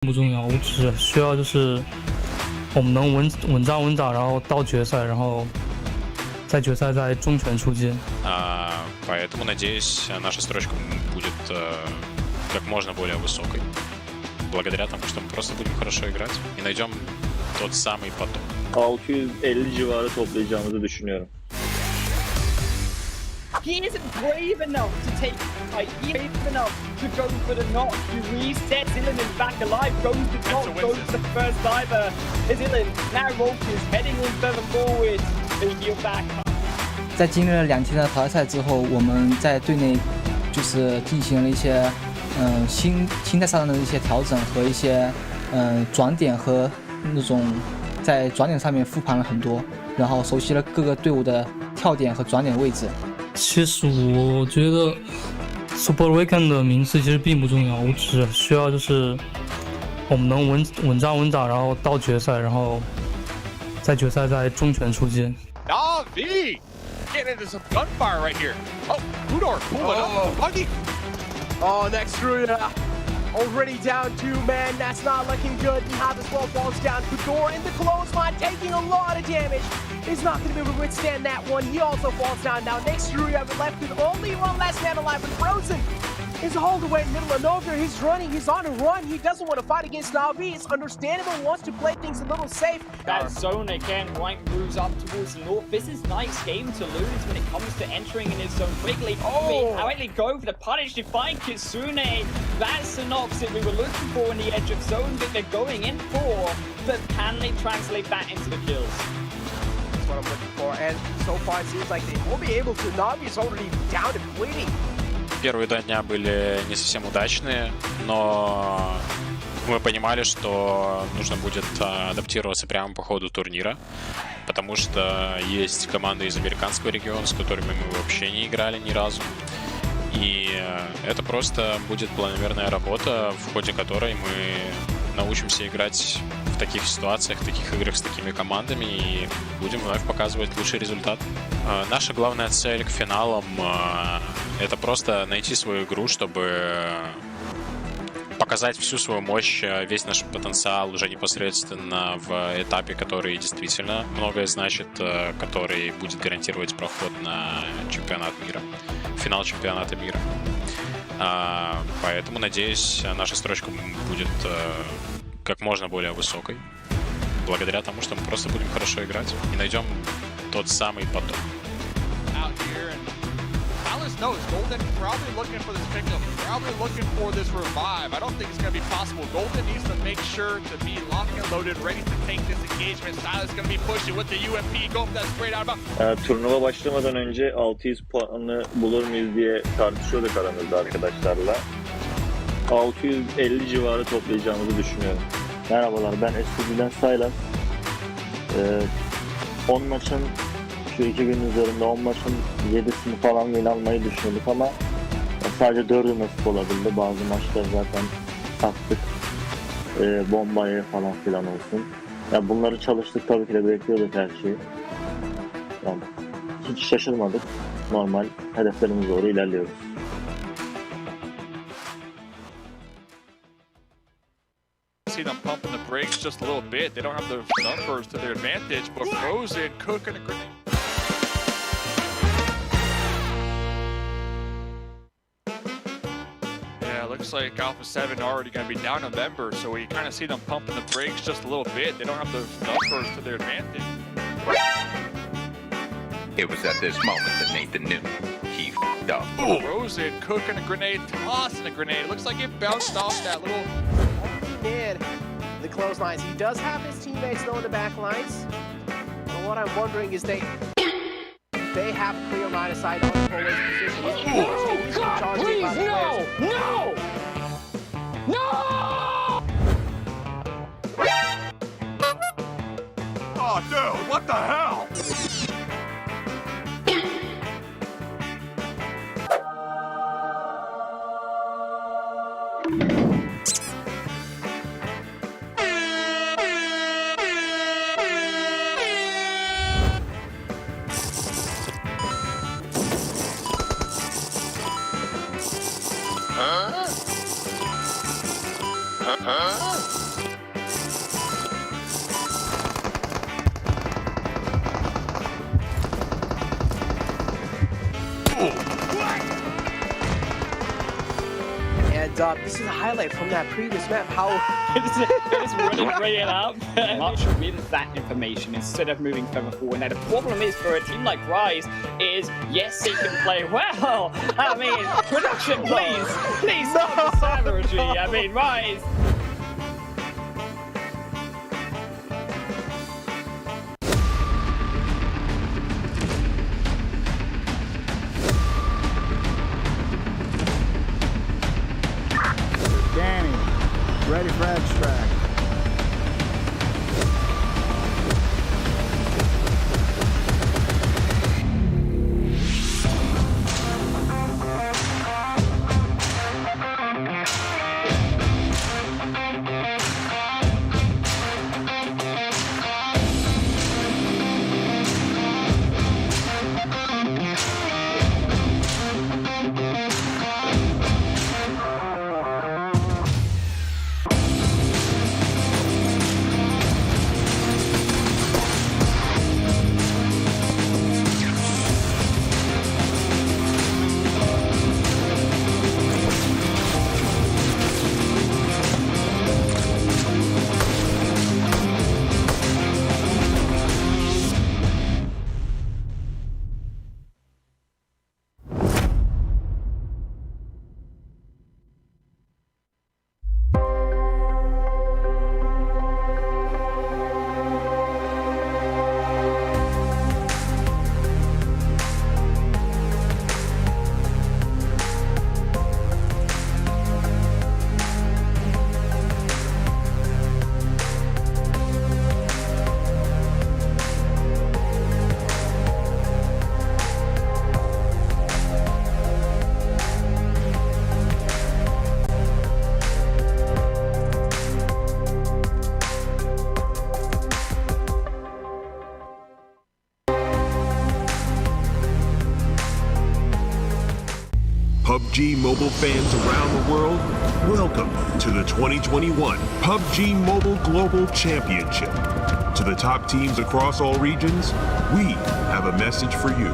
不重要，我只需要就是我们能稳扎，然后到决赛，然后在决赛再重拳出击。Поэтому, надеюсь, наша строчка будет как можно более высокой. Благодаря тому, что мы просто будем хорошо играть и найдем tот самый поток. 650 civarı toplayacağımızı düşünüyorum. He isn't brave enough to take fight. He isn't brave enough to go for the knock. He resets. Dylan is back alive. Goes to knock. Goes for the first diver. Dylan now roaches heading in further forward. He'll back. 在经历了2天的淘汰赛之后，我们在队内就是进行了一些心态上的一些调整和一些转点和那种在转点上面复盘了很多，然后熟悉了各个队伍的跳点和转点位置。其实我觉得 Super Weekend 的名次其实并不重要，我只需要就是我们能稳扎，然后到决赛，然后在决赛再重拳出击。V getting into some gunfire right here. Oh, Udor pulling up the buggy. Oh, next Ruda. Already down 2 men. That's not looking good. And Hav as well falls down. Udor in the clothesline, taking a lot of damage. He's not going to be able to withstand that one. He also falls down. Now next Ruda left with only one last man alive with Frozen. Is hauled away in the middle of nowhere. He's running. He's on a run. He doesn't want to fight against Navi. It's understandable. He wants to play things a little safe. That zone again, White moves up towards the north. This is nice game to lose when it comes to entering in his zone quickly. Quickly go for the punish to find Kitsune. That's the knocks that we were looking for in the edge of zone that they're going in for. But can they translate that into the kills? That's what I'm looking for. And so far it seems like they won't be able to. Navi's already down and bleeding. Первые 2 дня были не совсем удачные, но мы понимали, что нужно будет адаптироваться прямо по ходу турнира, потому что есть команды из американского региона, с которыми мы вообще не играли ни разу. И это просто будет планомерная работа, в ходе которой мы научимся играть в таких ситуациях, в таких играх с такими командами и будем вновь показывать лучший результат. Наша главная цель к финалам — это просто найти свою игру, чтобы показать всю свою мощь, весь наш потенциал уже непосредственно в этапе, который действительно многое значит, который будет гарантировать проход на чемпионат мира, финал чемпионата мира. Поэтому, надеюсь, наша строчка будет как можно более высокой, благодаря тому, что мы просто будем хорошо играть и найдем тот самый поток. Knows Golden probably looking for this pickup, probably looking for this revive. I don't think it's going to be possible. Golden needs to make sure to be locked and loaded, ready to take this engagement. Silas is going to be pushing with the UMP. Go for that straight out of. Turnuva başlamadan önce 600 puanı bulur muyuz diye tartışıyorduk aramızda arkadaşlarla. 650 civarı toplayacağımızı düşünüyorum. Merhabalar, ben STD'den Silas. 10 maçın şu 2 gün üzerinde 10 maçın 7'sini falan win almayı düşünüyorduk ama sadece 4'ü nasip olabildi. Bazı maçlar zaten sattık. Bombaya falan filan olsun. Ya bunları çalıştık, tabii ki de bekliyorduk her şeyi. Yani hiç şaşırmadık. Normal hedeflerimize doğru ilerliyoruz. See them pumping the brakes just a little bit. They don't have the numbers to their advantage, but Frozen cooking a grenade. Yeah, looks like Alpha 7 already going to be down a member, so we kind of see them pumping the brakes just a little bit. They don't have the numbers to their advantage. It was at this moment that Nathan knew he f***ed up. Frozen cooking a grenade, tossing a grenade. Looks like it bounced off that little... Did the clotheslines. He does have his teammates though in the back lines. But what I'm wondering is they have clear line of sight on the forward position. Oh God, please, no! No! No! Oh, dude, what the hell? Huh? this is a highlight from that previous map. How Just running right up. Much with that information instead of moving further forward. Now the problem is for a team like Rise is yes they can play well. I mean, production, please stop the savagery. I mean, Rise. Danny, ready for extract. PUBG Mobile fans around the world, welcome to the 2021 PUBG Mobile Global Championship. To the top teams across all regions, we have a message for you.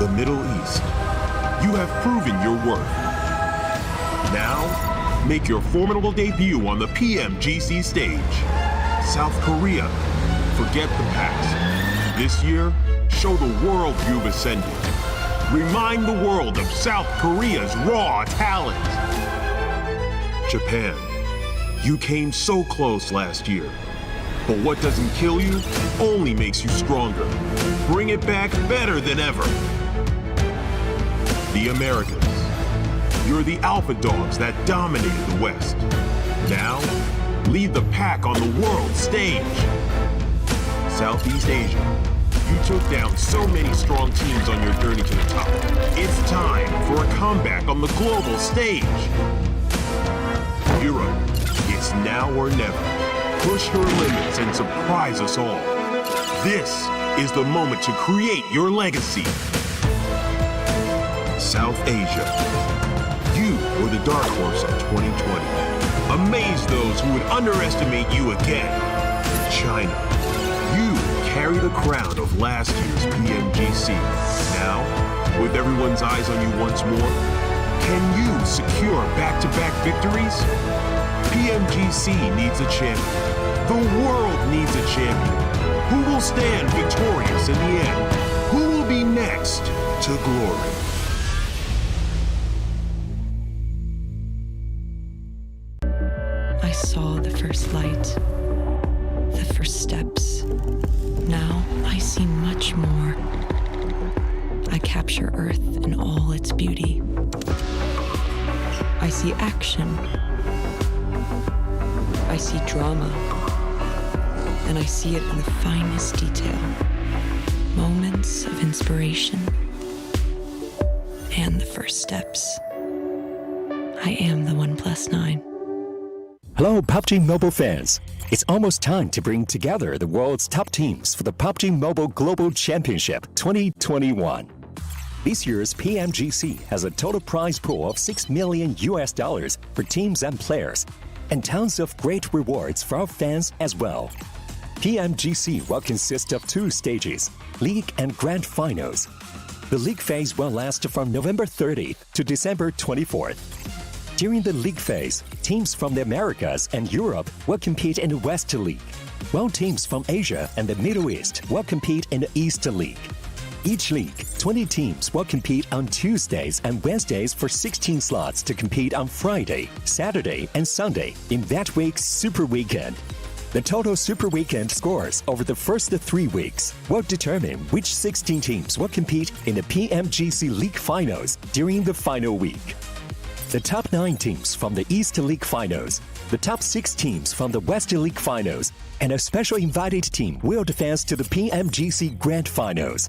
The Middle East, you have proven your worth. Now, make your formidable debut on the PMGC stage. South Korea, forget the past. This year, show the world you've ascended. Remind the world of South Korea's raw talent. Japan, you came so close last year. But what doesn't kill you only makes you stronger. Bring it back better than ever. The Americas, you're the alpha dogs that dominated the West. Now, lead the pack on the world stage. Southeast Asia, you took down so many strong teams on your journey to the top. It's time for a comeback on the global stage. Europe, it's now or never. Push your limits and surprise us all. This is the moment to create your legacy. South Asia, you were the dark horse of 2020. Amaze those who would underestimate you again. China, you carry the crown of last year's PMGC. Now, with everyone's eyes on you once more, can you secure back-to-back victories? PMGC needs a champion. The world needs a champion. Who will stand victorious in the end? Who will be next to glory? I saw the first light, the first steps. Now I see much more. I capture Earth in all its beauty. I see action. I see drama. And I see it in the finest detail. Moments of inspiration. And the first steps. I am the 1+9. Hello, PUBG Mobile fans. It's almost time to bring together the world's top teams for the PUBG Mobile Global Championship 2021. This year's PMGC has a total prize pool of $6 million for teams and players, and tons of great rewards for our fans as well. PMGC will consist of 2 stages, League and Grand Finals. The League phase will last from November 30th to December 24th. During the league phase, teams from the Americas and Europe will compete in the West League, while teams from Asia and the Middle East will compete in the East League. Each league, 20 teams will compete on Tuesdays and Wednesdays for 16 slots to compete on Friday, Saturday, and Sunday in that week's Super Weekend. The total Super Weekend scores over the first 3 weeks will determine which 16 teams will compete in the PMGC League Finals during the final week. The top 9 teams from the East League Finals, the top 6 teams from the West League Finals, and a special invited team will advance to the PMGC Grand Finals.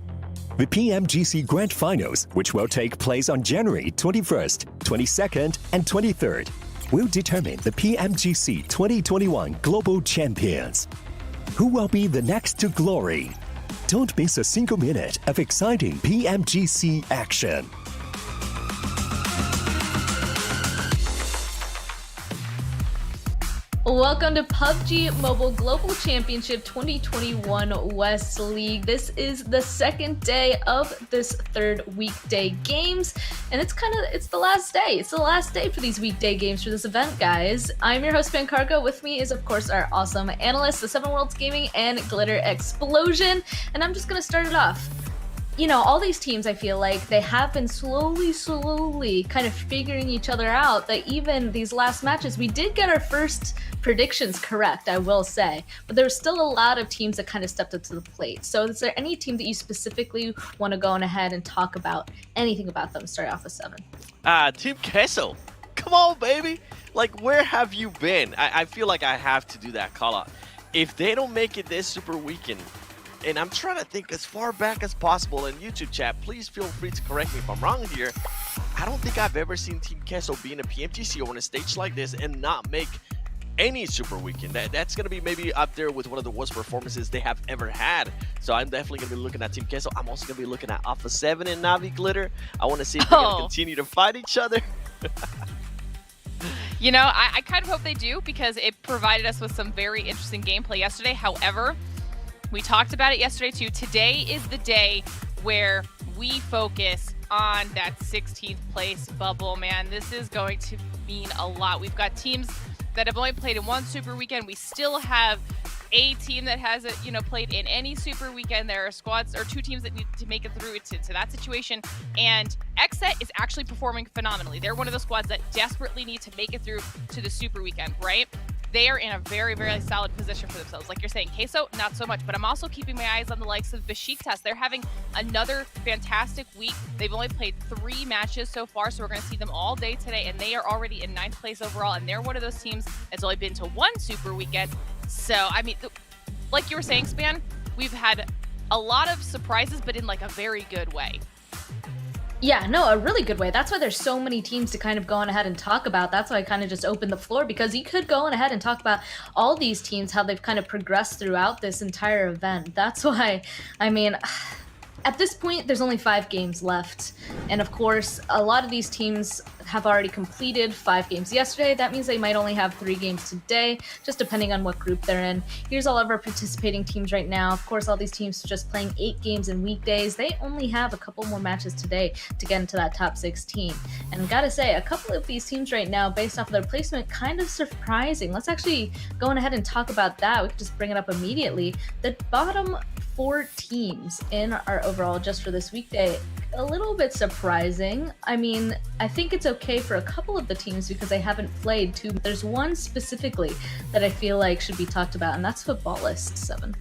The PMGC Grand Finals, which will take place on January 21st, 22nd, and 23rd, will determine the PMGC 2021 Global Champions. Who will be the next to glory? Don't miss a single minute of exciting PMGC action. Welcome to PUBG Mobile Global Championship 2021 West League. This is the second day of this third weekday games, and it's the last day. It's the last day for these weekday games for this event, guys. I'm your host, Pancargo. With me is, of course, our awesome analyst, the 7 Worlds Gaming and Glitter Explosion, and I'm just gonna start it off. You know, all these teams, I feel like they have been slowly kind of figuring each other out, that even these last matches, we did get our first predictions correct, I will say, but there's still a lot of teams that kind of stepped up to the plate. So is there any team that you specifically want to go on ahead and talk about anything about them? Start off with 7. Team Queso. Come on, baby. Like, where have you been? I feel like I have to do that call out. If they don't make it this Super Weekend, and I'm trying to think as far back as possible in YouTube chat, please feel free to correct me if I'm wrong here. I don't think I've ever seen Team Queso be in a PMGC or on a stage like this and not make any Super Weekend. That's going to be maybe up there with one of the worst performances they have ever had. So I'm definitely going to be looking at Team Queso. I'm also going to be looking at Alpha 7 and Navi Glitter. I want to see if they're going to continue to fight each other. You know, I kind of hope they do, because it provided us with some very interesting gameplay yesterday. However, we talked about it yesterday too. Today is the day where we focus on that 16th place bubble, man. This is going to mean a lot. We've got teams that have only played in one Super Weekend. We still have a team that hasn't, played in any Super Weekend. There are squads or 2 teams that need to make it through to that situation. And XSET is actually performing phenomenally. They're one of the squads that desperately need to make it through to the Super Weekend, right? They are in a very, very solid position for themselves. Like you're saying, Queso, not so much, but I'm also keeping my eyes on the likes of Besiktas. They're having another fantastic week. They've only played 3 matches so far, so we're going to see them all day today, and they are already in 9th place overall, and they're one of those teams that's only been to 1 Super Weekend. So, I mean, like you were saying, Span, we've had a lot of surprises, but in like a very good way. Yeah, no, a really good way. That's why there's so many teams to kind of go on ahead and talk about. That's why I kind of just opened the floor, because you could go on ahead and talk about all these teams, how they've kind of progressed throughout this entire event. That's why, I mean, at this point, there's only 5 games left. And of course, a lot of these teams have already completed 5 games yesterday. That means they might only have 3 games today, just depending on what group they're in. Here's all of our participating teams right now. Of course, all these teams just playing 8 games in weekdays. They only have a couple more matches today to get into that top 16. And gotta say, a couple of these teams right now, based off of their placement, kind of surprising. Let's actually go on ahead and talk about that. We can just bring it up immediately. The bottom 4 teams in our overall just for this weekday, a little bit surprising. I mean, I think it's okay for a couple of the teams because they haven't played too, but there's one specifically that I feel like should be talked about, and that's Footballist 7.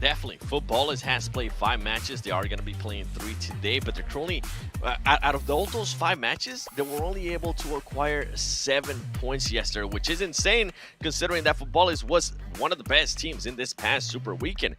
Definitely. Footballist has played 5 matches. They are going to be playing 3 today, but they're currently, out of all those 5 matches, they were only able to acquire 7 points yesterday, which is insane considering that Footballist was one of the best teams in this past Super Weekend.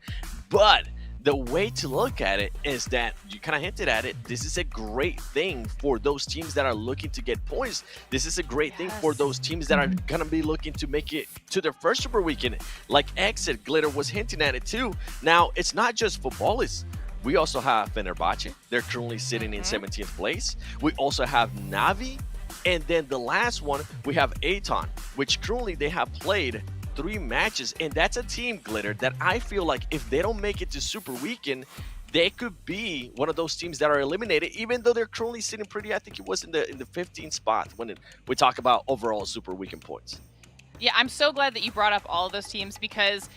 But the way to look at it is that, you kind of hinted at it, this is a great thing for those teams that are looking to get points. This is a great thing for those teams that are going to be looking to make it to their first Super Weekend. Like Exit Glitter was hinting at it too. Now, it's not just Footballists. We also have Fenerbahce. They're currently sitting in 17th place. We also have Navi. And then the last one, we have Aton, which currently they have played 3 matches, and that's a team, Glitter, that I feel like if they don't make it to Super Weekend, they could be one of those teams that are eliminated, even though they're currently sitting pretty, I think it was in the 15th spot when we talk about overall Super Weekend points. Yeah, I'm so glad that you brought up all of those teams because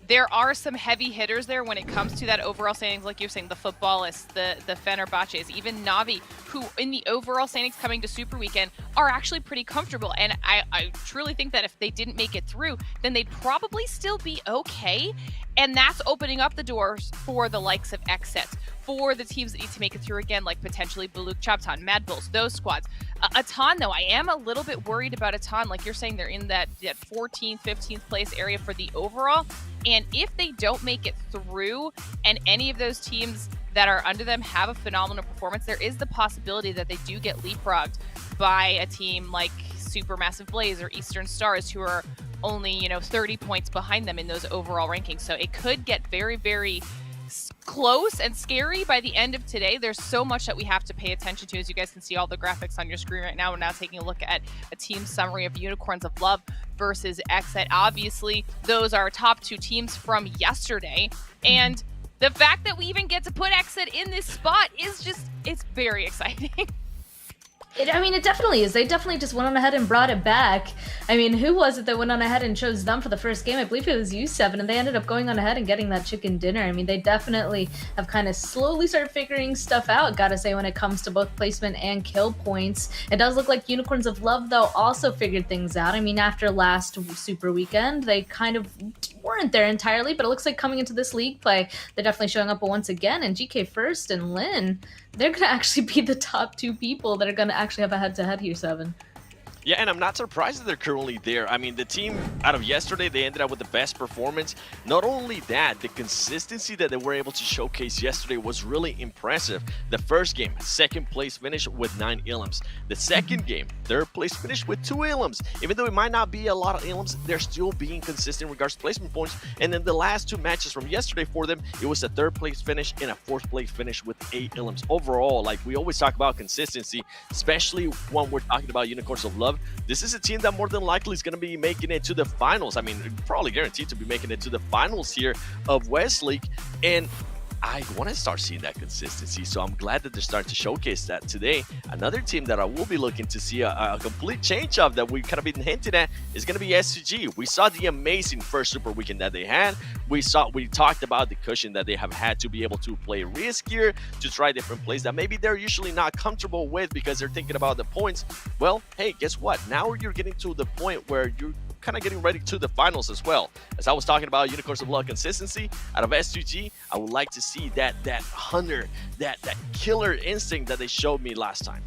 there are some heavy hitters there when it comes to that overall standings, like you're saying, the Footballists, the Fenerbahces, even Navi, who in the overall standings coming to Super Weekend are actually pretty comfortable. And I truly think that if they didn't make it through, then they'd probably still be okay. And that's opening up the doors for the likes of XSETs, for the teams that need to make it through again, like potentially Buluk Chaptan, Mad Bulls, those squads. Atan, though, I am a little bit worried about Atan. Like you're saying, they're in that 14th, 15th place area for the overall. And if they don't make it through and any of those teams that are under them have a phenomenal performance, there is the possibility that they do get leapfrogged by a team like Supermassive Blaze or Eastern Stars, who are only, 30 points behind them in those overall rankings. So it could get very, very close and scary by the end of today. There's so much that we have to pay attention to. As you guys can see all the graphics on your screen right now, we're now taking a look at a team summary of Unicorns of Love versus XSET. Obviously, those are top two teams from yesterday. And the fact that we even get to put XSET in this spot is just, it's very exciting. It definitely is. They definitely just went on ahead and brought it back. I mean, who was it that went on ahead and chose them for the first game? I believe it was U7, and they ended up going on ahead and getting that chicken dinner. I mean, they definitely have kind of slowly started figuring stuff out, gotta say, when it comes to both placement and kill points. It does look like Unicorns of Love, though, also figured things out. I mean, after last Super Weekend, they kind of weren't there entirely, but it looks like coming into this league play, they're definitely showing up once again. And GK First and Lin, they're going to actually be the top two people that are going to actually have a head-to-head here, Seven. Yeah, and I'm not surprised that they're currently there. I mean, the team out of yesterday, they ended up with the best performance. Not only that, the consistency that they were able to showcase yesterday was really impressive. The first game, second place finish with 9 elims. The second game, third place finish with 2 elims. Even though it might not be a lot of elims, they're still being consistent in regards to placement points. And then the last 2 matches from yesterday for them, it was a third place finish and a fourth place finish with 8 elims. Overall, like we always talk about consistency, especially when we're talking about Unicorns of Love. This is a team that more than likely is going to be making it to the finals. I mean, probably guaranteed to be making it to the finals here of West League. And I want to start seeing that consistency. So I'm glad that they're starting to showcase that today. Another team that I will be looking to see a complete change of that we kind of been hinted at is going to be SCG. We saw the amazing first Super Weekend that they had. We talked about the cushion that they have had to be able to play riskier, to try different plays that maybe they're usually not comfortable with because they're thinking about the points. Well, hey, guess what? Now you're getting to the point where you're kind of getting ready to the finals as well. As I was talking about Unicorns of Love consistency out of S2G, I would like to see that hunter, that killer instinct that they showed me last time.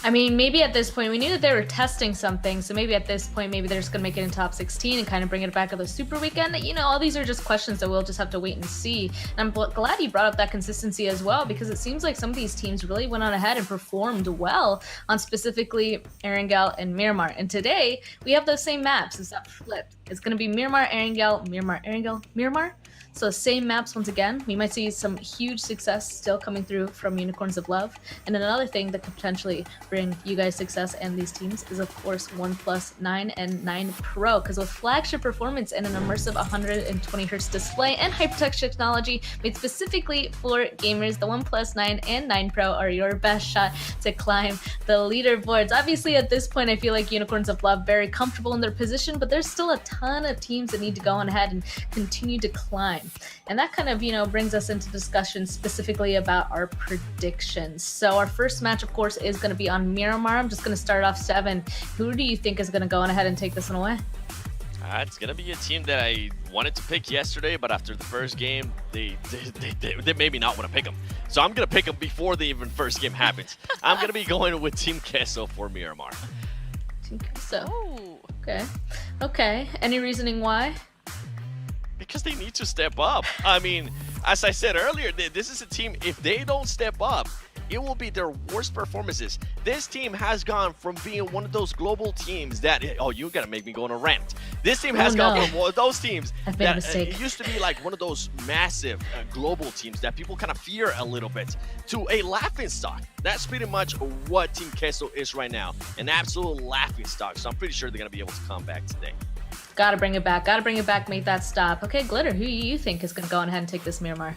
I mean, maybe at this point, we knew that they were testing something, so maybe at this point, maybe they're just going to make it in top 16 and kind of bring it back at the Super Weekend. All these are just questions that we'll just have to wait and see. And I'm glad you brought up that consistency as well, because it seems like some of these teams really went on ahead and performed well on specifically Erangel and Miramar. And today, we have those same maps. It's not flipped. It's going to be Miramar, Erangel, Miramar, Erangel, Miramar. So same maps once again. We might see some huge success still coming through from Unicorns of Love. And another thing that could potentially bring you guys success and these teams is, of course, 1+9 and 9 Pro. Because with flagship performance and an immersive 120Hz display and hypertext technology made specifically for gamers, the 1+9 and 9 Pro are your best shot to climb the leaderboards. Obviously, at this point, I feel like Unicorns of Love very comfortable in their position, but there's still a ton of teams that need to go on ahead and continue to climb. And that kind of, brings us into discussion specifically about our predictions. So our first match, of course, is going to be on Miramar. I'm just going to start off 7. Who do you think is going to go on ahead and take this one away? It's going to be a team that I wanted to pick yesterday, but after the first game, they made me not want to pick them. So I'm going to pick them before the even first game happens. I'm going to be going with Team Queso for Miramar. Team Queso. Okay. Any reasoning why? Because they need to step up. I mean, as I said earlier, this is a team, if they don't step up, it will be their worst performances. This team has gone from being one of those global teams that, you're going to make me go on a rant. This team has gone from one of those teams that used to be like one of those massive global teams that people kind of fear a little bit, to a laughingstock. That's pretty much what Team Queso is right now, an absolute laughingstock. So I'm pretty sure they're going to be able to come back today. Gotta bring it back, make that stop. Okay, Glitter, who do you think is going to go on ahead and take this Miramar?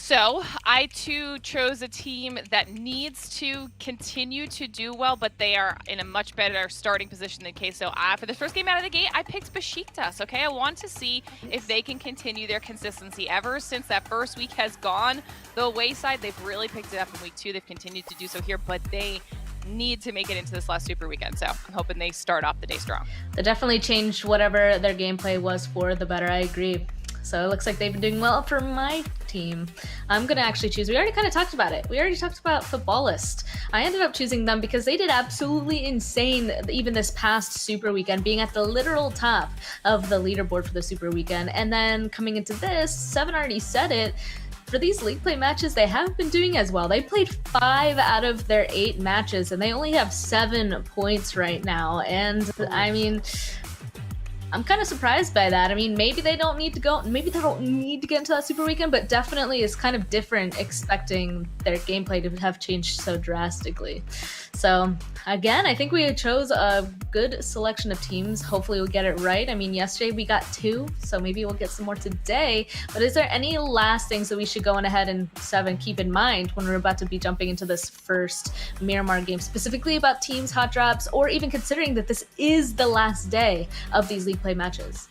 So I too chose a team that needs to continue to do well, but they are in a much better starting position than K. So for the first game out of the gate, I picked Besiktas. Okay, I want to see if they can continue their consistency. Ever since that first week has gone the wayside, they've really picked it up in week 2. They've continued to do so here, but they need to make it into this last super weekend. So I'm hoping they start off the day strong. They definitely changed whatever their gameplay was for the better. I agree. So it looks like they've been doing well for my team. I'm going to actually choose, we already kind of talked about it. We already talked about Footballist. I ended up choosing them because they did absolutely insane even this past Super Weekend, being at the literal top of the leaderboard for the Super Weekend. And then coming into this, Seven already said it, for these league play matches, they haven't been doing as well. They played 5 out of their 8 matches, and they only have 7 points right now. And I mean, I'm kind of surprised by that. I mean, maybe they don't need to go, maybe they don't need to get into that Super Weekend, but definitely it's kind of different expecting their gameplay to have changed so drastically. So again, I think we chose a good selection of teams. Hopefully we'll get it right. I mean, yesterday we got 2, so maybe we'll get some more today. But is there any last things that we should go on ahead and 7 keep in mind when we're about to be jumping into this first Miramar game, specifically about teams, hot drops, or even considering that this is the last day of these league play matches?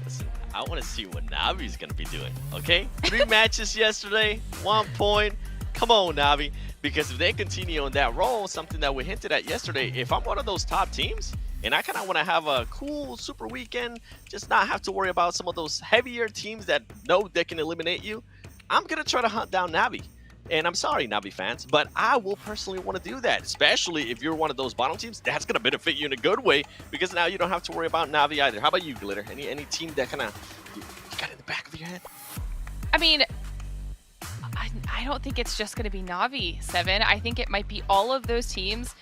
Listen, I want to see what Navi's going to be doing, okay? 3 matches yesterday, 1 point. Come on, Navi. Because if they continue on that roll, something that we hinted at yesterday, if I'm one of those top teams and I kind of want to have a cool super weekend, just not have to worry about some of those heavier teams that know they can eliminate you, I'm going to try to hunt down Navi. And I'm sorry, Navi fans, but I will personally want to do that, especially if you're one of those bottom teams. That's going to benefit you in a good way because now you don't have to worry about Navi either. How about you, Glitter? Any team that kind of you got in the back of your head? I mean, I don't think it's just going to be Navi, Seven. I think it might be all of those teams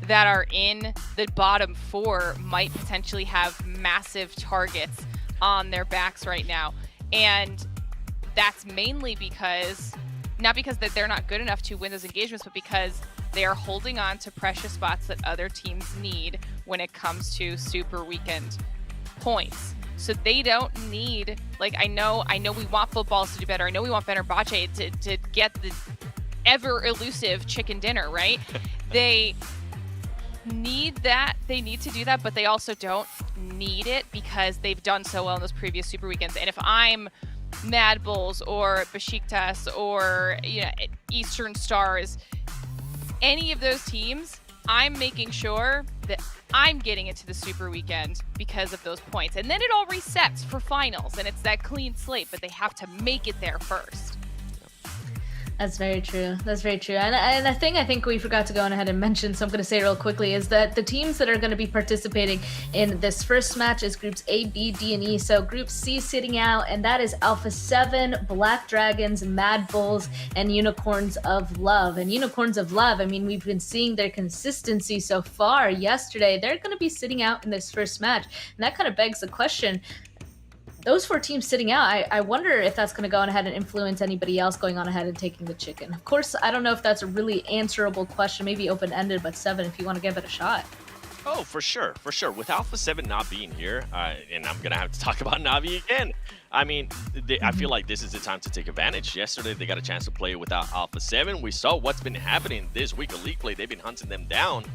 that are in the bottom 4 might potentially have massive targets on their backs right now. And that's mainly because, not because that they're not good enough to win those engagements, but because they are holding on to precious spots that other teams need when it comes to Super Weekend points. So they don't need, like, I know we want Footballs to do better. I know we want Fenerbahce to get the ever elusive chicken dinner, right? They need that. They need to do that, but they also don't need it because they've done so well in those previous Super Weekends. And if I'm Mad Bulls or Besiktas or Eastern Stars, any of those teams, I'm making sure that I'm getting into the Super Weekend because of those points. And then it all resets for finals, and it's that clean slate, but they have to make it there first. That's very true. That's very true. And a thing I think we forgot to go on ahead and mention, so I'm going to say real quickly, is that the teams that are going to be participating in this first match is groups A, B, D, and E. So group C sitting out, and that is Alpha 7, Black Dragons, Mad Bulls, and Unicorns of Love. And Unicorns of Love, I mean, we've been seeing their consistency so far. Yesterday, they're going to be sitting out in this first match. And that kind of begs the question, those 4 teams sitting out, I wonder if that's going to go on ahead and influence anybody else going on ahead and taking the chicken. Of course, I don't know if that's a really answerable question, maybe open-ended, but Seven, if you want to give it a shot. Oh, for sure, for sure. With Alpha 7 not being here, and I'm going to have to talk about Navi again. I mean, I feel like this is the time to take advantage. Yesterday, they got a chance to play without Alpha 7. We saw what's been happening this week of League Play. They've been hunting them down.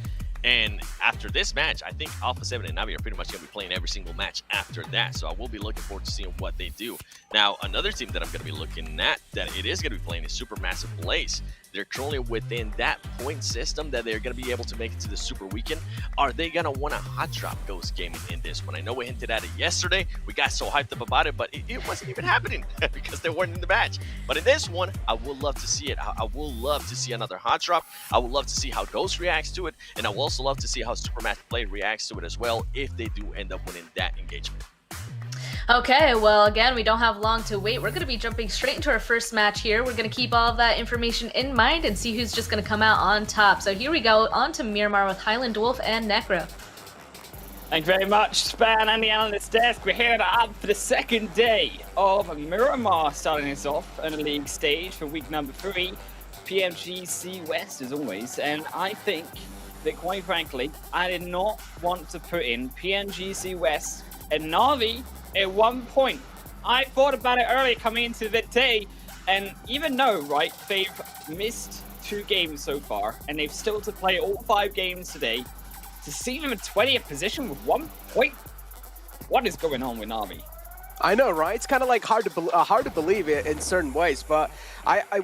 And after this match, I think Alpha 7 and Navi are pretty much going to be playing every single match after that. So I will be looking forward to seeing what they do. Now, another team that I'm going to be looking at that it is going to be playing is Supermassive Blaze. They're currently within that point system that they're going to be able to make it to the Super Weekend. Are they going to want to hot drop Ghost Gaming in this one? I know we hinted at it yesterday. We got so hyped up about it, but it wasn't even happening because they weren't in the match. But in this one, I would love to see it. I will love to see another hot drop. I would love to see how Ghost reacts to it. And I will also love to see how Supermassive Blaze reacts to it as well if they do end up winning that engagement. Okay, well, again, we don't have long to wait. We're going to be jumping straight into our first match here. We're going to keep all of that information in mind and see who's just going to come out on top. So here we go, on to Miramar with Highland Wolf and Necro. Thank you very much, Span and the analyst desk. We're here up for the second day of Miramar, starting us off on the league stage for week number 3. PMGC West, as always. And I think that, quite frankly, I did not want to put in PMGC West and Navi at 1 point. I thought about it earlier coming into the day, And even though, right, they've missed 2 games so far, and they've still to play all 5 games today, to see them in 20th position with 1 point, what is going on with Na'Vi? I know, right? It's kind of like hard to believe it in certain ways, but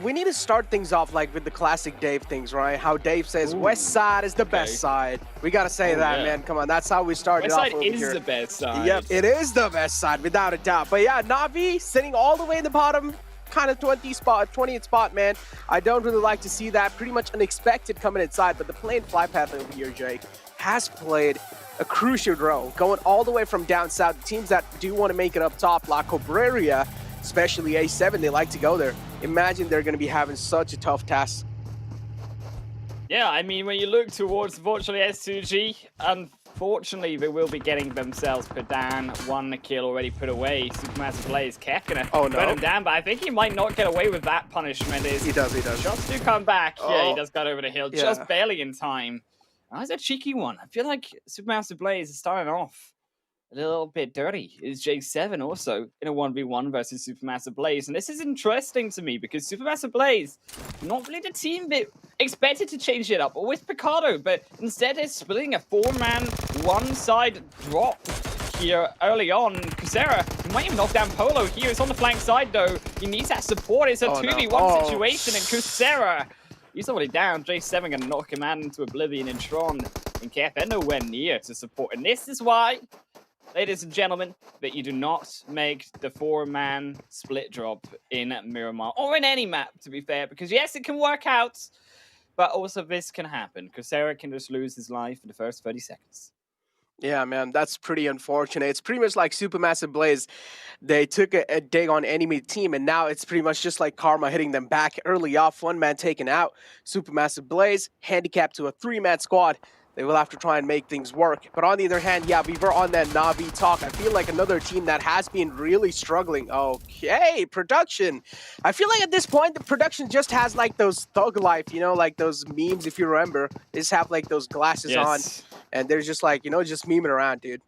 we need to start things off like with the classic Dave things, right? How Dave says West Side is the best side. We gotta say that, man. Come on, that's how we started West off Side over is here. the best side. Yep, it is the best side without a doubt. But yeah, Na'Vi sitting all the way in the bottom, kind of 20th spot, man. I don't really like to see that. Pretty much unexpected coming inside, but the play and fly path over here, Jake, has played a crucial role, going all the way from down south. The teams that do want to make it up top, La Cobreria, especially A7, they like to go there. Imagine they're going to be having such a tough task. Yeah, I mean, when you look towards, unfortunately, S2G, unfortunately, they will be getting themselves put down. 1 kill already put away. Supermassive Blaze kept gonna put him down, but I think he might not get away with that punishment. He does. Just to come back. Yeah, he just got over the hill, just barely in time. That's a cheeky one. I feel like Supermassive Blaze is starting off a little bit dirty. Is J7 also in a 1v1 versus Supermassive Blaze? And this is interesting to me because Supermassive Blaze, not really the team that expected to change it up with Picardo, but instead is splitting a 4-man, one-side drop here early on. Kusera, he might even knock down Polo here. It's on the flank side though. He needs that support. It's a 2v1 situation, and Kusera, he's already down. J7 gonna knock him out into oblivion, and Tron and KFN nowhere near to support. And this is why, ladies and gentlemen, that you do not make the 4-man split drop in Miramar, or in any map, to be fair, because yes, it can work out, but also this can happen. Kusera can just lose his life in the first 30 seconds. Yeah, man, that's pretty unfortunate. It's pretty much like Supermassive Blaze. They took a dig on enemy team, and now it's pretty much just like karma hitting them back early off. 1 man taken out. Supermassive Blaze handicapped to a 3-man squad. They will have to try and make things work. But on the other hand, yeah, we were on that Na'Vi talk. I feel like another team that has been really struggling. Okay, Production. I feel like at this point, the Production just has like those thug life, you know, like those memes, if you remember. They just have like those glasses on, and they're just like, you know, just memeing around, dude.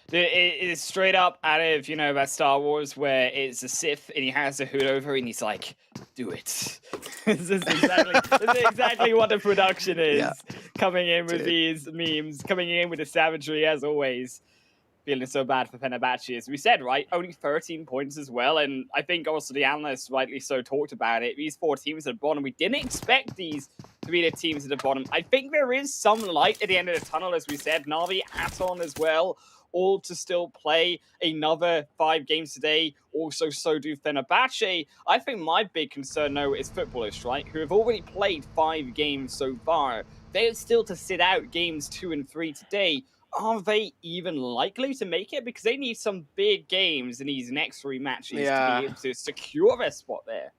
Dude, it is straight up out of, you know, that Star Wars where it's a Sith and he has the hood over and he's like, do it. This is exactly what the Production is. Yeah. Coming in with these memes, coming in with the savagery as always. Feeling so bad for Fenerbahce, as we said, right? Only 13 points as well, and I think also the analysts rightly so talked about it. These 4 teams at the bottom, we didn't expect these to be the teams at the bottom. I think there is some light at the end of the tunnel, as we said. Na'Vi, Aton as well, all to still play another 5 games today. Also, so do Fenerbahce. I think my big concern, though, is Footballers, right? Who have already played 5 games so far. They're still to sit out games 2 and 3 today. Are they even likely to make it? Because they need some big games in these next 3 matches to be able to secure their spot there.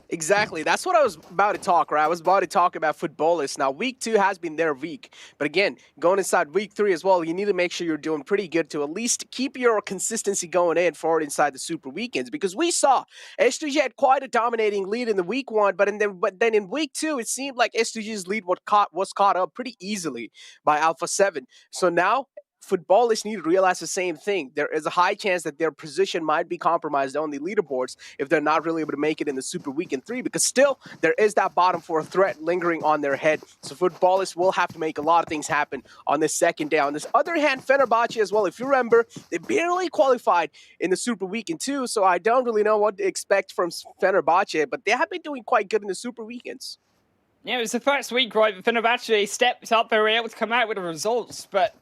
Exactly. That's what I was about to talk, right? I was about to talk about Footballers. Now, week 2 has been their week. But again, going inside week 3 as well, you need to make sure you're doing pretty good to at least keep your consistency going in forward inside the Super Weekends. Because we saw S2G had quite a dominating lead in the week 1, but then in week 2, it seemed like S2G's lead was caught up pretty easily by Alpha 7. So now, Footballers need to realize the same thing. There is a high chance that their position might be compromised on the leaderboards if they're not really able to make it in the Super Weekend 3, because still there is that bottom 4 threat lingering on their head. So Footballers will have to make a lot of things happen on this second day. On this other hand, Fenerbahce as well, if you remember, they barely qualified in the Super Weekend 2, so I don't really know what to expect from Fenerbahce, but they have been doing quite good in the Super Weekends. Yeah, it was the first week, right? Fenerbahce stepped up, they were able to come out with the results, but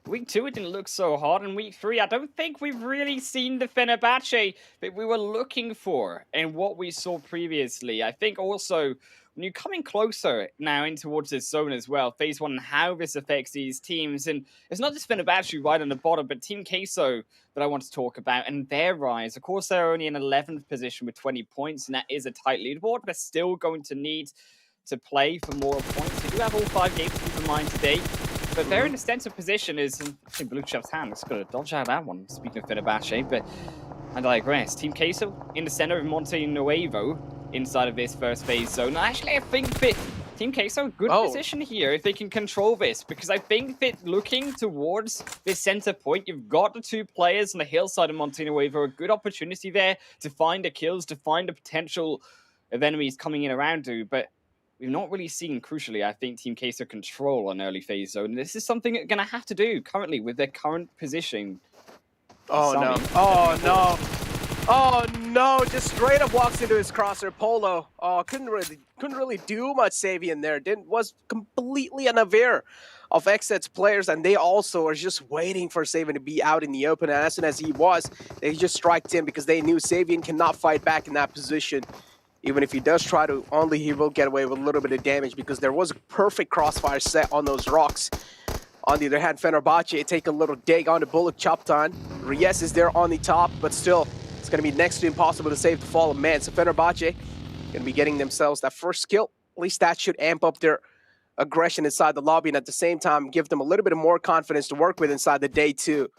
week 2, it didn't look so hard. In week 3, I don't think we've really seen the Fenerbahce that we were looking for and what we saw previously. I think also, when you're coming closer now in towards this zone as well, phase 1 and how this affects these teams, and it's not just Fenerbahce right on the bottom, but Team Queso that I want to talk about, and their rise. Of course, they're only in 11th position with 20 points, and that is a tight leaderboard. They're still going to need to play for more points. They do have all 5 games to keep in mind today. But they're in a defensive position is, I think Blue Chef's hand is going to dodge out that one, speaking of Fenerbahce, but I digress. Team Queso in the center of Monte Nuevo inside of this first phase zone. Actually, I think that Team Queso, good position here if they can control this, because I think that looking towards this center point, you've got the two players on the hillside of Montino Wave, a good opportunity there to find the kills, to find the potential of enemies coming in around you, but we've not really seen, crucially, I think, Team Queso control on early phase zone. This is something they're going to have to do currently with their current position. Oh, no. Oh, no. Oh, no. Just straight up walks into his crosshair. Polo. Oh, couldn't really do much saving there. Was completely unaware of Xset's players, and they also are just waiting for Savian to be out in the open. And as soon as he was, they just striked him because they knew Savian cannot fight back in that position. Even if he does try to, only he will get away with a little bit of damage because there was a perfect crossfire set on those rocks. On the other hand, Fenerbahce take a little dig on the Bullock chopped on. Reyes is there on the top, but still, it's going to be next to impossible to save the fallen man. So Fenerbahce going to be getting themselves that first kill. At least that should amp up their aggression inside the lobby, and at the same time give them a little bit of more confidence to work with inside the day 2.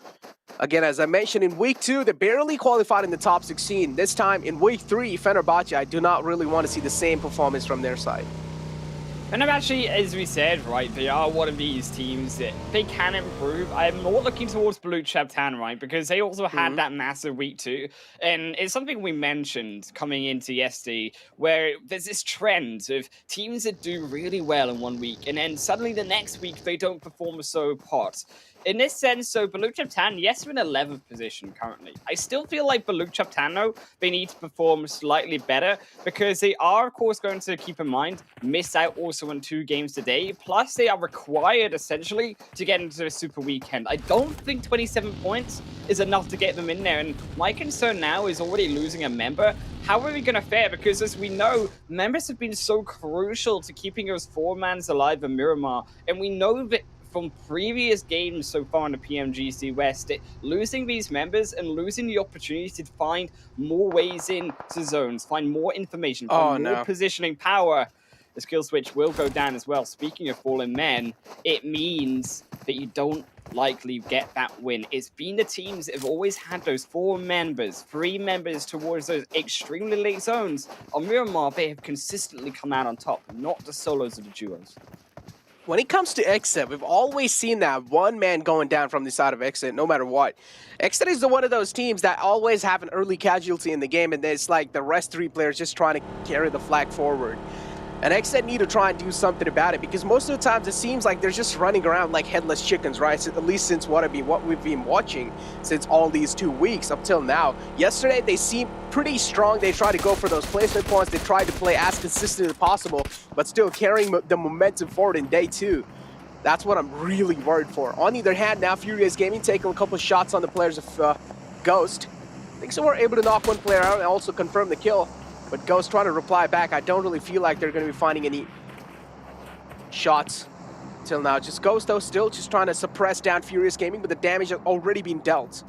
Again, as I mentioned, in week 2, they barely qualified in the top 16. This time in week 3, Fenerbahce, I do not really want to see the same performance from their side. Fenerbahce, as we said, right, they are one of these teams that they can improve. I'm more looking towards Balucheptan, right, because they also had that massive week 2. And it's something we mentioned coming into yesterday, where there's this trend of teams that do really well in 1 week, and then suddenly the next week they don't perform so hot. In this sense, so Balucheptan, yes, they're in 11th position currently. I still feel like Balucheptan, though, they need to perform slightly better because they are, of course, going to keep in mind, miss out also in 2 games today. Plus, they are required, essentially, to get into the Super Weekend. I don't think 27 points is enough to get them in there. And my concern now is already losing a member. How are we going to fare? Because as we know, members have been so crucial to keeping those 4-mans alive in Miramar. And we know that from previous games so far in the PMGC West, losing these members and losing the opportunity to find more ways into zones, find more information, find more positioning power. The skill switch will go down as well. Speaking of fallen men, it means that you don't likely get that win. It's been the teams that have always had those 4 members, 3 members towards those extremely late zones. On Miramar, they have consistently come out on top, not the solos or the duos. When it comes to Xset, we've always seen that one man going down from the side of Xset, no matter what. Xset is one of those teams that always have an early casualty in the game, and it's like the rest 3 players just trying to carry the flag forward. And Xset need to try and do something about it, because most of the times it seems like they're just running around like headless chickens, right? So at least since what we've been watching since all these 2 weeks up till now. Yesterday, they seemed pretty strong. They tried to go for those placement points. They tried to play as consistent as possible, but still carrying the momentum forward in day 2. That's what I'm really worried for. On the other hand, now Furious Gaming taking a couple shots on the players of Ghost. I think so we're able to knock one player out and also confirm the kill. But Ghost trying to reply back. I don't really feel like they're going to be finding any shots till now. Just Ghost, though, still just trying to suppress down Furious Gaming, but the damage has already been dealt.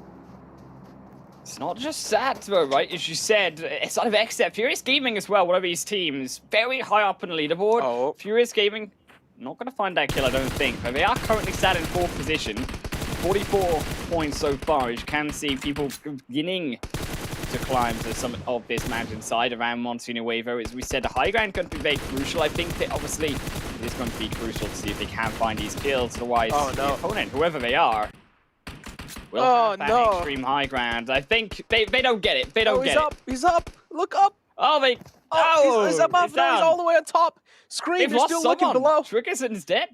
It's not just that, though, right? As you said, it's sort of Xset. Furious Gaming as well, one of these teams. Very high up on the leaderboard. Oh. Furious Gaming, not going to find that kill, I don't think. But they are currently sat in 4th position. 44 points so far. As you can see, people beginning to climb to some of this mountainside around Montino Wave. As we said, the high ground going to be very crucial. I think that obviously it is going to be crucial to see if they can find these kills. Otherwise, the opponent, whoever they are, will have that extreme high ground. I think they don't get it. They don't get it. He's up. Look up. He's above. He's all the way on top. Scream, you're still looking below. Triggerson's dead.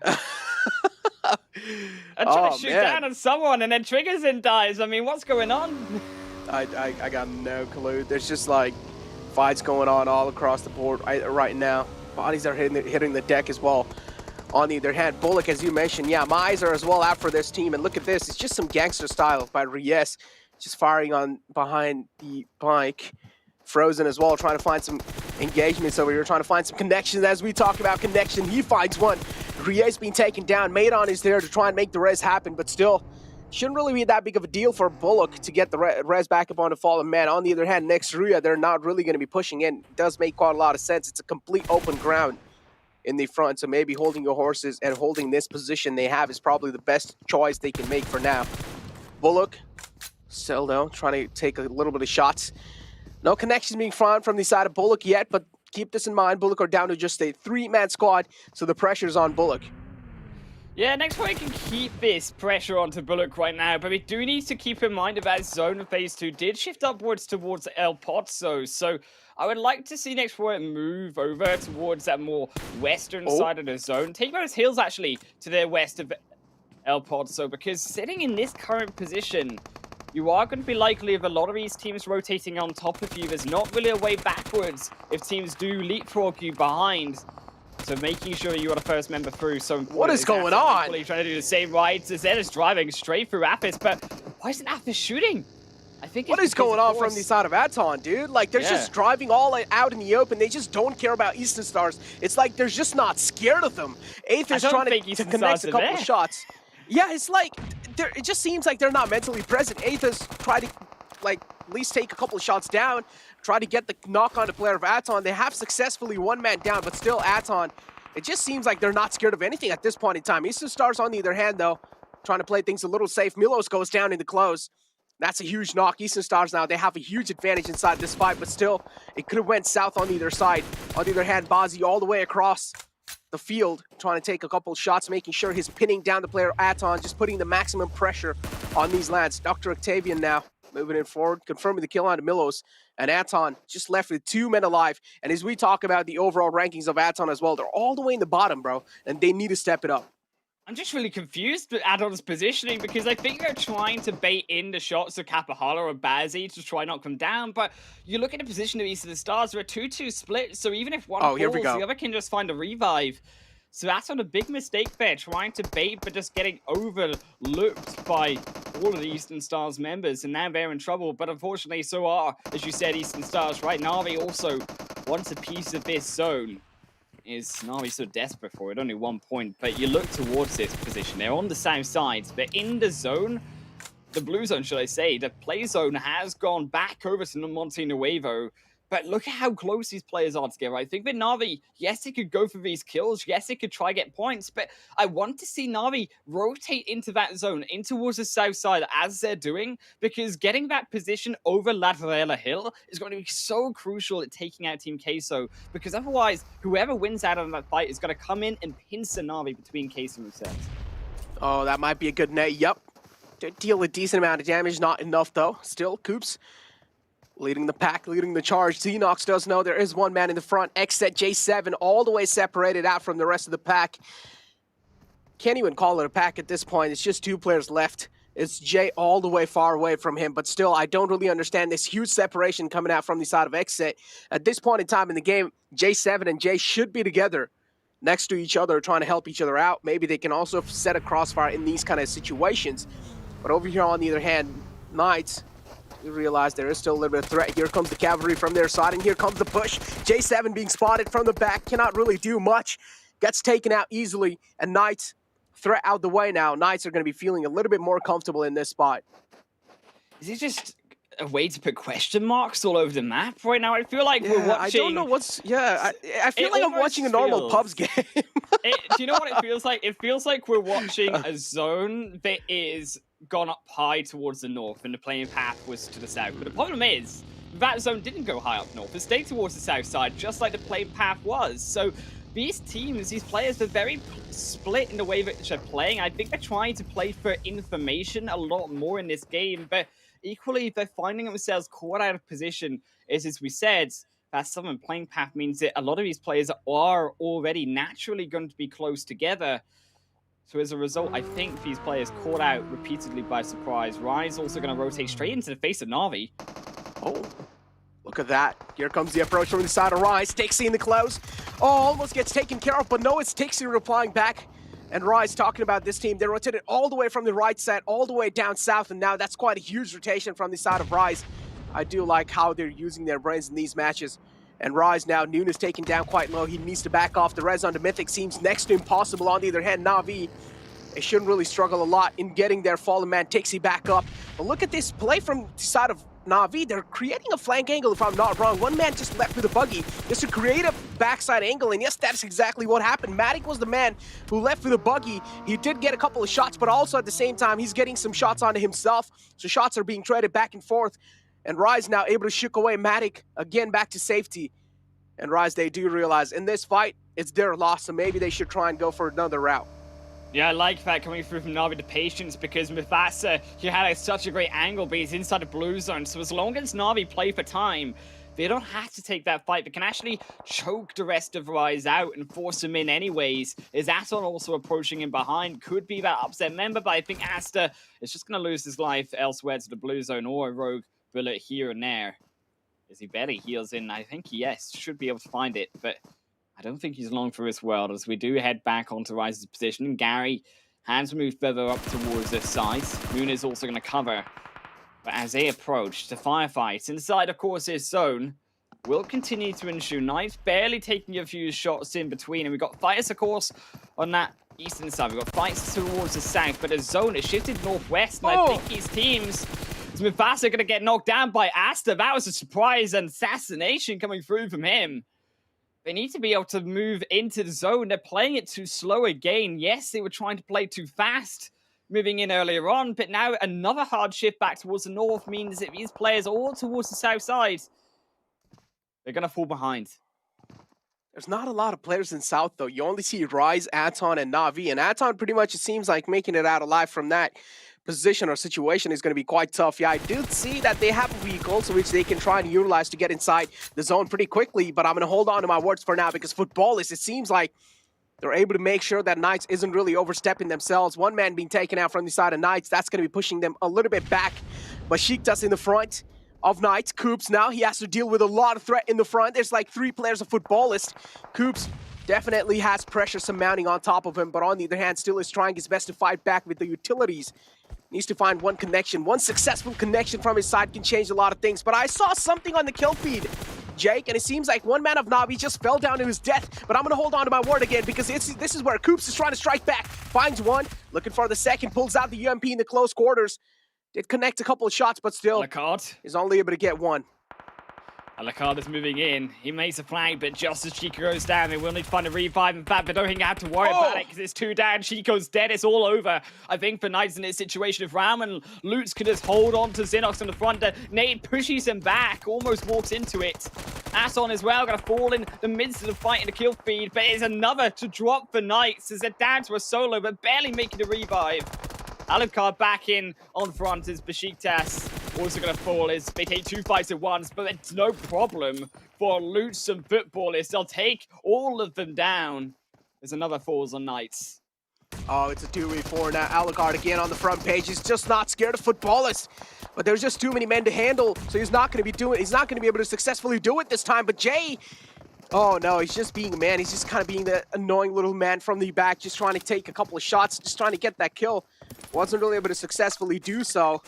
I'm trying to shoot down on someone and then Triggerson dies. I mean, what's going on? I got no clue. There's just like fights going on all across the board right now. Bodies are hitting the deck as well. On the other hand, Bullock, as you mentioned, my eyes are as well out for this team. And look at this. It's just some gangster style by Reyes. Just firing on behind the bike. Frozen as well, trying to find some engagements over here, trying to find some connections. As we talk about connection, he finds one. Reyes being taken down. Maidon is there to try and make the res happen, but still shouldn't really be that big of a deal for Bullock to get the res back up on the fallen man. On the other hand, next Ruya, they're not really going to be pushing in. It does make quite a lot of sense. It's a complete open ground in the front, so maybe holding your horses and holding this position they have is probably the best choice they can make for now. Bullock, still though, trying to take a little bit of shots. No connections being found from the side of Bullock yet, but keep this in mind. Bullock are down to just a 3-man squad, so the pressure's on Bullock. Yeah, next point can keep this pressure onto Bullock right now, but we do need to keep in mind that zone in phase 2 did shift upwards towards El Pozo, so I would like to see next point move over towards that more western side of the zone. Take those hills actually to the west of El Pozo, because sitting in this current position, you are going to be likely of a lot of these teams rotating on top of you. There's not really a way backwards if teams do leapfrog you behind. So making sure you are the first member through. So what is going on? Trying to do the same right. Zed is driving straight through Apis, but why isn't Apis shooting? I think what is going on from the side of Aton, dude? Like, they're just driving all out in the open. They just don't care about Eastern Stars. It's like they're just not scared of them. Aether's trying to connect a couple of shots. Yeah, it's like, it just seems like they're not mentally present. Aether's trying to, like, at least take a couple of shots down, try to get the knock on the player of Aton. They have successfully 1-man down, but still Aton, it just seems like they're not scared of anything at this point in time. Eastern Stars, on the other hand, though, trying to play things a little safe. Milos goes down in the close. That's a huge knock. Eastern Stars now, they have a huge advantage inside this fight, but still, it could have went south on either side. On the other hand, Bazi all the way across the field, trying to take a couple shots, making sure he's pinning down the player Aton, just putting the maximum pressure on these lads. Dr. Octavian now moving it forward, confirming the kill on Milos, and Aton just left with 2 men alive. And as we talk about the overall rankings of Aton as well, they're all the way in the bottom, bro, and they need to step it up. I'm just really confused with Aton's positioning, because I think they're trying to bait in the shots of Kapahala or Bazzi to try knock them down, but you look at the position of Eastern Stars, they're a 2-2 split, so even if one falls, the other can just find a revive. So that's on a big mistake there, trying to bait, but just getting overlooked by all of the Eastern Stars members, and now they're in trouble. But unfortunately, so are, as you said, Eastern Stars. Right now, they also wants a piece of this zone. Is Navi so desperate for it? Only 1 point, but you look towards this position. They're on the south side, but in the zone, the blue zone, should I say, the play zone has gone back over to Monte Nuevo. But look at how close these players are together. I think that Na'Vi, yes, it could go for these kills. Yes, it could try get points. But I want to see Na'Vi rotate into that zone, in towards the south side, as they're doing. Because getting that position over Laterela Hill is going to be so crucial at taking out Team Queso. Because otherwise, whoever wins out of that fight is going to come in and pincer Na'Vi between Queso and themselves. Oh, that might be a good net. Yup. Deal a decent amount of damage. Not enough, though. Still, Coops leading the pack, leading the charge. Xenox does know there is 1 man in the front. Xset J7 all the way separated out from the rest of the pack. Can't even call it a pack at this point. It's just 2 players left. It's Jay all the way far away from him. But still, I don't really understand this huge separation coming out from the side of Xset. At this point in time in the game, J7 and Jay should be together next to each other, trying to help each other out. Maybe they can also set a crossfire in these kind of situations. But over here, on the other hand, Knights, you realize there is still a little bit of threat. Here comes the cavalry from their side, and here comes the push. J7 being spotted from the back, cannot really do much. Gets taken out easily, and Knights, threat out the way now. Knights are going to be feeling a little bit more comfortable in this spot. Is it just a way to put question marks all over the map right now? I feel like we're watching... I don't know what's... Yeah, I feel like I'm watching a normal pubs game. Do you know what it feels like? It feels like we're watching a zone that is gone up high towards the north, and the playing path was to the south. But the problem is, that zone didn't go high up north. It stayed towards the south side, just like the playing path was. So these teams, these players, they're very split in the way that they're playing. I think they're trying to play for information a lot more in this game, but equally, they're finding themselves caught out of position. As we said, that southern playing path means that a lot of these players are already naturally going to be close together. So as a result, I think these players caught out repeatedly by surprise. Rise also going to rotate straight into the face of Na'Vi. Oh, look at that. Here comes the approach from the side of Rise. Tixie in the close. Oh, almost gets taken care of, but no, it's Tixie replying back. And Rise talking about this team. They rotated all the way from the right side, all the way down south, and now that's quite a huge rotation from the side of Rise. I do like how they're using their brains in these matches. And Rise now, Noon is taken down quite low. He needs to back off. The res on the Mythic seems next to impossible. On the other hand, Na'Vi, they shouldn't really struggle a lot in getting their fallen man Tixie back up. But look at this play from the side of Na'Vi. They're creating a flank angle, if I'm not wrong. 1 man just left with a buggy just to create a backside angle, and yes, that's exactly what happened. Matic was the man who left with a buggy. He did get a couple of shots, but also at the same time, he's getting some shots onto himself. So shots are being traded back and forth, and Rise now able to shook away Matic again back to safety. And Rise, they do realize in this fight, it's their loss, so maybe they should try and go for another route. Yeah, I like that coming through from Na'Vi, the patience, because Mufasa, he had such a great angle, but he's inside the blue zone. So as long as Na'Vi play for time, they don't have to take that fight. They can actually choke the rest of Rise out and force him in anyways. Is Aston also approaching him behind? Could be that upset member, but I think Asta is just going to lose his life elsewhere to the blue zone or a rogue bullet here and there. As he barely heals in, I think yes, should be able to find it, but I don't think he's long for this world as we do head back onto Rise's position. And Gary has moved further up towards this side. Moon is also going to cover. But as they approach the firefight inside, of course, his zone will continue to ensue. Knights barely taking a few shots in between. And we've got fighters, of course, on that eastern side. We've got fights towards the south, but the zone is shifted northwest. And I think his teams... Mufasa going to get knocked down by Asta. That was a surprise and assassination coming through from him. They need to be able to move into the zone. They're playing it too slow again. Yes, they were trying to play too fast, moving in earlier on, but now another hard shift back towards the north means that these players are all towards the south side. They're going to fall behind. There's not a lot of players in South, though. You only see Rise, Aton, and Na'Vi, and Aton pretty much, it seems like, making it out alive from that position or situation is going to be quite tough. Yeah, I do see that they have a vehicle which they can try and utilize to get inside the zone pretty quickly, but I'm going to hold on to my words for now because Footballists, it seems like they're able to make sure that Knights isn't really overstepping themselves. One man being taken out from the side of Knights, that's going to be pushing them a little bit back. But Sheiktas in the front of Knights. Coops now, he has to deal with a lot of threat in the front. There's like 3 players of Footballists. Coops definitely has pressure surmounting on top of him, but on the other hand, still is trying his best to fight back with the utilities. Needs to find one connection. One successful connection from his side can change a lot of things. But I saw something on the kill feed, Jake, and it seems like one man of Na'Vi just fell down to his death. But I'm going to hold on to my word again because this is where Coops is trying to strike back. Finds one, looking for the second, pulls out the UMP in the close quarters. Did connect a couple of shots, but still is only able to get one. Alucard is moving in. He makes a flag, but just as Chico goes down, they will need to find a revive. In fact, they don't think I have to worry about it because it's 2 down. Chico's dead. It's all over. I think for Knights in this situation, if Ram and Lutz could just hold on to Xenox on the front, Nate pushes him back, almost walks into it. Asson as well, going to fall in the midst of the fight in the kill feed, but it's another to drop for Knights as they're down to a solo, but barely making a revive. Alucard back in on front as Besiktas also going to fall as they take 2 fights at once, but it's no problem for Lutz and Footballists. They'll take all of them down. There's another falls on Knights. Oh, it's a 2v4 now. Alucard again on the front page. He's just not scared of Footballists, but there's just too many men to handle, so he's not going to be able to successfully do it this time. But Jay, oh no, he's just being a man. He's just kind of being the annoying little man from the back, just trying to take a couple of shots, just trying to get that kill. Wasn't really able to successfully do so,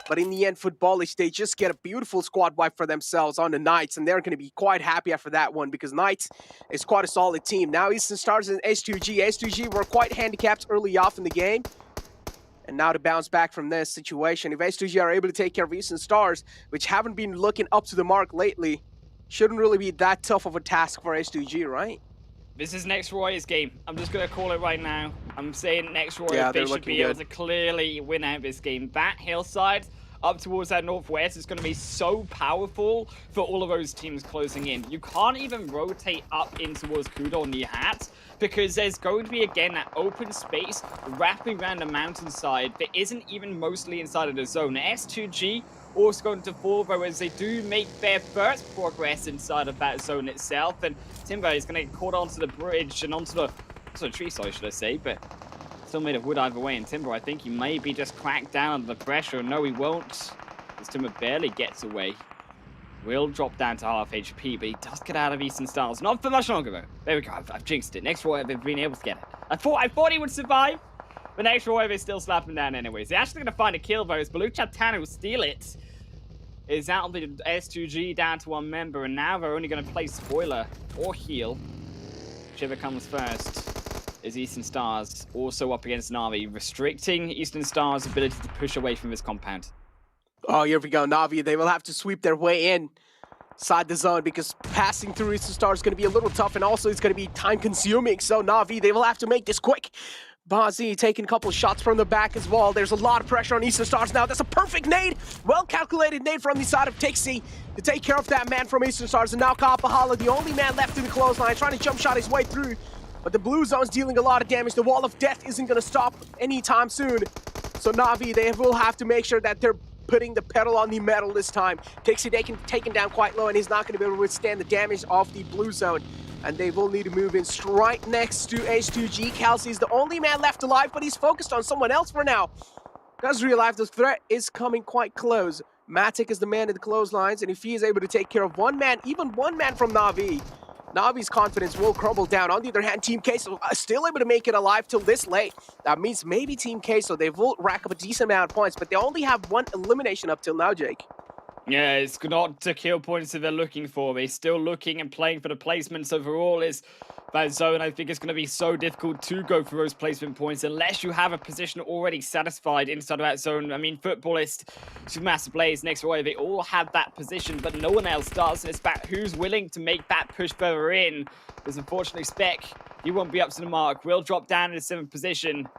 but in the end, Footballists, they just get a beautiful squad wipe for themselves on the Knights, and they're going to be quite happy after that one because Knights is quite a solid team. Now Eastern Stars and S2G. S2G were quite handicapped early off in the game, and now to bounce back from this situation, if S2G are able to take care of Eastern Stars, which haven't been looking up to the mark lately, shouldn't really be that tough of a task for S2G, right? This is next Royals game. I'm just going to call it right now. I'm saying next Royals, yeah, they should be able to clearly win out this game. That hillside up towards that northwest is going to be so powerful for all of those teams closing in. You can't even rotate up in towards Kudo and Nihat because there's going to be, again, that open space wrapping around the mountainside that isn't even mostly inside of the zone. S2G also going to fall, though, as they do make their first progress inside of that zone itself. And Timber is going to get caught onto the bridge and onto the tree, sorry, should I say, but still made of wood either way. And Timber, I think he may be just cracked down under the pressure. No, he won't, as Timber barely gets away. Will drop down to half HP, but he does get out of Eastern Stars. Not for much longer, though. There we go, I've jinxed it. Next Roy, they've been able to get it. I thought he would survive, but next Roy, they still slap him down anyways. They're actually going to find a kill, though, as Baluch Tan will steal it. Is out of the S2G down to 1 member, and now they're only going to play spoiler or heal. Whichever comes first is Eastern Stars, also up against Na'Vi, restricting Eastern Stars' ability to push away from this compound. Oh, here we go. Na'Vi, they will have to sweep their way inside the zone because passing through Eastern Stars is going to be a little tough, and also it's going to be time-consuming. So Na'Vi, they will have to make this quick. Bazi taking a couple of shots from the back as well. There's a lot of pressure on Eastern Stars now. That's a perfect nade. Well-calculated nade from the side of Tixie to take care of that man from Eastern Stars. And now Kapahala, the only man left in the clothesline, trying to jump shot his way through. But the blue zone's dealing a lot of damage. The wall of death isn't going to stop anytime soon. So Na'Vi, they will have to make sure that they're putting the pedal on the metal this time. Tixie taken down quite low, and he's not going to be able to withstand the damage of the blue zone. And they will need to move in right next to H2G. Kelsey's the only man left alive, but he's focused on someone else for now. Does realize the threat is coming quite close. Matic is the man in the clotheslines, and if he is able to take care of one man, even one man from Na'Vi, Na'Vi's confidence will crumble down. On the other hand, Team Queso still able to make it alive till this late. That means maybe Team Queso, they will rack up a decent amount of points, but they only have one elimination up till now, Jake. Yeah, it's not the kill points that they're looking for. They're still looking and playing for the placements overall. Is that zone, I think it's going to be so difficult to go for those placement points unless you have a position already satisfied inside of that zone. I mean, Footballist, Supermassive Blaze, Next Roy, they all have that position, but no one else does. It's about who's willing to make that push further in. Because unfortunately, Spec, he won't be up to the mark. Will drop down in the 7th position.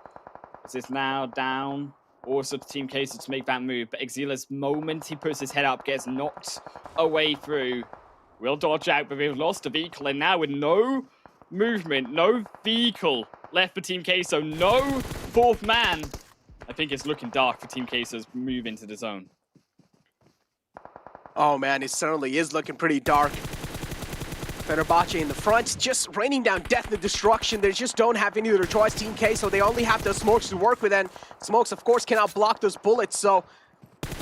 This is now down. Also to Team Queso to make that move, but Exila's moment he puts his head up gets knocked away through. Will dodge out, but we've lost a vehicle, and now with no movement, no vehicle left for Team Queso, no 4th man, I think it's looking dark for Team Queso's move into the zone. Oh man, it certainly is looking pretty dark. Fenerbahce in the front, just raining down death and destruction. They just don't have any other choice. Team Queso, they only have those smokes to work with, and smokes, of course, cannot block those bullets, so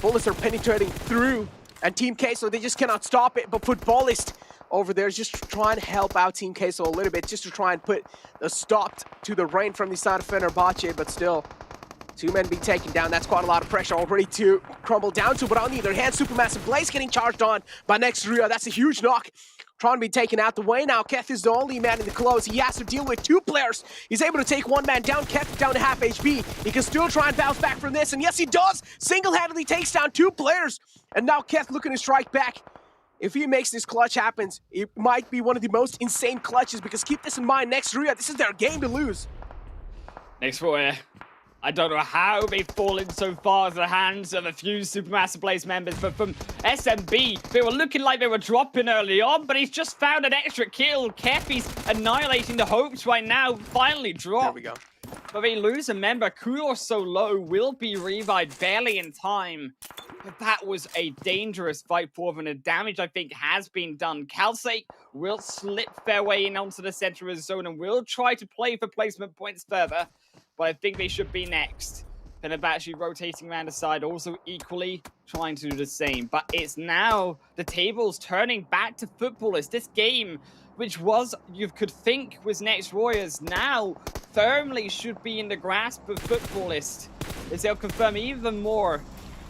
bullets are penetrating through, and Team Queso, they just cannot stop it. But Footballist over there is just trying to help out Team Queso a little bit, just to try and put a stop to the rain from the side of Fenerbahce, but still, 2 men being taken down. That's quite a lot of pressure already to crumble down to, but on the other hand, Supermassive Blaze getting charged on by Next Rio. That's a huge knock. Trying to be taken out the way now. Keth is the only man in the close. He has to deal with 2 players. He's able to take 1 man down. Keth down to half HP. He can still try and bounce back from this, and yes, he does. Single-handedly takes down 2 players. And now Keth looking to strike back. If he makes this clutch happen, it might be one of the most insane clutches, because keep this in mind, Next Rio, this is their game to lose. Next Roy, I don't know how they've fallen so far into the hands of a few Supermassive Blaze members, but from SMB, they were looking like they were dropping early on, but he's just found an extra kill. Kefi's annihilating the hopes right now, finally dropped. There we go. But they lose a member. Kudos so low, will be revived barely in time. But that was a dangerous fight for them, and the damage, I think, has been done. Calcite will slip their way in onto the center of the zone and will try to play for placement points further. But I think they should be next. Fenerbahce rotating around the side, also equally trying to do the same. But it's now the tables turning back to Footballers. This game, which was, you could think, was Next Warriors, now firmly should be in the grasp of Footballist, as they'll confirm even more.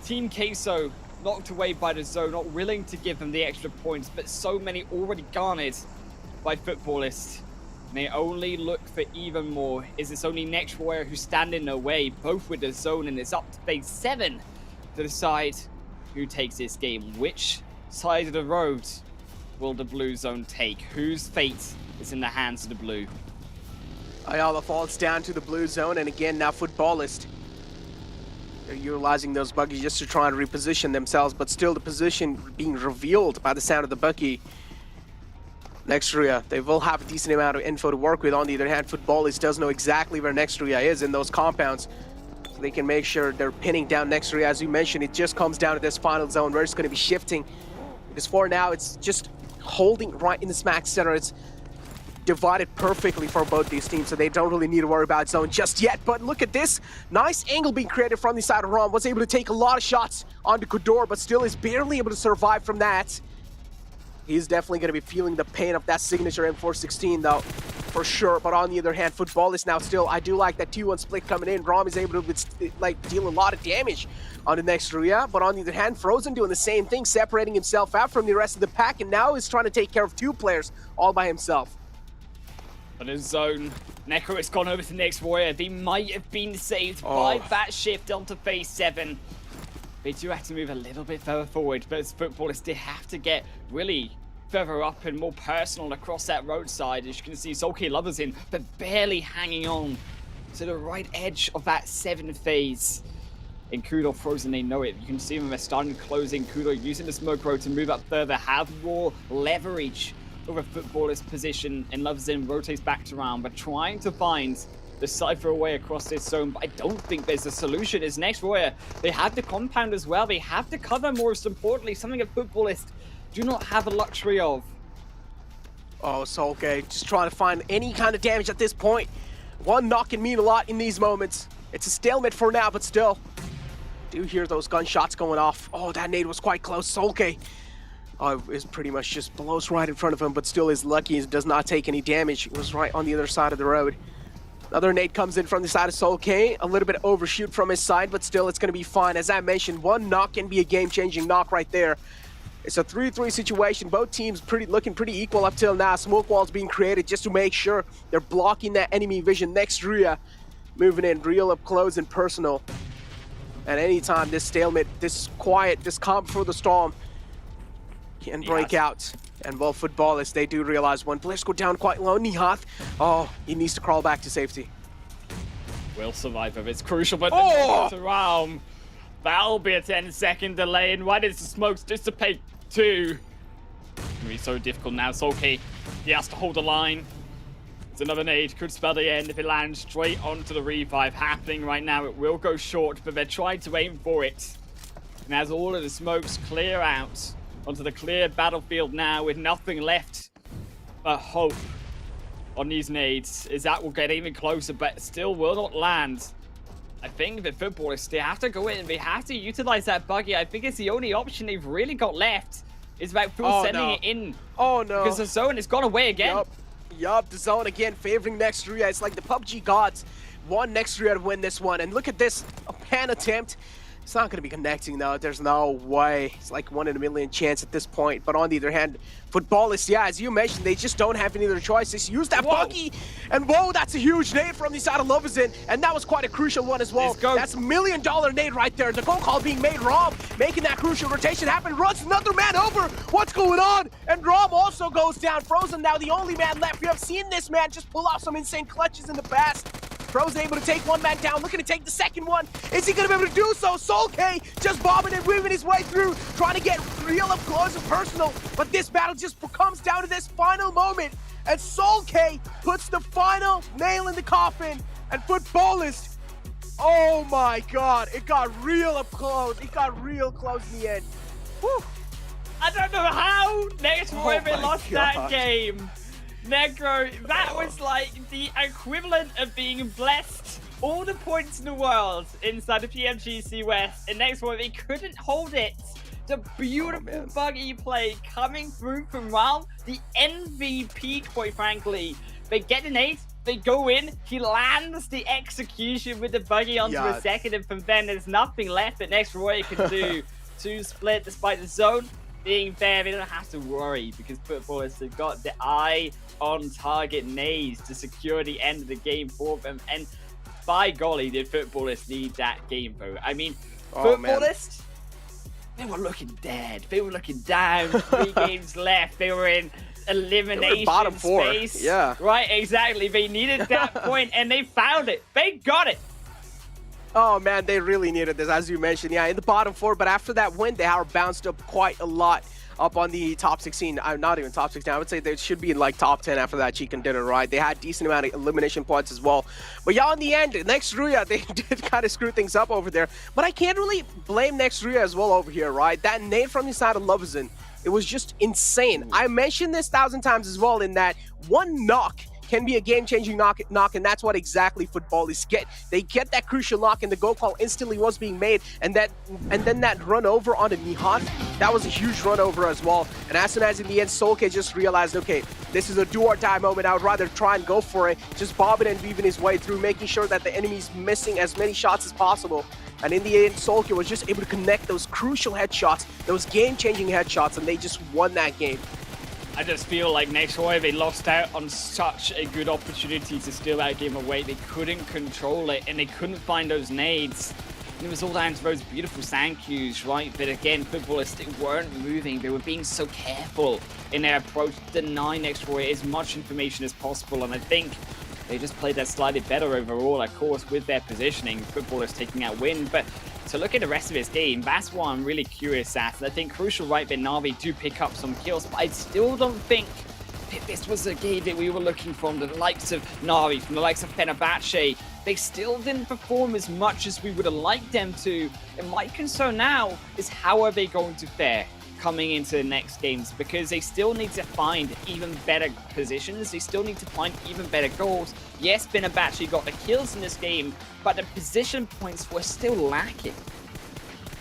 Team Queso knocked away by the zone, not willing to give them the extra points, but so many already garnered by Footballist. And they only look for even more. Is it's only Next Warrior who stand in their way, both with the zone, and it's up to phase 7 to decide who takes this game. Which side of the road will the blue zone take? Whose fate is in the hands of the blue? Ayala falls down to the blue zone, and again, now Footballist. They're utilizing those buggies just to try and reposition themselves, but still the position being revealed by the sound of the buggy. Nextria, they will have a decent amount of info to work with. On the other hand, Footballist does know exactly where Nextria is in those compounds, so they can make sure they're pinning down Nextria. As you mentioned, it just comes down to this final zone where it's going to be shifting, because for now it's just holding right in the smack center. It's divided perfectly for both these teams, so they don't really need to worry about zone just yet. But look at this nice angle being created from the side of Rom. Was able to take a lot of shots onto Kudor, but still is barely able to survive from that. He's definitely going to be feeling the pain of that signature M416 though, for sure. But on the other hand, Footballist now still, I do like that 2-1 split coming in. Rom is able to like deal a lot of damage on the next Ria. But on the other hand, Frozen doing the same thing, separating himself out from the rest of the pack, and now is trying to take care of 2 players all by himself. But in zone, Neko has gone over to the next Warrior. They might have been saved by that shift onto phase 7. They do have to move a little bit further forward, but as Footballers, they have to get really further up and more personal across that roadside. As you can see, Sulky Lovers in, but barely hanging on to the right edge of that 7th phase. And Kudo frozen, they know it. You can see them, they're starting to close in. Kudo using the smoke road to move up further, have more leverage over Footballer's position, and Lovesin rotates back around, but trying to find the Cypher away across this zone. But I don't think there's a solution. As next Royer, they have the compound as well. They have the cover, most importantly, something that Footballists do not have the luxury of. Oh, Solke just trying to find any kind of damage at this point. One knock can mean a lot in these moments. It's a stalemate for now, but still. Do hear those gunshots going off. Oh, that nade was quite close. Solke is pretty much just blows right in front of him, but still is lucky and does not take any damage. It was right on the other side of the road. Another nade comes in from the side of Solke. A little bit overshoot from his side, but still it's going to be fine. As I mentioned, one knock can be a game-changing knock right there. It's a 3-3 situation. Both teams looking pretty equal up till now. Smoke walls being created just to make sure they're blocking that enemy vision. Next Rhea moving in real up close and personal. At any time, this stalemate, this quiet, this calm before the storm can break out. And well, Footballists, they do realize when players go down quite low, Nihat, oh, he needs to crawl back to safety. Will survive if it's crucial, but around. That'll be a 10-second delay, and why does the smokes dissipate too? It's gonna be so difficult now. Solke, he has to hold the line. It's another nade, could spell the end if it lands straight onto the revive happening right now. It will go short, but they're trying to aim for it. And as all of the smokes clear out onto the clear battlefield now with nothing left but hope on these nades, as that will get even closer, but still will not land. I think the Footballists, they have to go in and they have to utilize that buggy. I think it's the only option they've really got left is about sending it in. Oh no. Because the zone has gone away again. Yup, the zone again favoring Next Rhea. It's like the PUBG gods want Next Rhea to win this one. And look at this, a pan attempt. It's not going to be connecting though. There's no way. It's like 1 in a million chance at this point. But on the other hand, Footballists, yeah, as you mentioned, they just don't have any other choices. Use that buggy, and whoa, that's a huge nade from the side of Lovesin, and that was quite a crucial one as well. That's $1 million nade right there. The goal call being made. Rom making that crucial rotation happen. Runs another man over. What's going on? And Rom also goes down. Frozen now the only man left. We have seen this man just pull off some insane clutches in the past. Frozen able to take one man down, looking to take the second one. Is he going to be able to do so? Solke just bobbing and weaving his way through, trying to get real up close and personal. But this battle just comes down to this final moment. And Solke puts the final nail in the coffin. And Footballists, oh my god, it got real up close. It got real close in the end. Whew. I don't know how Next Royer lost that game. Negro, that was like the equivalent of being blessed all the points in the world inside the PMGC West, and Next Royer, they couldn't hold it. The beautiful buggy play coming through from Ram, the MVP, quite frankly. They get an 8, they go in, he lands the execution with the buggy onto a second, and from then there's nothing left that Next Royer can do to split despite the zone being fair. They don't have to worry because Footballists have got the eye on target nades to secure the end of the game for them, and by golly did Footballists need that game though. I mean, Footballists, they were looking dead, they were looking down. 3 games left, they were in elimination bottom 4 space. Right, exactly. They needed that point and they found it. They got it. Oh man, they really needed this, as you mentioned. Yeah, in the bottom 4, but after that win, they are bounced up quite a lot up on the top 16. Not even top 16. I would say they should be in like top 10 after that chicken dinner, right? They had decent amount of elimination points as well. But yeah, in the end, Next Rhea, they did kind of screw things up over there. But I can't really blame Next Rhea as well over here, right? That nade from the side of Lovesin, it was just insane. I mentioned this 1,000 times as well, in that one knock can be a game-changing knock, and that's what exactly Footballists get. They get that crucial knock, and the goal call instantly was being made, and then that run over onto Nihat, that was a huge run over as well. And as soon as in the end, Solke just realized, okay, this is a do-or-die moment. I would rather try and go for it, just bobbing and weaving his way through, making sure that the enemy's missing as many shots as possible. And in the end, Solke was just able to connect those crucial headshots, those game-changing headshots, and they just won that game. I just feel like Next Royer, they lost out on such a good opportunity to steal that game away. They couldn't control it, and they couldn't find those nades. And it was all down to those beautiful sand cues, right? But again, Footballists, they weren't moving. They were being so careful in their approach to deny Next Royer as much information as possible. And I think They just played that slightly better overall, of course, with their positioning. Footballers taking out win, but to look at the rest of his game, that's what I'm really curious at. And I think crucial right that Na'Vi do pick up some kills, but I still don't think that this was a game that we were looking from the likes of Na'Vi, from the likes of Fenerbahce. They still didn't perform as much as we would have liked them to. And my concern now is how are they going to fare coming into the next games, because they still need to find even better positions. They still need to find even better goals. Yes, Fenerbahce got the kills in this game, but the position points were still lacking.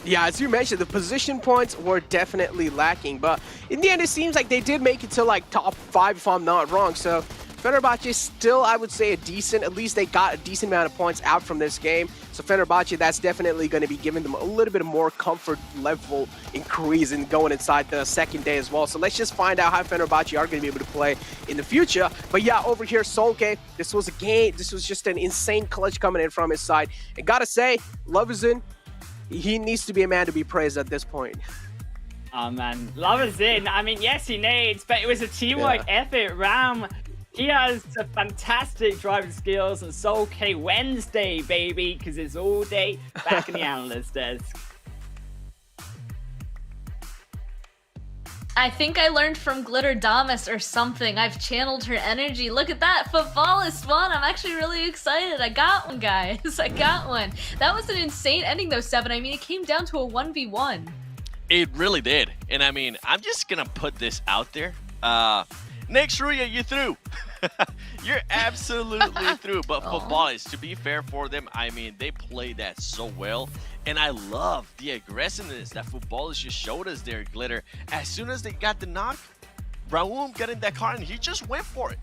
Yeah, as you mentioned, the position points were definitely lacking, but in the end, it seems like they did make it to like top 5 if I'm not wrong. So Fenerbahce still, I would say, at least they got a decent amount of points out from this game. So Fenerbahce, that's definitely going to be giving them a little bit of more comfort level increase in going inside the second day as well. So let's just find out how Fenerbahce are going to be able to play in the future. But yeah, over here, Solke, this was a game. This was just an insane clutch coming in from his side. And gotta say, Lovezin, he needs to be a man to be praised at this point. Oh man, Lovezin, I mean, yes, he needs, but it was a teamwork effort. Ram, he has a fantastic driving skills, and so okay, Wednesday, baby, because it's all day back in the analyst desk. I think I learned from Glitter Damas or something. I've channeled her energy. Look at that, Footballist won. I'm actually really excited. I got one, guys. I got one. That was an insane ending though, Seven. I mean, it came down to a 1v1. It really did. And I mean, I'm just gonna put this out there. Next Ruya, you through. You're absolutely through. But Footballist, to be fair for them, I mean, they played that so well. And I love the aggressiveness that Footballist just showed us there, Glitter. As soon as they got the knock, Raum got in that car and he just went for it.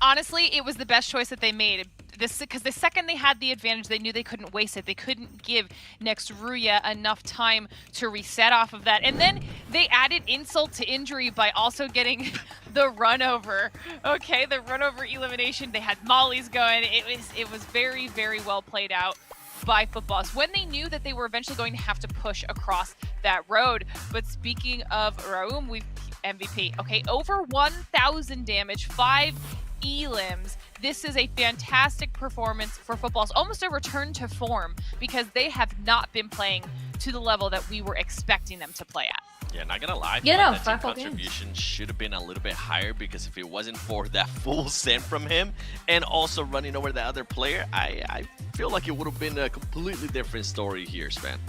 Honestly, it was the best choice that they made. Because the second they had the advantage, they knew they couldn't waste it. They couldn't give next Ruya enough time to reset off of that. And then they added insult to injury by also getting the run over. Okay, the run over elimination. They had mollies going. It was very, very well played out by Footballers when they knew that they were eventually going to have to push across that road. But speaking of Raum, we've MVP. Okay, over 1,000 damage, 5 elims. This is a fantastic performance for Footballers, almost a return to form, because they have not been playing to the level that we were expecting them to play at. Yeah, not gonna lie, Yeah, that team contribution should have been a little bit higher, because if it wasn't for that full send from him and also running over the other player, I feel like it would have been a completely different story here, Sven.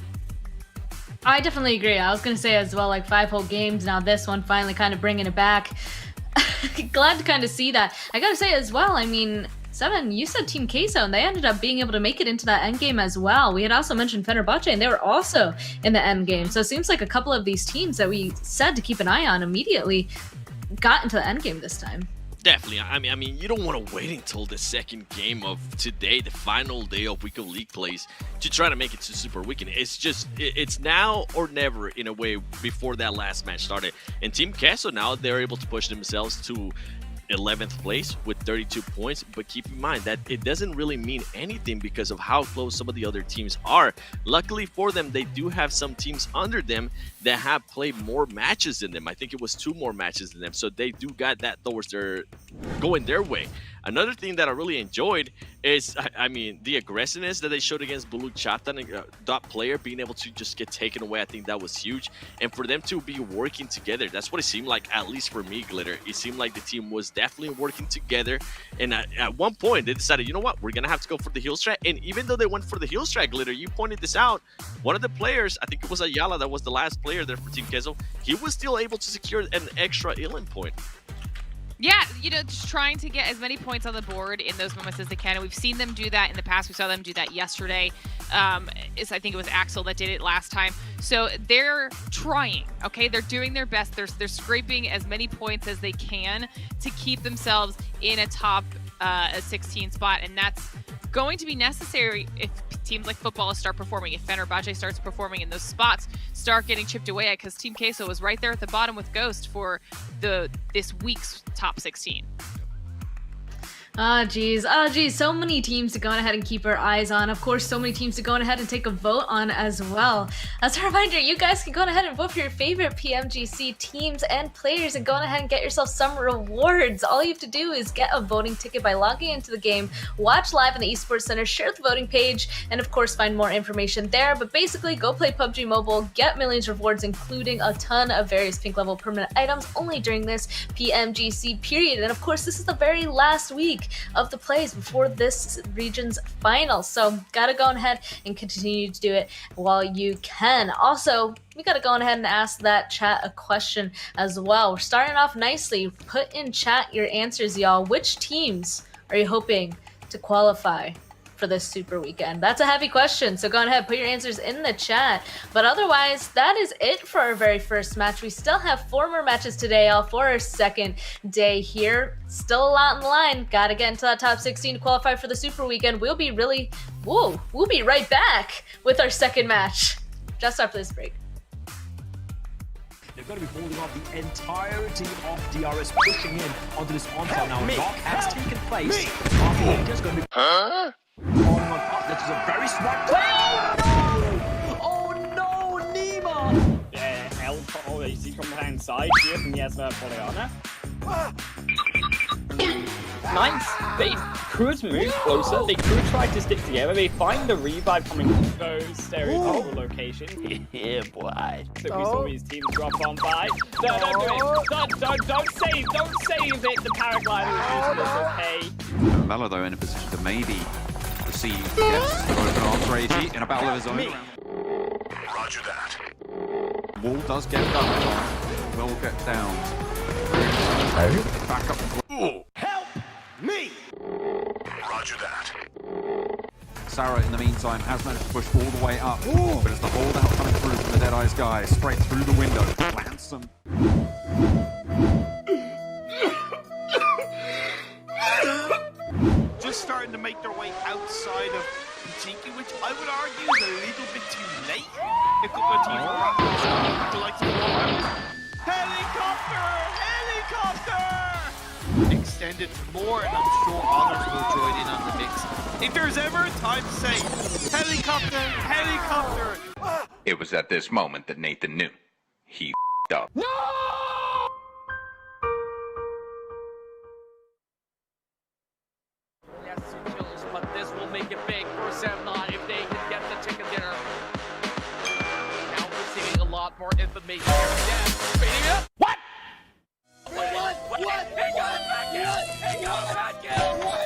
I definitely agree. I was going to say as well, like 5 whole games. Now this one finally kind of bringing it back. Glad to kind of see that. I gotta say as well, I mean, Seven, you said Team Queso, and they ended up being able to make it into that end game as well. We had also mentioned Fenerbahce, and they were also in the end game. So it seems like a couple of these teams that we said to keep an eye on immediately got into the end game this time. Definitely. I mean, you don't want to wait until the second game of today, the final day of Week of League plays, to try to make it to Super Weekend. It's now or never, in a way, before that last match started. And Team Queso now, they're able to push themselves to 11th place with 32 points, but keep in mind that it doesn't really mean anything because of how close some of the other teams are. Luckily for them, they do have some teams under them that have played more matches than them. I think it was 2 more matches than them, so they do got that towards going their way. Another thing that I really enjoyed is, I mean, the aggressiveness that they showed against Bulu Chatan, dot player, being able to just get taken away. I think that was huge. And for them to be working together, that's what it seemed like, at least for me, Glitter. It seemed like the team was definitely working together. And at one point, they decided, you know what, we're going to have to go for the heal strat. And even though they went for the heal strat, Glitter, you pointed this out, one of the players, I think it was Ayala, that was the last player there for Team Queso, he was still able to secure an extra healing point. Yeah, you know, just trying to get as many points on the board in those moments as they can. And we've seen them do that in the past. We saw them do that yesterday. I think it was Axel that did it last time. So they're trying, okay? They're doing their best. They're scraping as many points as they can to keep themselves in a top 16 spot. And that's going to be necessary if teams like Football start performing, if Fenerbahce starts performing in those spots, start getting chipped away at, because Team Queso was right there at the bottom with Ghost for this week's top 16. geez, so many teams to go ahead and keep our eyes on. Of course, so many teams to go ahead and take a vote on as well. As a reminder, you guys can go ahead and vote for your favorite PMGC teams and players and go ahead and get yourself some rewards. All you have to do is get a voting ticket by logging into the game, watch live in the Esports Center, share the voting page, and of course find more information there. But basically, go play PUBG Mobile, get millions of rewards, including a ton of various pink level permanent items only during this PMGC period. And of course, this is the very last week of the plays before this region's final, so gotta go ahead and continue to do it while you can. Also, we gotta go ahead and ask that chat a question as well. We're starting off nicely. Put in chat your answers, y'all. Which teams are you hoping to qualify for this super weekend? That's a heavy question, so go ahead, put your answers in the chat. But otherwise, that is it for our very first match. We still have 4 more matches today, all for our second day here. Still a lot in the line. Gotta get into that top 16 to qualify for the super weekend. We'll be right back with our second match just after this break. They're going to be holding off the entirety of DRS, pushing in onto this onslaught now. Knock has taken place. Just going to be falling on top. This is a very smart play. Oh no, Nima! L easy come behind side here from Yesma Poliana. Nice. They could move closer. They could try to stick together. They find the revive coming from those stereotypical location. Yeah, boy. So we saw these teams drop on by. No, don't do it. Don't save it. The paraglider is useless, okay? Velo, though, in a position to maybe receive open arms Reggie in a battle of his own. Roger that. Wall does get done. Will get down. Back up. Help me! Roger that. Sarah, in the meantime, has managed to push all the way up. But it's the holdout coming through from the Deadeye's guy. Straight through the window. Plants some. Just starting to make their way outside of Cheeky, which I would argue is a little bit too late. A couple of teams would like to go out. Helicopter! Extend it more, and I'm sure others will join in on the mix. If there's ever a time to say, helicopter! It was at this moment that Nathan knew. He f***ed up. No! Yes, kills, but this will make it big for Semnon if they can get the chicken dinner. Now we're seeing a lot more information here. Yeah, what? What? He goes back in!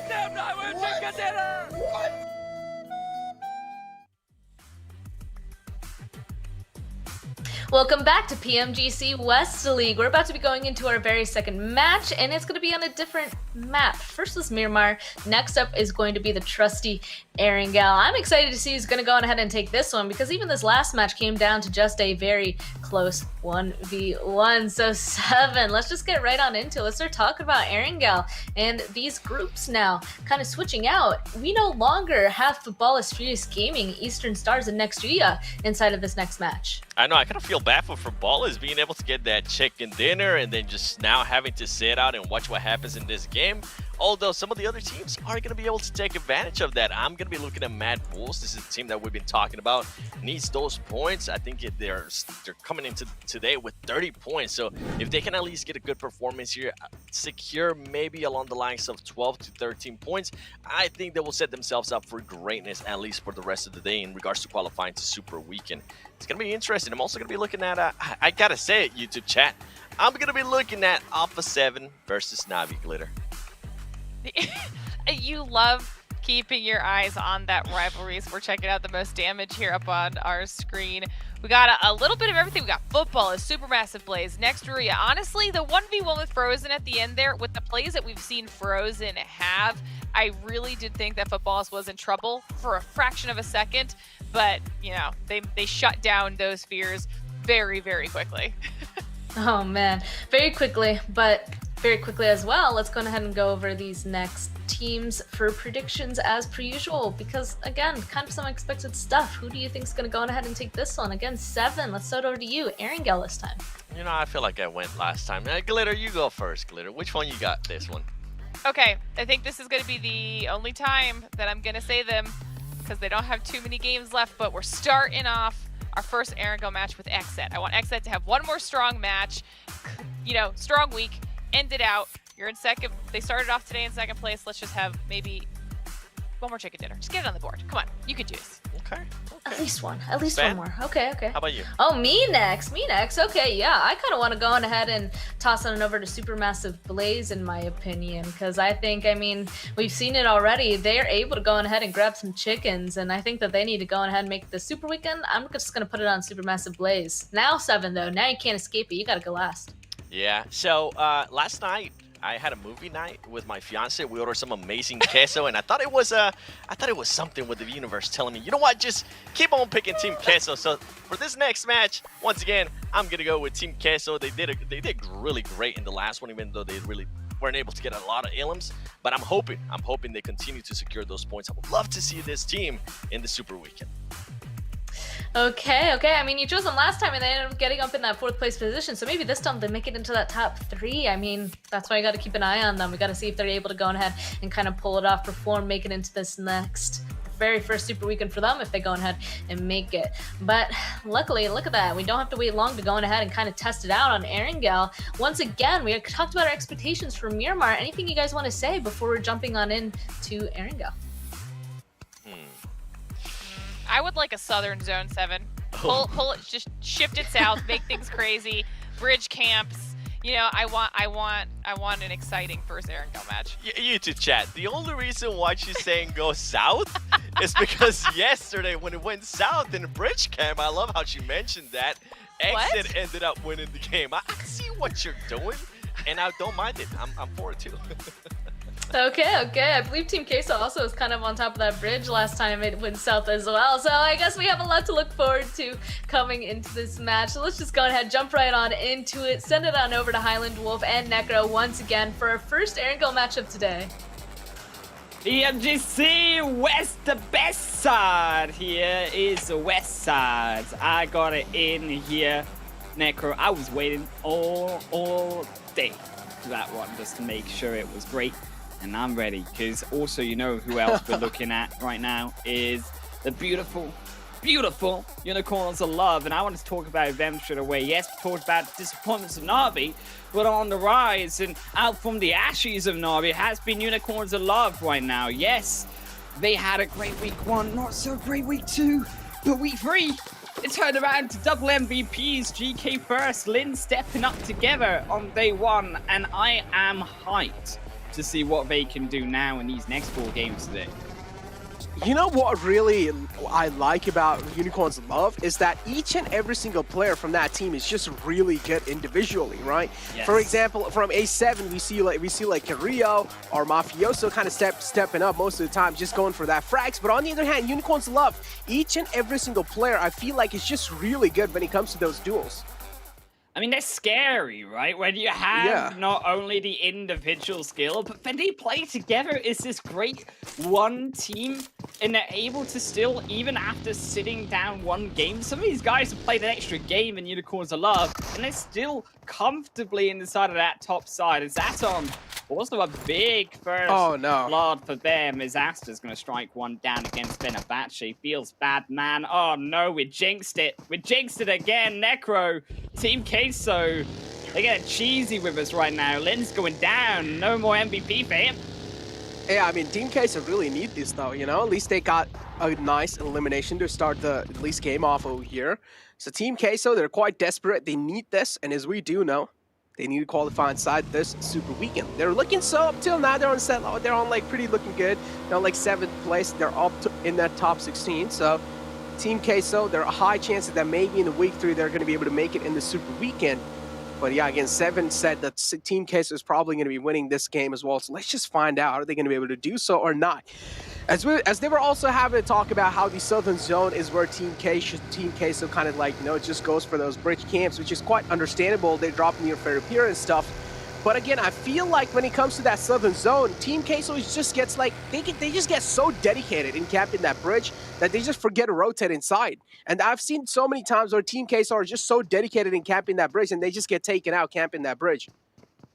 Semnon will chicken dinner! What? Welcome back to PMGC West League. We're about to be going into our very second match, and it's going to be on a different map. First was Miramar. Next up is going to be the trusty Erangel. I'm excited to see who's going to go on ahead and take this one, because even this last match came down to just a very close 1v1. So 7. Let's just get right on into it. Let's start talking about Erangel and these groups now kind of switching out. We no longer have Footballers Furious Gaming, Eastern Stars, and Nextria inside of this next match. I know, I kind of feel bad for Ballers being able to get that chicken dinner and then just now having to sit out and watch what happens in this game. Although some of the other teams are going to be able to take advantage of that. I'm going to be looking at Mad Bulls. This is a team that we've been talking about. Needs those points. I think they're coming into today with 30 points. So if they can at least get a good performance here, secure maybe along the lines of 12 to 13 points, I think they will set themselves up for greatness, at least for the rest of the day in regards to qualifying to Super Weekend. It's going to be interesting. I'm also going to be looking at, I got to say it, YouTube chat, I'm going to be looking at Alpha 7 versus Navi Glitter. You love keeping your eyes on that rivalries. We're checking out the most damage here up on our screen. We got a little bit of everything. We got football, a supermassive plays. Next, Ruria. Honestly, the 1v1 with Frozen at the end there, with the plays that we've seen Frozen have, I really did think that Footballs was in trouble for a fraction of a second, but, you know, they shut down those fears very, very quickly. Oh, man. Very quickly, but very quickly as well, let's go ahead and go over these next teams for predictions as per usual, because again, kind of some unexpected stuff. Who do you think is going to go ahead and take this one? Again, 7. Let's start over to you, Erangel, this time. You know, I feel like I went last time. Glitter, you go first, Glitter. Which one you got this one? Okay, I think this is going to be the only time that I'm going to say them because they don't have too many games left, but we're starting off our first Erangel match with XZ. I want XZ to have one more strong match, you know, strong week, end it out. You're in second. They started off today in second place. Let's just have maybe one more chicken dinner. Just get it on the board. Come on, you can do this. Okay. At least one. At least Ben? one more. Okay, okay. How about you? Oh, me next. Me next. Okay, yeah. I kind of want to go on ahead and toss on over to Supermassive Blaze, in my opinion, because I think, I mean, we've seen it already. They're able to go on ahead and grab some chickens, and I think that they need to go on ahead and make the Super Weekend. I'm just going to put it on Supermassive Blaze. Now 7, though. Now you can't escape it. You got to go last. Yeah. So last night I had a movie night with my fiance. We ordered some amazing queso, and I thought it was something with the universe telling me, you know what, just keep on picking Team Queso. So for this next match, once again, I'm gonna go with Team Queso. They did really great in the last one, even though they really weren't able to get a lot of elims. But I'm hoping they continue to secure those points. I would love to see this team in the Super Weekend. Okay, okay. I mean, you chose them last time and they ended up getting up in that 4th place position. So maybe this time they make it into that top 3. I mean, that's why you got to keep an eye on them. We got to see if they're able to go ahead and kind of pull it off, perform, make it into this very first Super Weekend for them if they go ahead and make it. But luckily, look at that. We don't have to wait long to go ahead and kind of test it out on Erangel. Once again, we talked about our expectations for Miramar. Anything you guys want to say before we're jumping on in to Erangel? I would like a Southern Zone 7. Pull it, just shift it south, make things crazy, bridge camps. You know, I want an exciting first Erangel match. YouTube chat, the only reason why she's saying go south is because yesterday when it went south in the bridge camp, I love how she mentioned that, Exit ended up winning the game. I see what you're doing, and I don't mind it. I'm for it too. Okay, okay. I believe Team Queso also was kind of on top of that bridge last time it went south as well. So I guess we have a lot to look forward to coming into this match. So let's just go ahead, jump right on into it, send it on over to Highland Wolf and Necro once again for our first Erangel matchup today. PMGC West, the best side. Here is the west side. I got it in here. Necro, I was waiting all day for that one just to make sure it was great. And I'm ready, because also, you know who else we're looking at right now is the beautiful, beautiful Unicorns of Love. And I want to talk about them straight away. Yes, we talked about disappointments of Na'Vi, but on the rise and out from the ashes of Na'Vi has been Unicorns of Love right now. Yes, they had a great week 1, not so great week 2, but week 3, it turned around to double MVPs, GK first, Lin stepping up together on day 1, and I am hyped to see what they can do now in these next 4 games today. You know what really I like about Unicorns of Love is that each and every single player from that team is just really good individually, right? Yes. For example, from A7 we see like Carrillo or Mafioso kind of stepping up most of the time, just going for that frags. But on the other hand, Unicorns of Love, each and every single player I feel like is just really good when it comes to those duels. I mean, they're scary, right? When you have not only the individual skill, but when they play together, it's this great one team, and they're able to still, even after sitting down 1 game, some of these guys have played an extra game in Unicorns of Love, and they're still comfortably inside of that top side. As Zaton, also a big first blood for them, as Asta's going to strike 1 down against Fenerbahce. Feels bad, man. Oh no, we jinxed it. We jinxed it again. Necro, Team Queso, they get cheesy with us right now. Lin's going down. No more MVP for him. Yeah, I mean, Team Queso really need this though, you know? At least they got a nice elimination to start the at least game off over here. So Team Queso, they're quite desperate. They need this, and as we do know, they need to qualify inside this Super Weekend. They're looking so up till now. They're on like pretty looking good. They're on like 7th place. They're up in that top 16. So Team Queso, there are high chances that maybe in the week 3 they're going to be able to make it in the Super Weekend. But yeah, again, 7 said that Team Queso is probably going to be winning this game as well. So let's just find out, are they going to be able to do so or not? As they were also having to talk about how the Southern Zone is where Team Queso kind of like, you know, just goes for those bridge camps, which is quite understandable. They drop near fair appear and stuff. But again, I feel like when it comes to that Southern Zone, Team Queso just gets like, they just get so dedicated in camping that bridge that they just forget to rotate inside. And I've seen so many times where Team Queso are just so dedicated in camping that bridge and they just get taken out camping that bridge.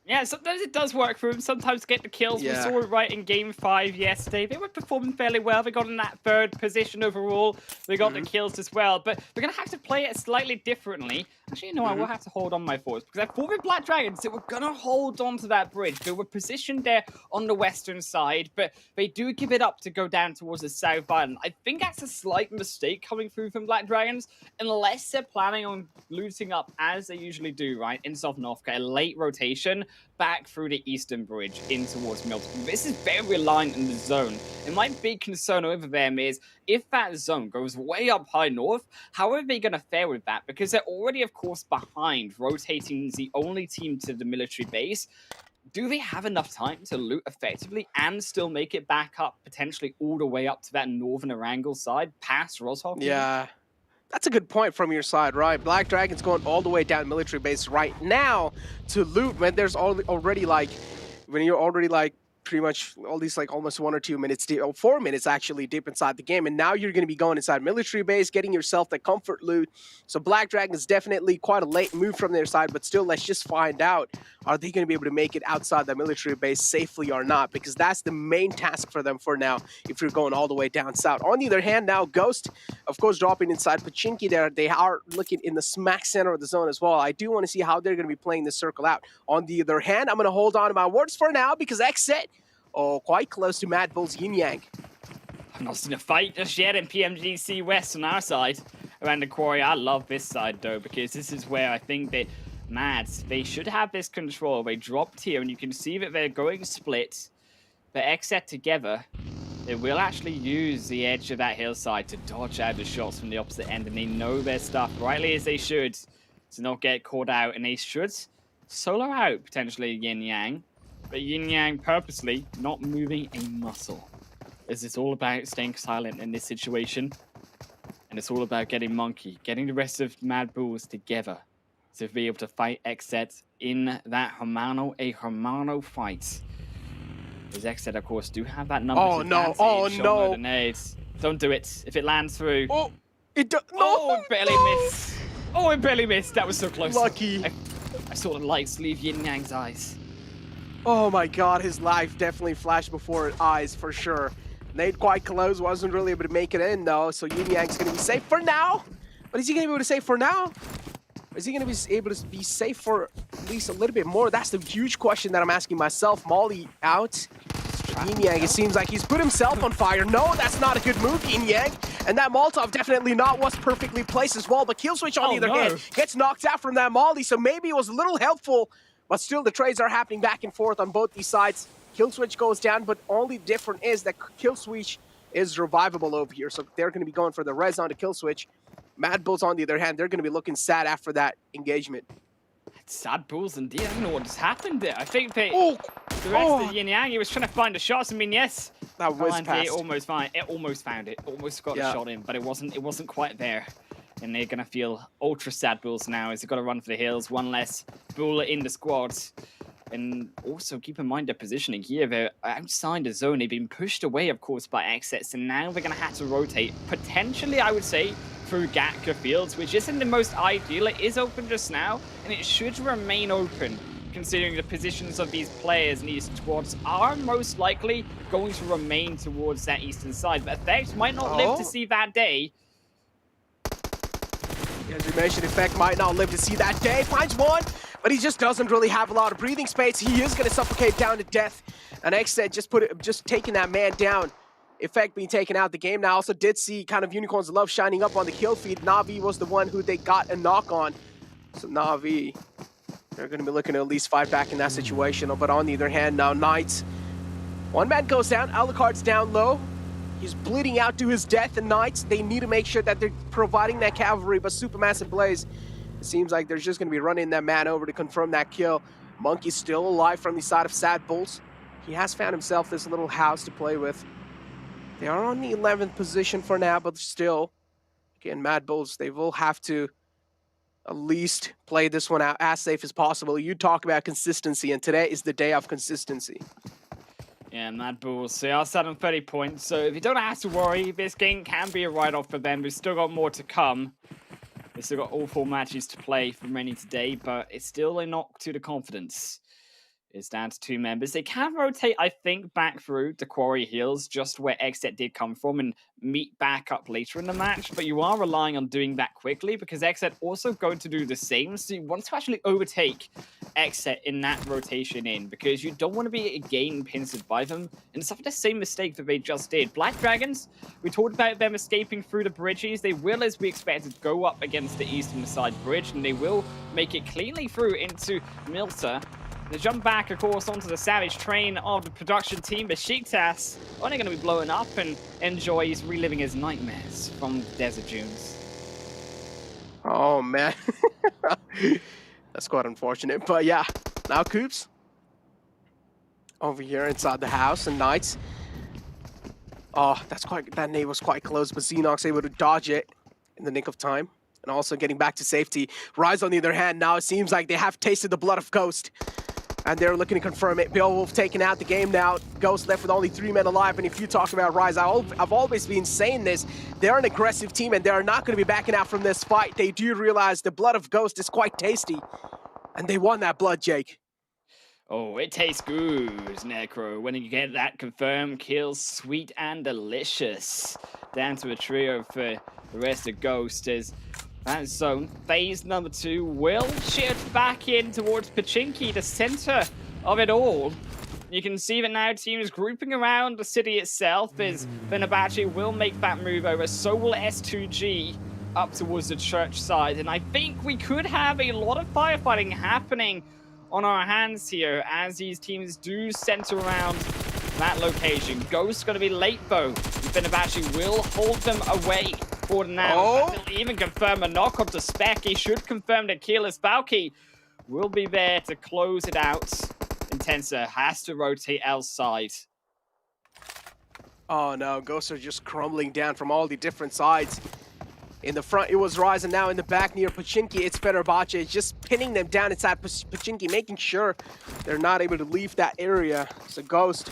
Yeah, sometimes it does work for them. Sometimes get the kills. Yeah. We saw it right in Game 5 yesterday. They were performing fairly well. They got in that 3rd position overall. They got the kills as well. But we're going to have to play it slightly differently. Actually, you know, I will have to hold on my thoughts. Because I thought with Black Dragons that we're going to hold on to that bridge. They were positioned there on the western side. But they do give it up to go down towards the South Island. I think that's a slight mistake coming through from Black Dragons. Unless they're planning on looting up, as they usually do, right, in South Northca, a late rotation back through the eastern bridge in towards Milton. This is very reliant on the zone. And my big concern over them is if that zone goes way up high north, how are they going to fare with that? Because they're already, of course, behind, rotating the only team to the military base. Do they have enough time to loot effectively and still make it back up, potentially all the way up to that northern Erangel side, past Roshoff? Yeah. That's a good point from your side, right? Black Dragon's going all the way down military base right now to loot when there's already like, when you're already like pretty much all these like almost 1 or 2 minutes deep, or 4 minutes actually deep inside the game, and now you're going to be going inside military base, getting yourself the comfort loot. So Black Dragon is definitely quite a late move from their side, but still, let's just find out, are they going to be able to make it outside the military base safely or not? Because that's the main task for them for now, if you're going all the way down south. On the other hand, now Ghost, of course, dropping inside Pachinki there. They are looking in the smack center of the zone as well. I do want to see how they're going to be playing this circle out. On the other hand, I'm going to hold on to my words for now, because Exit, quite close to Mad Bull's Yin Yang. I've not seen a fight just yet in PMGC West on our side around the quarry. I love this side though, because this is where I think that Mads, they should have this control. They dropped here and you can see that they're going split. They're Exet together. They will actually use the edge of that hillside to dodge out the shots from the opposite end, and they know their stuff, rightly as they should, to not get caught out, and they should solo out potentially Yin Yang. But Yin Yang purposely not moving a muscle. As it's all about staying silent in this situation. And it's all about getting Monkey, getting the rest of Mad Bulls together to be able to fight Exet in that Hermano fight. As Exet, of course, do have that number. Oh no, oh no. Don't do it. If it lands through. Oh, it no. Oh, it barely missed. Oh, it barely missed. That was so close. Lucky. I saw the lights leave Yin Yang's eyes. Oh my god, his life definitely flashed before his eyes for sure. Nate quite close, wasn't really able to make it in though, so Yin Yang's gonna be safe for now. But is he gonna be able to save for now? Is he gonna be able to be safe for at least a little bit more? That's the huge question that I'm asking myself. Molly out. Yin Yang, it seems like he's put himself on fire. No, that's not a good move, Yin Yang. And that Molotov definitely not was perfectly placed as well. But Killswitch on the other hand gets knocked out from that Molly, so maybe it was a little helpful. But still, the trades are happening back and forth on both these sides. Killswitch goes down, but only different is that Killswitch is revivable over here. So they're going to be going for the res on to Killswitch. Mad Bulls, on the other hand, they're going to be looking sad after that engagement. Sad Bulls indeed. I don't know what just happened there. I think they, the rest of Yin Yang, he was trying to find a shot. I mean, yes, that was passed. It almost found it. Almost got a shot in, but it wasn't quite there. And they're going to feel ultra sad Bulls now as they've got to run for the hills. One less Bull in the squad. And also keep in mind their positioning here. They're outside the zone. They've been pushed away, of course, by Exets. And now they're going to have to rotate, potentially, I would say, through Gatka Fields, which isn't the most ideal. It is open just now, and it should remain open, considering the positions of these players and these squads are most likely going to remain towards that eastern side. But Effect might not live to see that day. As you mentioned, Effect might not live to see that day. Finds one, but he just doesn't really have a lot of breathing space. He is going to suffocate down to death. And Exet just taking that man down. Effect being taken out the game. Now, I also did see kind of Unicorn's Love shining up on the kill feed. Na'Vi was the one who they got a knock on. So Na'Vi, they're going to be looking to at least fight back in that situation. But on the other hand, now Knights, one man goes down. Alucard's down low. He's bleeding out to his death. And Knights, they need to make sure that they're providing that cavalry. But Supermassive Blaze, it seems like they're just going to be running that man over to confirm that kill. Monkey's still alive from the side of Sad Bulls. He has found himself this little house to play with. They are on the 11th position for now, but still, again, Mad Bulls, they will have to at least play this one out as safe as possible. You talk about consistency, and today is the day of consistency. Yeah, Mad Bulls, they are set on 30 points, so if you don't have to worry, this game can be a write-off for them. We've still got more to come. They've still got all 4 matches to play for many today, but it's still a knock to the confidence. It's down to 2 members. They can rotate, I think, back through the Quarry Hills, just where Xset did come from, and meet back up later in the match. But you are relying on doing that quickly because Xset also going to do the same. So you want to actually overtake Xset in that rotation in because you don't want to be again pincered by them and suffer the same mistake that they just did. Black Dragons, we talked about them escaping through the bridges. They will, as we expected, go up against the eastern side bridge, and they will make it cleanly through into Milta. They jump back, of course, onto the savage train of the production team, but Besiktas only going to be blowing up and enjoys reliving his nightmares from the desert dunes. Oh, man. That's quite unfortunate. But yeah, now Coops over here inside the house, and Knights. Oh, that nade was quite close, but Xenox able to dodge it in the nick of time. And also getting back to safety. Rise, on the other hand, now it seems like they have tasted the blood of Ghost. And they're looking to confirm it. Beowulf taking out the game now. Ghost left with only 3 men alive. And if you talk about Rise, I've always been saying this. They're an aggressive team, and they're not going to be backing out from this fight. They do realize the blood of Ghost is quite tasty. And they won that blood, Jake. Oh, it tastes good, Necro. When you get that confirmed kill, sweet and delicious. Down to a trio for the rest of Ghost as that zone. Phase number 2 will shift back in towards Pachinki, the center of it all. You can see that now teams grouping around the city itself as Fenerbahce will make that move over. So will S2G up towards the church side. And I think we could have a lot of firefighting happening on our hands here as these teams do center around that location. Ghost's going to be late though. Fenerbahce will hold them away for now. Oh. He'll even confirm a knock onto Spec. He should confirm that Keyless Valky will be there to close it out. Intensa has to rotate outside. Oh no, Ghosts are just crumbling down from all the different sides. In the front, it was Rise, and now in the back near Pachinki, it's Fenerbahce. Just pinning them down inside Pachinki, making sure they're not able to leave that area. So Ghost,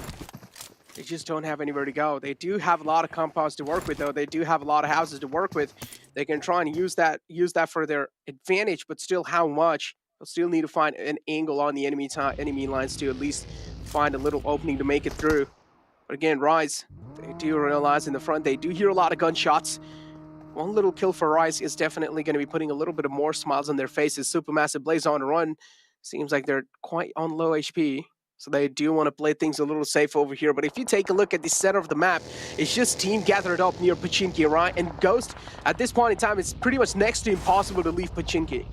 they just don't have anywhere to go. They do have a lot of compounds to work with, though. They do have a lot of houses to work with. They can try and use that for their advantage, but still, how much? They'll still need to find an angle on the enemy lines to at least find a little opening to make it through. But again, Rise, they do realize in the front, they do hear a lot of gunshots. One little kill for Rise is definitely going to be putting a little bit of more smiles on their faces. Supermassive Blaze on the run. Seems like they're quite on low HP. So they do want to play things a little safe over here. But if you take a look at the center of the map, it's just team gathered up near Pachinki, right? And Ghost, at this point in time, it's pretty much next to impossible to leave Pachinki.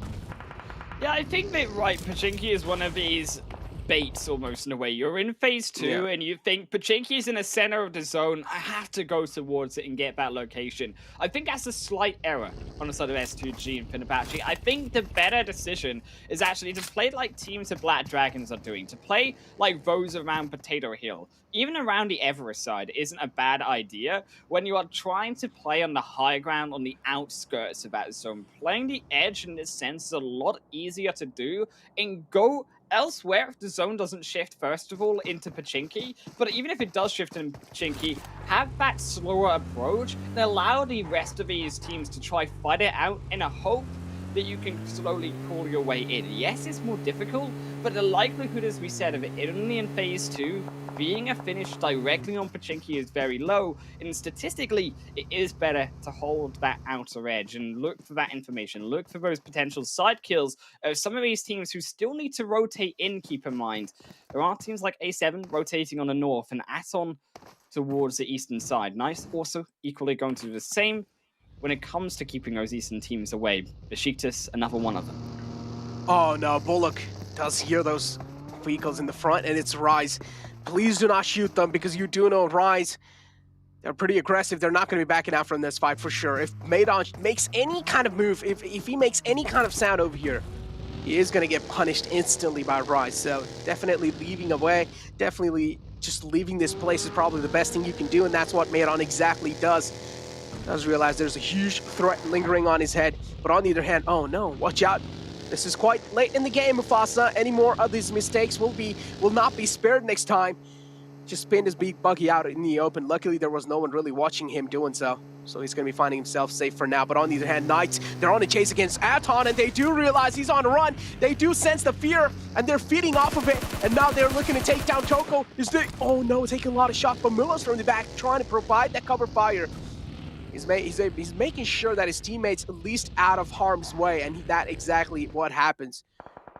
Yeah, I think that, right, Pachinki is one of these baits almost in a way. You're in phase 2 and you think Pachinki is in the center of the zone. I have to go towards it and get that location. I think that's a slight error on the side of S2G and Fenerbahce. I think the better decision is actually to play like teams the Black Dragons are doing, to play like those around Potato Hill. Even around the Everest side isn't a bad idea when you are trying to play on the high ground on the outskirts of that zone. Playing the edge in this sense is a lot easier to do and go elsewhere if the zone doesn't shift first of all into Pachinki. But even if it does shift in Pachinki, have that slower approach and allow the rest of these teams to try fight it out in a hope that you can slowly crawl your way in. Yes, it's more difficult, but the likelihood, as we said, of it only in phase 2 being a finish directly on Pachinki is very low, and statistically, it is better to hold that outer edge and look for that information, look for those potential side kills of some of these teams who still need to rotate in, keep in mind. There are teams like A7 rotating on the north and Aton towards the eastern side. Nice, also equally going to do the same when it comes to keeping those eastern teams away. Besiktas, another one of them. Oh no, Bullock does hear those vehicles in the front, and it's Rise. Please do not shoot them, because you do know Rise, they're pretty aggressive. They're not going to be backing out from this fight for sure. If Maidon makes any kind of move, if he makes any kind of sound over here, he is going to get punished instantly by Rise. So definitely leaving away, definitely just leaving this place is probably the best thing you can do, and that's what Maidon exactly does. Does realize there's a huge threat lingering on his head, but on the other hand, oh no, watch out. This is quite late in the game, Mufasa. Any more of these mistakes will not be spared next time. just spinned his big buggy out in the open. Luckily, there was no one really watching him doing so. So he's going to be finding himself safe for now. But on the other hand, Knights, they're on a chase against Aton, and they do realize he's on a run. They do sense the fear, and they're feeding off of it. And now they're looking to take down Choco. Oh no, taking a lot of shots, but Miller's from the back trying to provide that cover fire. He's making sure that his teammates at least out of harm's way, and that exactly what happens.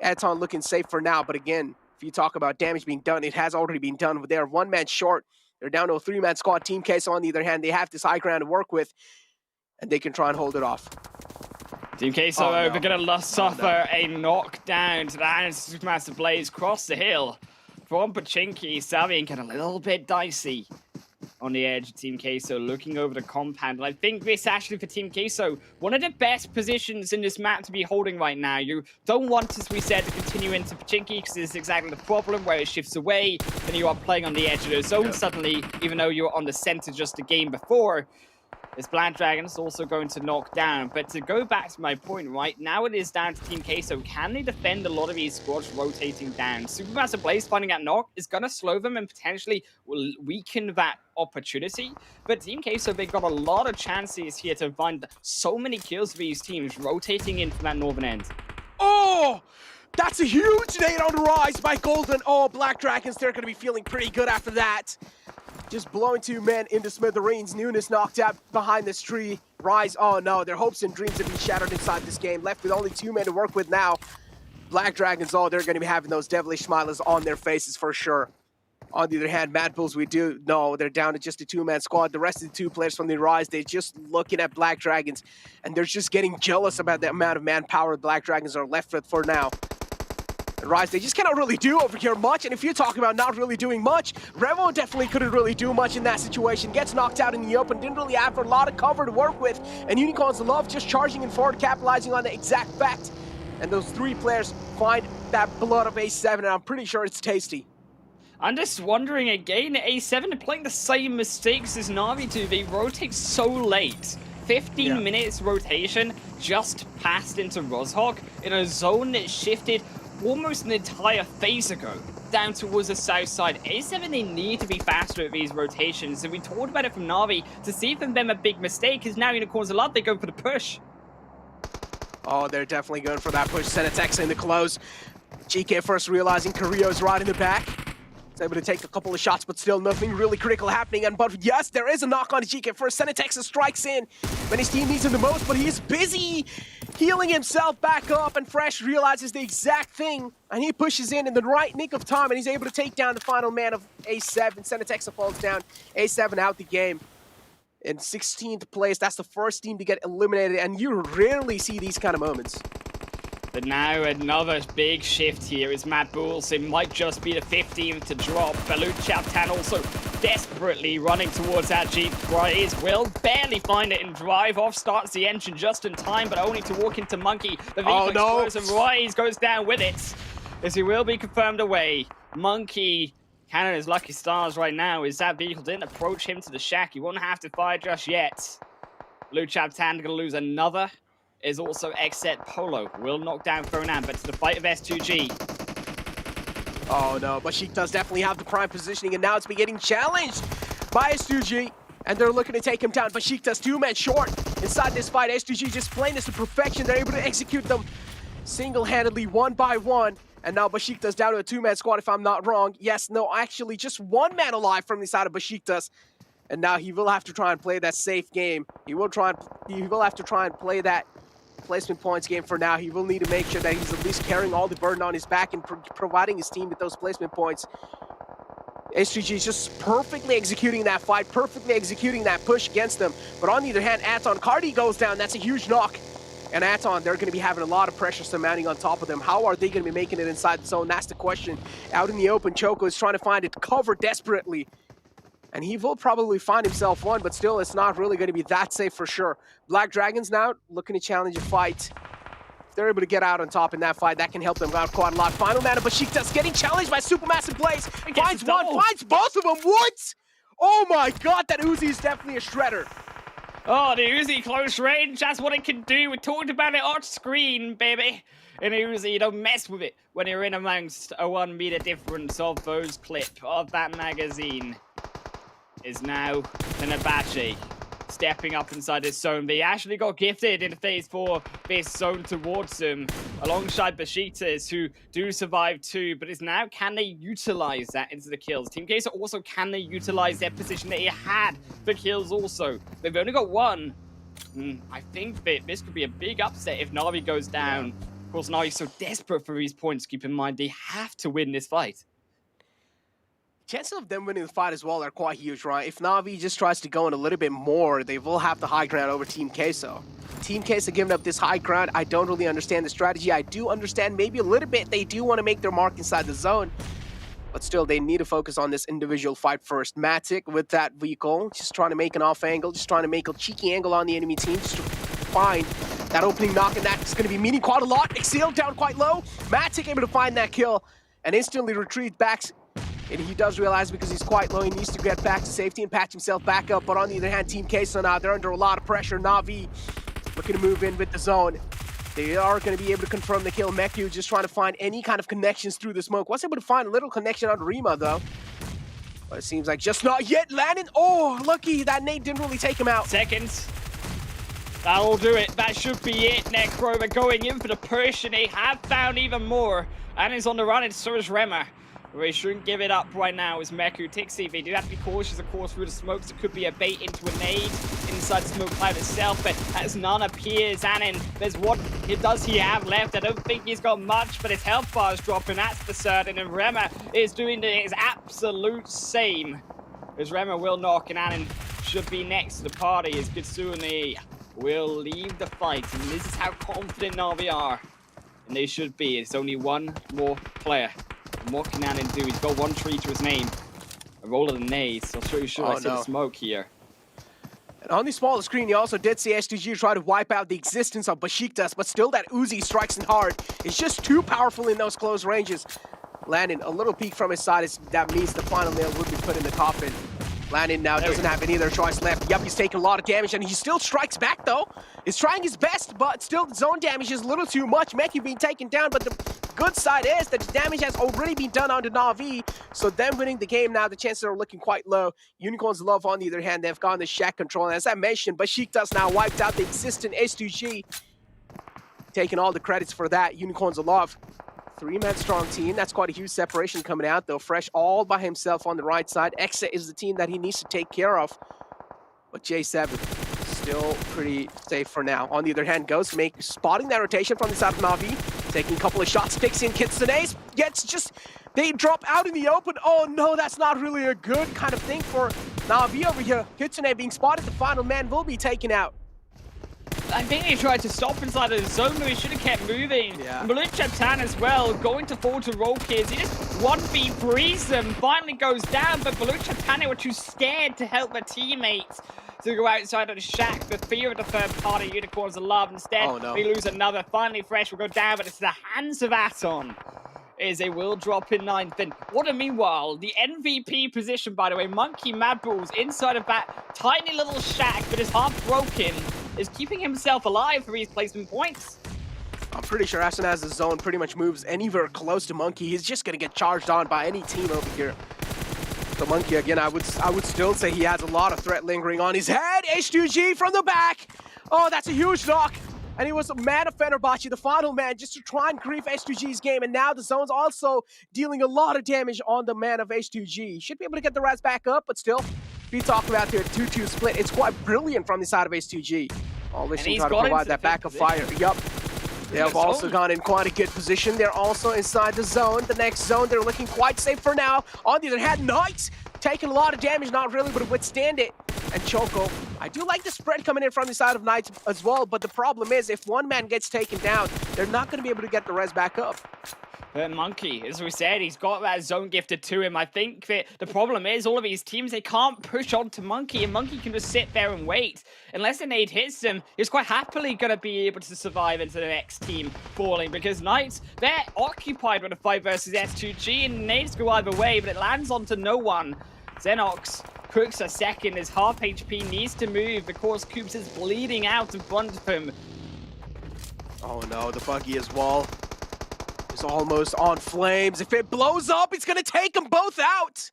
Aton looking safe for now, but again, if you talk about damage being done, it has already been done. They're one man short. They're down to a 3-man squad. Team Queso, on the other hand, they have this high ground to work with, and they can try and hold it off. Team Queso they're going to suffer a knockdown to the hands of Master Blaze across the hill. From Pachinki, Savian get a little bit dicey on the edge of Team Queso, looking over the compound. And I think this actually for Team Queso, one of the best positions in this map to be holding right now. You don't want, as we said, to continue into Pachinki because this is exactly the problem where it shifts away and you are playing on the edge of the zone suddenly, even though you were on the center just the game before. This Black Dragon's also going to knock down. But to go back to my point, right, now it is down to Team Queso. Can they defend a lot of these squads rotating down? Supermassive Blaze finding that knock is going to slow them and potentially will weaken that opportunity. But Team Queso, they've got a lot of chances here to find so many kills for these teams rotating in from that northern end. Oh! That's a huge nade on the rise by Golden. Oh, Black Dragons, they're going to be feeling pretty good after that. Just blowing 2 men into smithereens. Nunes knocked out behind this tree. Rise, oh no, their hopes and dreams have been shattered inside this game. Left with only 2 men to work with now. Black Dragons, oh, they're going to be having those devilish smiles on their faces for sure. On the other hand, Mad Bulls, we do know they're down to just a 2-man squad. The rest of the 2 players from the Rise, they're just looking at Black Dragons, and they're just getting jealous about the amount of manpower Black Dragons are left with for now. Rise, they just cannot really do over here much, and if you're talking about not really doing much, Revo definitely couldn't really do much in that situation. Gets knocked out in the open, didn't really have a lot of cover to work with, and Unicorns love just charging in forward, capitalizing on the exact fact. And those 3 players find that blood of A7, and I'm pretty sure it's tasty. I'm just wondering again, A7 are playing the same mistakes as Na'Vi do. They rotate so late. 15 minutes rotation just passed into Rozhok in a zone that shifted almost an entire phase ago down towards the south side. A7, they need to be faster at these rotations, and we talked about it from Na'Vi. To see from them a big mistake is now Unicorns a lot. They go for the push. Oh, they're definitely going for that push. Senatex in the close. GK first realizing Carrillo's right in the back. He's able to take a couple of shots, but still nothing really critical happening. But yes, there is a knock on GK first. Senatex strikes in when his team needs him the most, but he is busy healing himself back up, and Fresh realizes the exact thing, and he pushes in the right nick of time, and he's able to take down the final man of A7. Senatex falls down. A7 out the game. In 16th place, that's the first team to get eliminated, and you rarely see these kind of moments. But now another big shift here is Matt Bulls. It might just be the 15th to drop. Balut Chaptan also desperately running towards that Jeep. Rise will barely find it in drive off. Starts the engine just in time, but only to walk into Monkey. The vehicle explodes and Rise goes down with it, as he will be confirmed away. Monkey counting his lucky stars right now is that vehicle didn't approach him to the shack. He won't have to fire just yet. Balut Chaptan gonna lose another. Is also Xset Polo. Will knock down Fonan, but to the fight of S2G. Oh no, Bashik does definitely have the prime positioning, and now it's been getting challenged by S2G, and they're looking to take him down. Bashik does 2 men short inside this fight. S2G just playing this to perfection. They're able to execute them single-handedly, 1 by 1. And now Besiktas down to a 2-man squad, if I'm not wrong. Yes, no, actually just 1 man alive from the side of Besiktas. And now he will have to try and play that safe game. He will have to try and play that placement points game for now. He will need to make sure that he's at least carrying all the burden on his back and providing his team with those placement points. SGG is just perfectly executing that fight, perfectly executing that push against them. But on the other hand, Aton Cardi goes down. That's a huge knock. And Aton, they're going to be having a lot of pressure surmounting on top of them. How are they going to be making it inside the zone? That's the question. Out in the open, Choco is trying to find it cover desperately. And he will probably find himself one, but still, it's not really going to be that safe for sure. Black Dragons now looking to challenge a fight. If they're able to get out on top in that fight, that can help them out quite a lot. Final man of Besiktas getting challenged by Supermassive Blaze. Finds one, finds both of them. What? Oh my god, that Uzi is definitely a shredder. Oh, the Uzi close range, that's what it can do. We talked about it on screen, baby. And Uzi, you don't mess with it when you're in amongst a 1 meter difference of those clip of that magazine. Is now Fenerbahce stepping up inside this zone. They actually got gifted in phase 4, this zone towards them, alongside Besiktas, who do survive too, but it's now, can they utilize that into the kills? Team Case also, can they utilize their position that they had for kills also? They've only got 1. I think that this could be a big upset if Na'Vi goes down. Of course, Na'Vi's so desperate for these points. Keep in mind, they have to win this fight. Chances of them winning the fight as well are quite huge, right? If Na'Vi just tries to go in a little bit more, they will have the high ground over Team Queso. Team Queso giving up this high ground, I don't really understand the strategy. I do understand maybe a little bit they do want to make their mark inside the zone, but still they need to focus on this individual fight first. Matic with that vehicle, just trying to make an off angle, just trying to make a cheeky angle on the enemy team, just to find that opening knock, and that's going to be meaning quite a lot. Exil down quite low. Matic able to find that kill and instantly retreat back. And he does realize because he's quite low, he needs to get back to safety and patch himself back up. But on the other hand, Team Queso now, they're under a lot of pressure. Na'Vi looking to move in with the zone. They are going to be able to confirm the kill. Meku just trying to find any kind of connections through the smoke. Was able to find a little connection on Rima, though. But it seems like just not yet. Landon, oh, lucky that nade didn't really take him out. Seconds. That'll do it. That should be it. Necro, they're going in for the push, and they have found even more. And he's on the run, and so is Rema. We shouldn't give it up right now as Meku. Tixi, they do have to be cautious, of course, through the smokes. It could be a bait into a nade inside the smoke cloud itself, but as none appears, Anin, there's what does he have left? I don't think he's got much, but his health bar is dropping. That's the certain, and Rema is doing his absolute same. As Rema will knock, and Anin should be next to the party as Kitsune will leave the fight, and this is how confident Na'Vi are. And they should be. It's only one more player. And what can Anin do? He's got 1 tree to his name. A roll of the nades. I'll show you I see the smoke here. And on the smaller screen, you also did see STG try to wipe out the existence of Besiktas, but still that Uzi strikes in hard. It's just too powerful in those close ranges. Landon, a little peek from his side, that means the final nail will be put in the coffin. Landon now doesn't have any other choice left. Yep, he's taking a lot of damage, and he still strikes back, though. He's trying his best, but still the zone damage is a little too much. Meku being taken down, but the good side is that the damage has already been done onto Na'Vi, so them winning the game now, the chances are looking quite low. Unicorns Love, on the other hand, they've gotten the shack control, and as I mentioned, Besiktas now wiped out the existing S2G. Taking all the credits for that, Unicorns Love. 3-man strong team. That's quite a huge separation coming out, though. Fresh all by himself on the right side. Exa is the team that he needs to take care of. But J7 still pretty safe for now. On the other hand, Ghost spotting that rotation from the side of Na'Vi. Taking a couple of shots, picks in Kitsune. Gets just... They drop out in the open. Oh no, that's not really a good kind of thing for Na'Vi over here. Kitsune being spotted. The final man will be taken out. I think he tried to stop inside of the zone, but he should have kept moving. Yeah. Tan as well, going to fall to roll kids. He just 1v3s them, finally goes down, but Tan were too scared to help their teammates to go outside of the shack. The fear of the third party, Unicorns of Love. Instead, they lose another. Finally, Fresh will go down, but it's the hands of Aton. Is they will drop in 9th. And what a meanwhile, the MVP position, by the way, Monkey Mad Bulls inside of that tiny little shack, but is half broken, is keeping himself alive for his placement points. I'm pretty sure as soon as the zone pretty much moves anywhere close to Monkey, he's just gonna get charged on by any team over here. The Monkey, again, I would still say he has a lot of threat lingering on his head. H2G from the back. Oh, that's a huge knock. And he was a man of Fenerbahce, the final man, just to try and grief H2G's game. And now the zone's also dealing a lot of damage on the man of H2G. Should be able to get the rats back up, but still, if you talk about their 2-2 split, it's quite brilliant from the side of H2G. Always trying to provide that backup fire. Yup. They have also gone in quite a good position. They're also inside the zone. The next zone, they're looking quite safe for now. On the other hand, Knights taking a lot of damage, not really, but withstand it. And Choco, I do like the spread coming in from the side of Knights as well, but the problem is if one man gets taken down, they're not going to be able to get the res back up. Monkey, as we said, he's got that zone gifted to him. I think that the problem is all of these teams, they can't push on to Monkey, and Monkey can just sit there and wait. Unless a nade hits him, he's quite happily going to be able to survive into the next team falling, because Knights, they're occupied with a fight versus S2G, and nades go either way, but it lands onto no one. Xenox cooks a second. His half HP needs to move because Coops is bleeding out in front of him. Oh no, the buggy as well. It's almost on flames. If it blows up, it's gonna take them both out.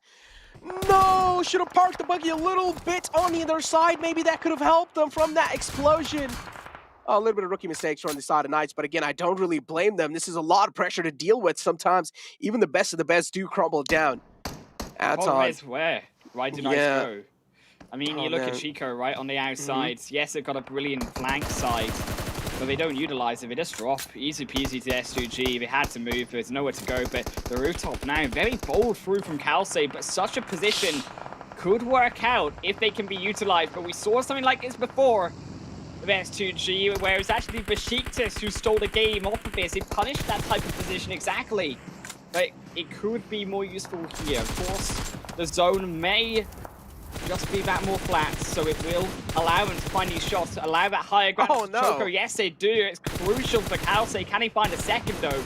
No, should have parked the buggy a little bit on the other side. Maybe that could have helped them from that explosion. A little bit of rookie mistakes from the side of Knights, but again, I don't really blame them. This is a lot of pressure to deal with. Sometimes even the best of the best do crumble down. Problem is where? Why do Knights go? I mean, you look man. at Chico, right, on the outside. Yes, they've got a brilliant flank side, but they don't utilize it. They just drop. Easy peasy to S2G. They had to move. There's nowhere to go, but the rooftop now, very bold through from Kalse, but such a position could work out if they can be utilized. But we saw something like this before with S2G, where it was actually Besiktas who stole the game off of this. It punished that type of position exactly. But it could be more useful here. Of course, the zone may just be that more flat, so it will allow them to find these shots, allow that higher ground. Oh, no. Choco, yes, they do. It's crucial for Kalse. Can he find a second, though?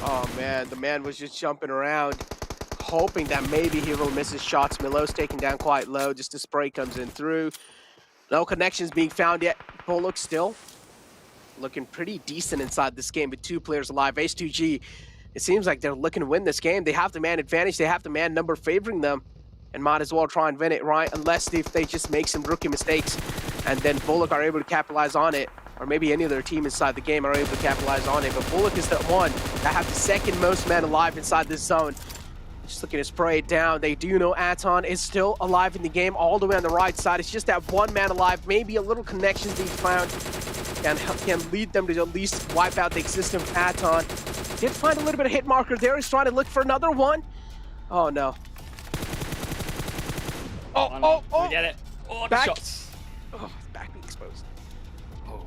Oh, man, the man was just jumping around, hoping that maybe he will miss his shots. Milo's taken down quite low, just a spray comes in through. No connections being found yet. Bullock still looking pretty decent inside this game with 2 players alive. Ace2G, it seems like they're looking to win this game. They have the man advantage. They have the man number favoring them, and might as well try and win it, right? Unless if they just make some rookie mistakes, and then Bullock are able to capitalize on it, or maybe any other team inside the game are able to capitalize on it. But Bullock is the one that have the second most men alive inside this zone. Just looking to spray it down. They do know Aton is still alive in the game all the way on the right side. It's just that one man alive. Maybe a little connections being found can lead them to at least wipe out the existence of Aton. Did find a little bit of hit marker there. He's trying to look for another one. Oh, no. Oh. Get it. Oh, back. Shots. Oh, back being exposed. Oh,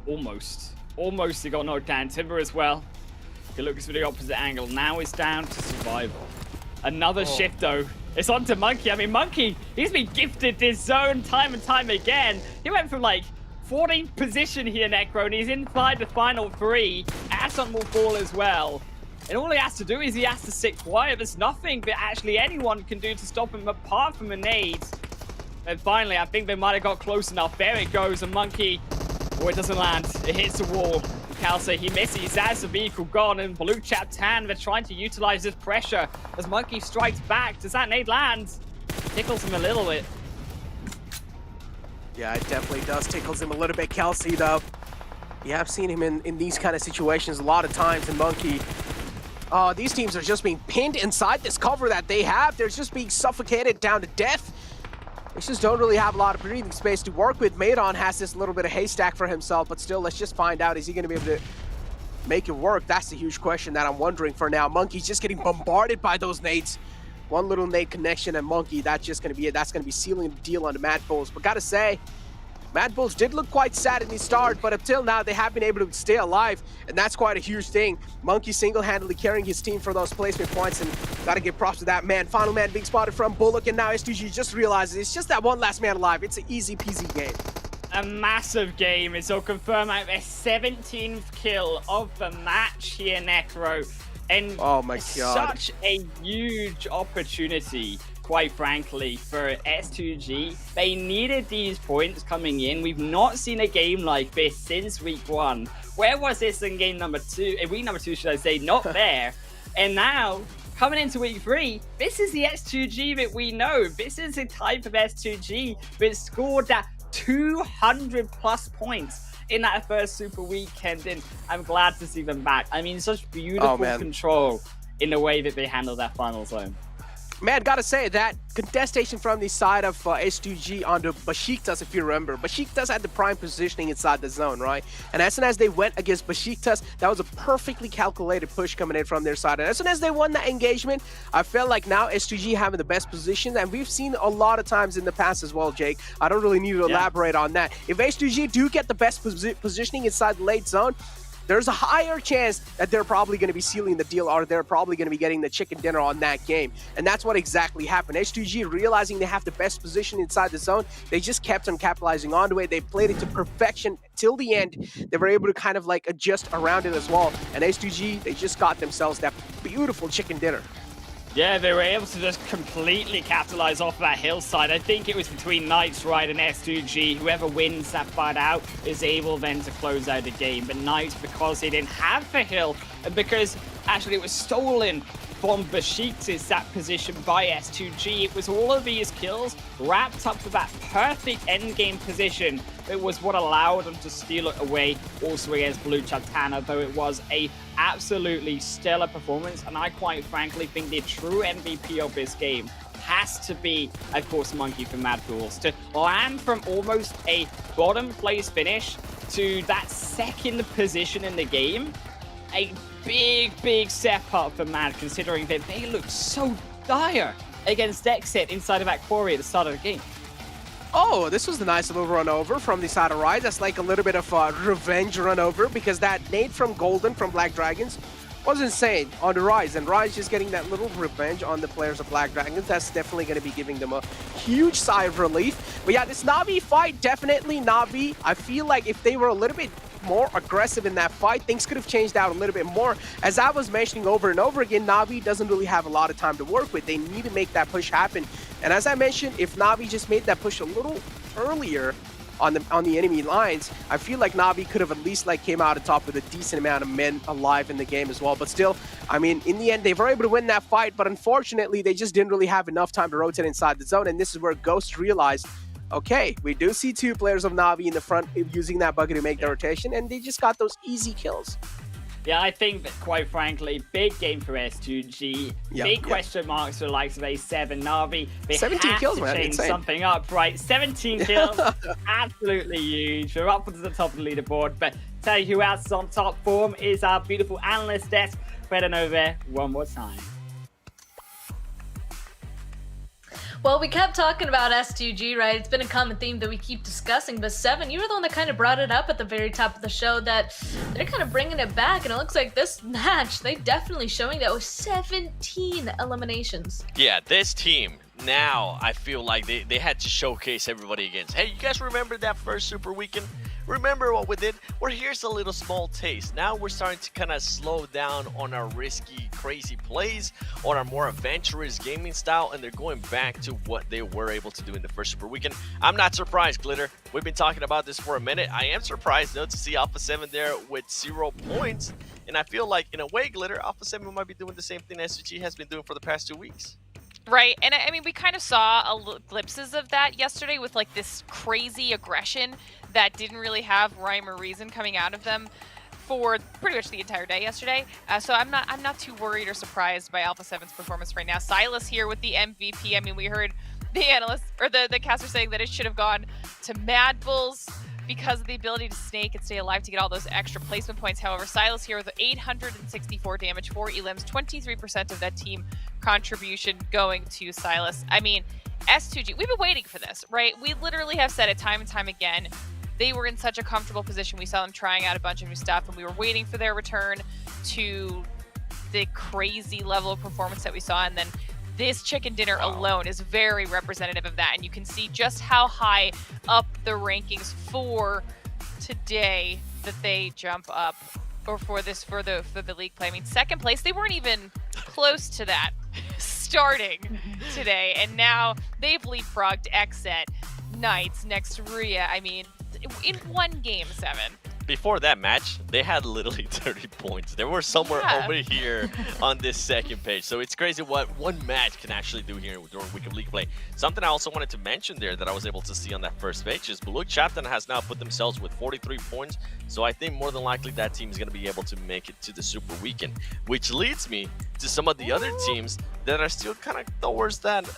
almost he got knocked down. Timber as well. He looks for the opposite angle. Now it's down to survival. Another shift, though. It's on to Monkey. I mean, Monkey, he's been gifted this zone time and time again. He went from, like, 14th position here, Necro, and he's inside the final 3. Aton will fall as well. And all he has to do is he has to sit quiet. There's nothing that actually anyone can do to stop him apart from a nade. And finally, I think they might have got close enough. There it goes, a Monkey. Oh, it doesn't land. It hits the wall. Kalse, he misses. That's the vehicle gone. And Blue Chap's hand, they're trying to utilize this pressure as Monkey strikes back. Does that nade land? Tickles him a little bit. Yeah, it definitely does. Tickles him a little bit. Kalse, though. Yeah, I've seen him in these kind of situations a lot of times. And Monkey, these teams are just being pinned inside this cover that they have. They're just being suffocated down to death. They just don't really have a lot of breathing space to work with. Maidon has this little bit of haystack for himself, but still, let's just find out. Is he going to be able to make it work? That's the huge question that I'm wondering for now. Monkey's just getting bombarded by those nades. One little nade connection and Monkey, that's just going to be it. That's going to be sealing the deal on the Mad Bulls. But gotta say, Mad Bulls did look quite sad in the start, but until now, they have been able to stay alive, and that's quite a huge thing. Monkey single-handedly carrying his team for those placement points, and gotta give props to that man. Final man being spotted from Bullock, and now S2G just realizes it's just that one last man alive. It's an easy-peasy game. A massive game. It's all confirmed out their 17th kill of the match here, Necro. And oh my God, such a huge opportunity, quite frankly, for S2G. They needed these points coming in. We've not seen a game like this since week 1. Where was this in game number 2? In week number 2, should I say? Not there. And now, coming into week 3, this is the S2G that we know. This is the type of S2G that scored that 200 plus points in that first super weekend, and I'm glad to see them back. I mean, such beautiful control in the way that they handle that final zone. Man, gotta say, that contestation from the side of S2G onto Besiktas, if you remember. Besiktas had the prime positioning inside the zone, right? And as soon as they went against Besiktas, that was a perfectly calculated push coming in from their side. And as soon as they won that engagement, I felt like now S2G having the best position. And we've seen a lot of times in the past as well, Jake. I don't really need to elaborate on that. If S2G do get the best positioning inside the late zone, there's a higher chance that they're probably going to be sealing the deal, or they're probably going to be getting the chicken dinner on that game. And that's what exactly happened. S2G, realizing they have the best position inside the zone, they just kept on capitalizing onto it. They played it to perfection till the end. They were able to kind of like adjust around it as well. And S2G, they just got themselves that beautiful chicken dinner. Yeah, they were able to just completely capitalize off that hillside. I think it was between Knights, right, and S2G. Whoever wins that fight out is able then to close out the game. But Knights, because they didn't have the hill, and because actually it was stolen from Besiktas, that position by S2G, it was all of these kills wrapped up with that perfect endgame position. It was what allowed them to steal it away also against Blue Chatana, though it was a absolutely stellar performance, and I quite frankly think the true MVP of this game has to be, of course, Monkey from Mad Fools. To land from almost a bottom place finish to that second position in the game, a big step up for Mad, considering that they looked so dire against Exit inside of that quarry at the start of the game. Oh, this was a nice little run over from the side of Rise. That's like a little bit of a revenge run over, because that nade from Golden from Black Dragons was insane on the Rise, and Rise just getting that little revenge on the players of Black Dragons. That's definitely going to be giving them a huge sigh of relief. But yeah, this Na'Vi fight, definitely Na'Vi. I feel like if they were a little bit more aggressive in that fight, things could have changed out a little bit more. As I was mentioning over and over again, Na'Vi doesn't really have a lot of time to work with. They need to make that push happen. And as I mentioned, if Na'Vi just made that push a little earlier on the enemy lines, I feel like Na'Vi could have at least like came out on top with a decent amount of men alive in the game as well. But still, I mean, in the end, they were able to win that fight, but unfortunately, they just didn't really have enough time to rotate inside the zone. And this is where Ghost realized, okay, we do see two players of Na'Vi in the front using that bucket to make the rotation, and they just got those easy kills. Yeah, I think that, quite frankly, big game for S2G. Big question marks for the likes of A7, Na'Vi. They 17 have kills, to man. change Insane. something up, right? 17 kills, absolutely huge. We're up to the top of the leaderboard. But tell you who else is on top form is our beautiful analyst desk. Head on over there one more time. Well, we kept talking about S2G, right? It's been a common theme that we keep discussing, but Seven, you were the one that kind of brought it up at the very top of the show, that they're kind of bringing it back, and it looks like this match, they definitely showing that with 17 eliminations. Yeah, this team, now I feel like they had to showcase everybody against. Hey, you guys remember that first Super Weekend? Remember what we did? Well, here's a little small taste. Now we're starting to kind of slow down on our risky, crazy plays, on our more adventurous gaming style, and they're going back to what they were able to do in the first Super Weekend. I'm not surprised, Glitter. We've been talking about this for a minute. I am surprised, though, to see Alpha 7 there with 0 points. And I feel like, in a way, Glitter, Alpha 7 might be doing the same thing SG has been doing for the past 2 weeks. Right, and I mean, we kind of saw glimpses of that yesterday with like this crazy aggression that didn't really have rhyme or reason coming out of them for pretty much the entire day yesterday. So I'm not too worried or surprised by Alpha 7's performance right now. Silas here with the MVP. I mean, we heard the analyst or the caster saying that it should have gone to Mad Bulls because of the ability to snake and stay alive to get all those extra placement points. However, Silas here with 864 damage, 4 elims, 23% of that team contribution going to Silas. I mean, S2G, we've been waiting for this, right? We literally have said it time and time again. They were in such a comfortable position. We saw them trying out a bunch of new stuff, and we were waiting for their return to the crazy level of performance that we saw. And then this chicken dinner alone is very representative of that. And you can see just how high up the rankings for today that they jump up, or for the league play. I mean, second place, they weren't even close to that starting today. And now they've leapfrogged Exet, Knights, next Ria. I mean, in one game, 7. Before that match, they had literally 30 points. They were somewhere over here on this second page. So it's crazy what one match can actually do here during Week of League play. Something I also wanted to mention there that I was able to see on that first page is Blue Chapter has now put themselves with 43 points. So I think more than likely that team is going to be able to make it to the Super Weekend, which leads me to some of the other teams that are still kind of towards that,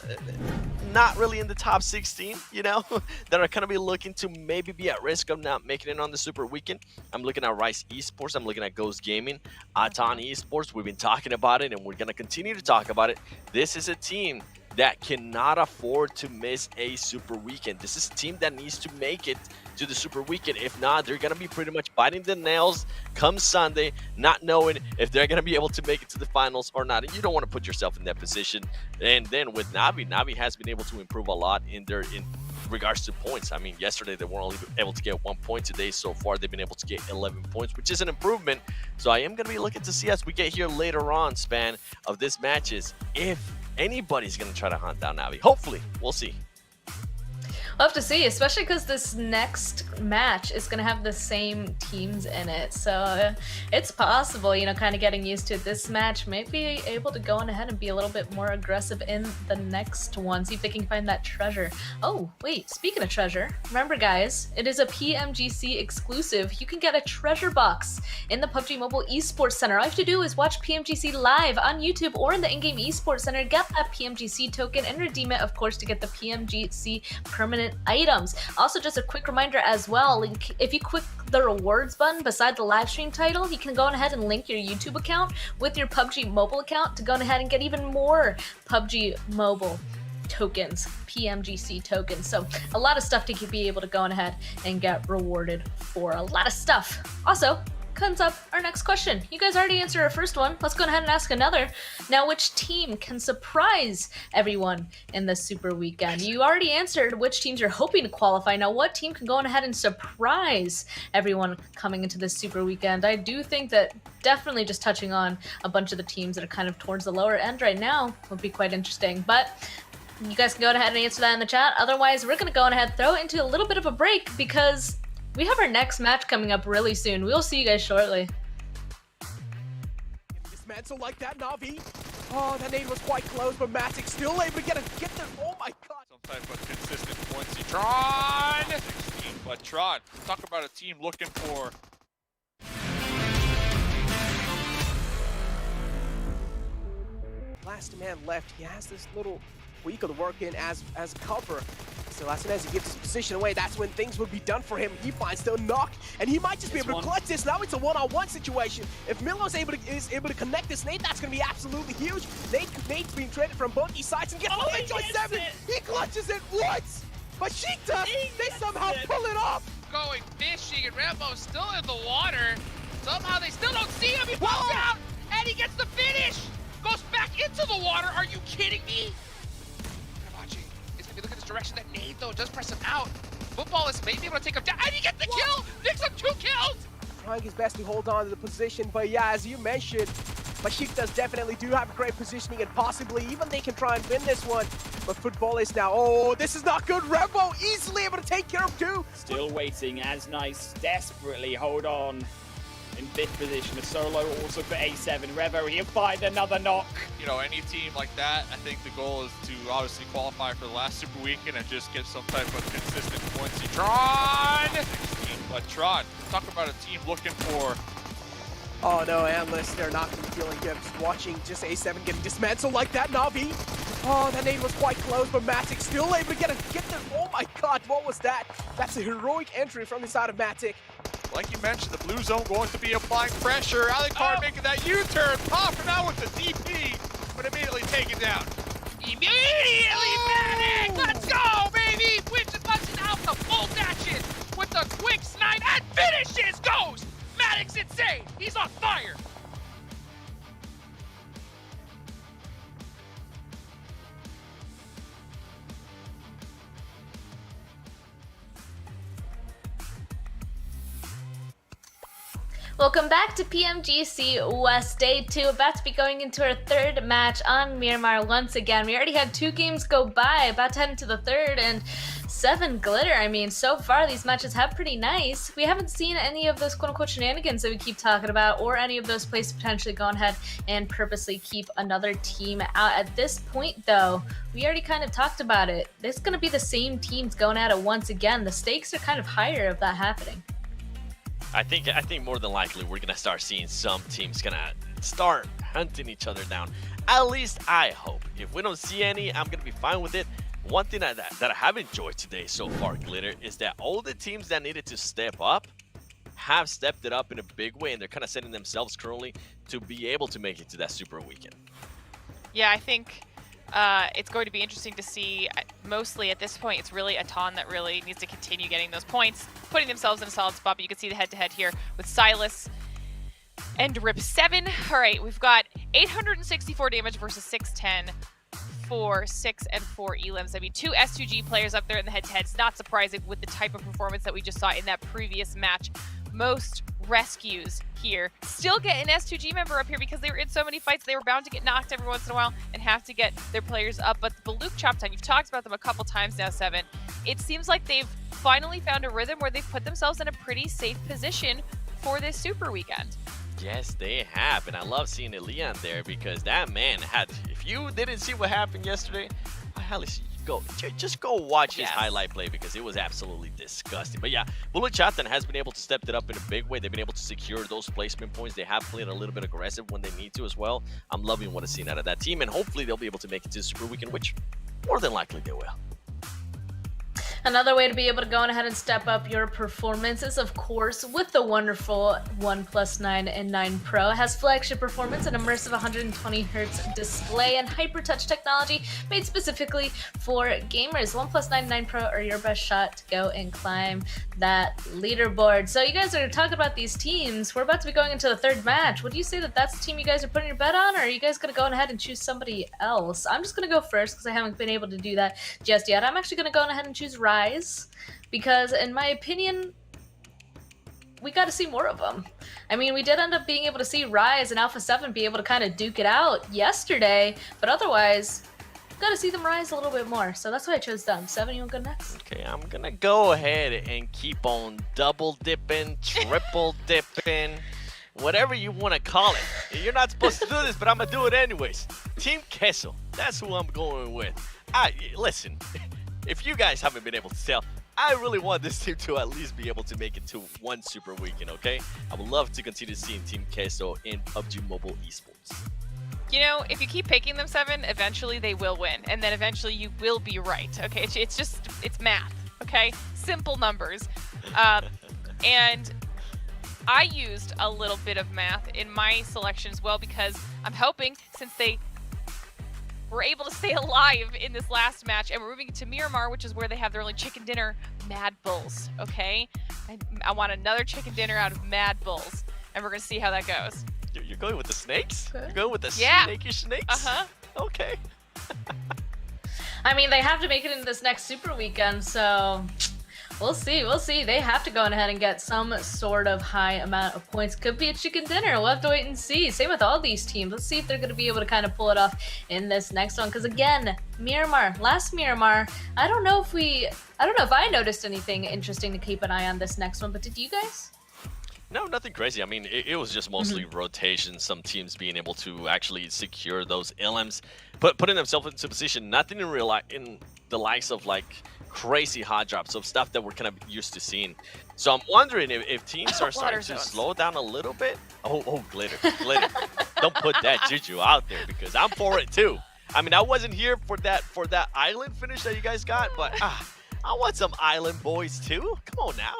not really in the top 16, you know, that are going to be looking to maybe be at risk of not making it on the Super Weekend. I'm looking at Rice Esports. I'm looking at Ghost Gaming, Atan Esports. We've been talking about it, and we're going to continue to talk about it. This is a team that cannot afford to miss a Super Weekend. This is a team that needs to make it to the Super Weekend. If not, they're going to be pretty much biting the nails come Sunday, not knowing if they're going to be able to make it to the finals or not. And you don't want to put yourself in that position. And then with Na'Vi, Na'Vi has been able to improve a lot in regards to points. I mean, yesterday they were only able to get 1 point. Today, so far, they've been able to get 11 points, which is an improvement. So I am going to be looking to see as we get here later on, span of this matches, if anybody's going to try to hunt down Navi. Hopefully, we'll see. We'll have to see, especially because this next match is going to have the same teams in it. So it's possible, you know, kind of getting used to this match, maybe able to go on ahead and be a little bit more aggressive in the next one. See if they can find that treasure. Oh, wait, speaking of treasure, remember guys, it is a PMGC exclusive. You can get a treasure box in the PUBG Mobile Esports Center. All you have to do is watch PMGC live on YouTube or in the in-game Esports Center, get that PMGC token and redeem it, of course, to get the PMGC permanent items. Also, just a quick reminder as well, if you click the rewards button beside the live stream title, you can go on ahead and link your YouTube account with your PUBG Mobile account to go on ahead and get even more PUBG Mobile tokens, PMGC tokens. So a lot of stuff to be able to go on ahead and get rewarded for. A lot of stuff. Also, comes up our next question. You guys already answered our first one. Let's go ahead and ask another. Now, which team can surprise everyone in the Super Weekend? You already answered which teams you're hoping to qualify. Now, what team can go on ahead and surprise everyone coming into this Super Weekend? I do think that definitely just touching on a bunch of the teams that are kind of towards the lower end right now would be quite interesting. But you guys can go ahead and answer that in the chat. Otherwise, we're going to go on ahead and throw it into a little bit of a break because we have our next match coming up really soon. We'll see you guys shortly. Dismantle like that, Na'Vi. Oh, that nade was quite close, but Matic still able to get there. Oh my god. Some type of consistent points. Tron! 16, but Tron, talk about a team looking for... Last man left, he has this little Weekday to work in as cover. So as soon as he gives his position away, that's when things would be done for him. He finds the knock, and he might just be able to clutch this. Now it's a one-on-one situation. If Milo's is able to connect this nade, that's going to be absolutely huge. Nade's being traded from both these sides and gets the Enjoy 7. He clutches it once, but Sheikta, they somehow pull it off. Going fishing, and Rambo's still in the water. Somehow they still don't see him. He pops out, and he gets the finish. Goes back into the water. Are you kidding me? Look at this direction. That nade, though, does press him out. Football is maybe able to take him down. And he gets the kill! Picks up 2 kills! Trying his best to hold on to the position, but yeah, as you mentioned, Besiktas definitely do have great positioning, and possibly even they can try and win this one. But Football is now, oh, this is not good. Rambo easily able to take care of 2. Still waiting as Nice desperately hold on in 5th position. A solo also for A7. Revo, he'll find another knock. You know, any team like that, I think the goal is to obviously qualify for the last Super Weekend and just get some type of consistent points. Tron! 16, but Tron, talk about a team looking for... Oh no, Analysts, they're not going to be feeling good. Just watching just A7 getting dismantled like that, Na'Vi. Oh, that nade was quite close, but Matic still able to get there. Oh my god, what was that? That's a heroic entry from the side of Matic. Like you mentioned, the blue zone going to be applying pressure. Alucard making that U-turn, popping out with the DP, but immediately taken down. Immediately, Matic! Let's go, baby! Which punches out the full action with the quick snipe and finishes Ghost! Matic's insane! He's on fire! Welcome back to PMGC West Day 2, about to be going into our 3rd match on Miramar once again. We already had 2 games go by, about to head into the 3rd, and 7 glitter. I mean, so far these matches have pretty nice. We haven't seen any of those quote-unquote shenanigans that we keep talking about, or any of those plays potentially go ahead and purposely keep another team out. At this point, though, we already kind of talked about it. It's going to be the same teams going at it once again. The stakes are kind of higher of that happening. I think more than likely we're gonna start seeing some teams gonna start hunting each other down. At least I hope. If we don't see any, I'm gonna be fine with it. One thing that I have enjoyed today so far, Glitter, is that all the teams that needed to step up have stepped it up in a big way, and they're kind of setting themselves currently to be able to make it to that Super Weekend. Yeah, I think it's going to be interesting to see. Mostly at this point, it's really Atan that really needs to continue getting those points, putting themselves in a solid spot. But you can see the head-to-head here with Silas and Rip 7. All right, we've got 864 damage versus 610. 4, 6, and 4 elims. I mean, 2 S2G players up there in the head-to-heads. Not surprising with the type of performance that we just saw in that previous match. Most rescues here. Still get an S2G member up here because they were in so many fights. They were bound to get knocked every once in a while and have to get their players up. But the Baluch Chop Time, you've talked about them a couple times now, Seven. It seems like they've finally found a rhythm where they've put themselves in a pretty safe position for this Super Weekend. Yes, they have, and I love seeing Elian there because that man had. If you didn't see what happened yesterday, I highly just go watch his highlight play because it was absolutely disgusting. But yeah, Baluch Chatan has been able to step it up in a big way. They've been able to secure those placement points. They have played a little bit aggressive when they need to as well. I'm loving what I've seen out of that team, and hopefully they'll be able to make it to the Super Weekend, which more than likely they will. Another way to be able to go on ahead and step up your performance is, of course, with the wonderful OnePlus 9 and 9 Pro. It has flagship performance, an immersive 120Hz display, and hyper-touch technology made specifically for gamers. OnePlus 9 and 9 Pro are your best shot to go and climb that leaderboard. So you guys are talking about these teams. We're about to be going into the third match. Would you say that that's the team you guys are putting your bet on, or are you guys going to go on ahead and choose somebody else? I'm just going to go first because I haven't been able to do that just yet. I'm actually going to go on ahead and choose Rise, because in my opinion, we got to see more of them. I mean, we did end up being able to see Rise and Alpha 7 be able to kind of duke it out yesterday, but otherwise, got to see them rise a little bit more. So that's why I chose them. 7, you want to go next? Okay, I'm going to go ahead and keep on double dipping, triple dipping, whatever you want to call it. You're not supposed to do this, but I'm going to do it anyways. Team Kessel, that's who I'm going with. Listen, if you guys haven't been able to tell, I really want this team to at least be able to make it to one Super Weekend, okay? I would love to continue seeing Team Queso in PUBG Mobile Esports. You know, if you keep picking them, 7, eventually they will win, and then eventually you will be right, okay? It's math, okay? Simple numbers. And I used a little bit of math in my selection as well because I'm hoping, since they were able to stay alive in this last match, and we're moving to Miramar, which is where they have their only chicken dinner, Mad Bulls, okay? I want another chicken dinner out of Mad Bulls, and we're going to see how that goes. You're going with the snakes? You're going with the snaky snakes? Uh-huh. Okay. I mean, they have to make it into this next Super Weekend, so we'll see. We'll see. They have to go on ahead and get some sort of high amount of points. Could be a chicken dinner. We'll have to wait and see. Same with all these teams. Let's see if they're going to be able to kind of pull it off in this next one. Because again, Miramar, last Miramar, I don't know if I noticed anything interesting to keep an eye on this next one, but did you guys? No, nothing crazy. I mean, it was just mostly rotation, some teams being able to actually secure those LMs, putting themselves into position, nothing in the likes of like crazy hot drops of stuff that we're kind of used to seeing. So I'm wondering if teams are starting to slow down a little bit. Oh, glitter. Don't put that juju out there because I'm for it too. I mean, I wasn't here for that island finish that you guys got, but I want some island boys too. Come on now.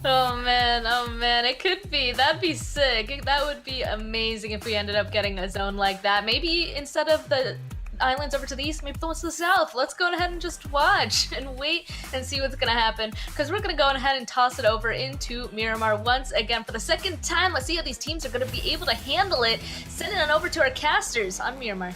Oh man, it could be. That'd be sick. That would be amazing if we ended up getting a zone like that. Maybe instead of the islands over to the east, maybe the ones to the south. Let's go ahead and just watch and wait and see what's gonna happen, because we're gonna go ahead and toss it over into Miramar once again for the second time. Let's see how these teams are gonna be able to handle it. Sending it over to our casters on Miramar.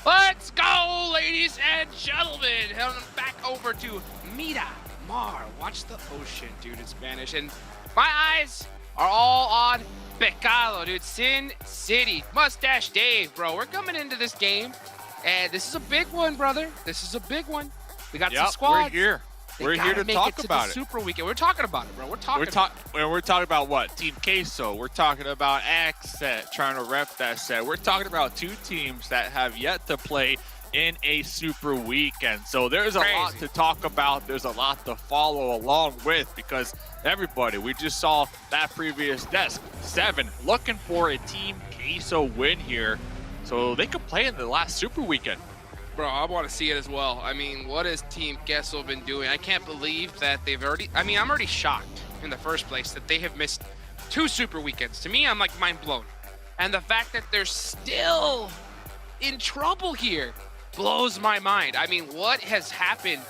Let's go, ladies and gentlemen. Heading back over to Miramar. Watch the ocean, dude, in Spanish. And my eyes are all on Pecado, dude. Sin City. Mustache Dave, bro. We're coming into this game, and this is a big one, brother. This is a big one. We got some squads. We're here. We're here to talk about it. Super Weekend. We're talking about it, bro. We're talking about what? Team Queso. We're talking about X set, trying to rep that set. We're talking about two teams that have yet to play in a Super Weekend. So there's a lot to talk about. There's a lot to follow along with, because everybody, we just saw that previous desk. 7 looking for a Team Queso win here so they could play in the last Super Weekend. Bro, I want to see it as well. I mean, what has Team Queso been doing? I can't believe that they've already... I mean, I'm already shocked in the first place that they have missed 2 Super Weekends. To me, I'm like mind blown. And the fact that they're still in trouble here blows my mind. I mean, what has happened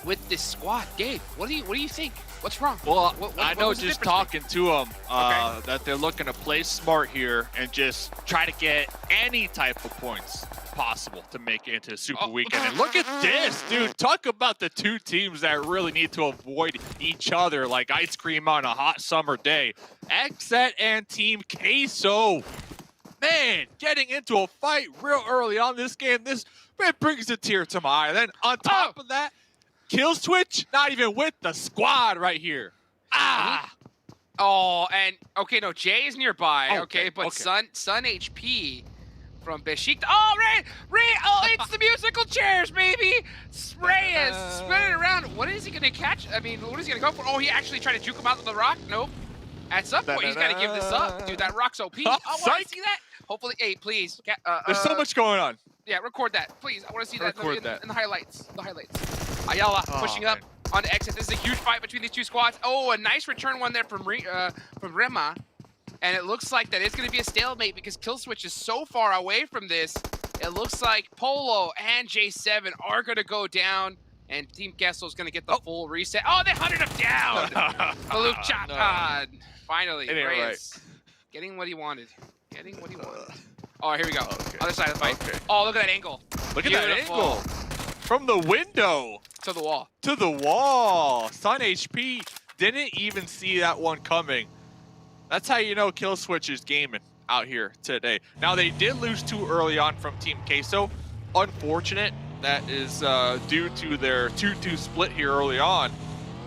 with this squad? Gabe, what do you think? What's wrong? Well, I know just talking to them that they're looking to play smart here and just try to get any type of points. possible to make it into the Super Weekend. And look at this, dude. Talk about the two teams that really need to avoid each other like ice cream on a hot summer day. Xset and Team Queso. Man, getting into a fight real early on this game, this brings a tear to my eye. And then on top of that, Kills Twitch, not even with the squad right here. Oh, and okay, no, Jay is nearby. Okay, but Sun HP from Besiktas. Oh, Ray! Oh, it's the musical chairs, baby! Ray is spinning around. What is he gonna catch? I mean, what is he gonna go for? Oh, he actually tried to juke him out of the rock. Nope. At some point, he's gotta give this up, dude. That rock's OP. Oh, I want to see that. Hopefully, hey, please. There's so much going on. Yeah, record that, please. I want to see that in the highlights. Ayala Oh, pushing up on the exit. This is a huge fight between these two squads. Oh, a nice return one there from Rema. And it looks like that it's going to be a stalemate because Killswitch is so far away from this. It looks like Polo and J7 are going to go down. And Team Kessel is going to get the full reset. Oh, they hunted him down! Luke Chapman. Finally, Reyes getting what he wanted. Oh, here we go. Other side of the fight. Oh, look at that angle. Look at that angle. From the window. To the wall. To the wall. Sun HP didn't even see that one coming. That's how you know Killswitch is gaming out here today. Now, they did lose too early on from Team Queso. Unfortunate. That is due to their 2-2 split here early on.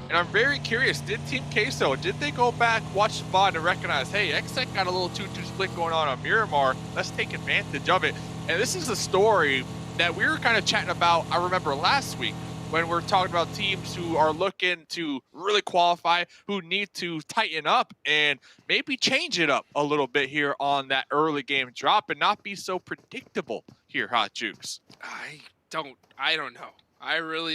And I'm very curious, did Team Queso, did they go back, watch the VOD, and recognize, hey, Xset got a little 2-2 split going on Miramar. Let's take advantage of it. And this is a story that we were kind of chatting about, I remember last week, when we're talking about teams who are looking to really qualify, who need to tighten up and maybe change it up a little bit here on that early game drop and not be so predictable here, Hot Jukes. I don't know.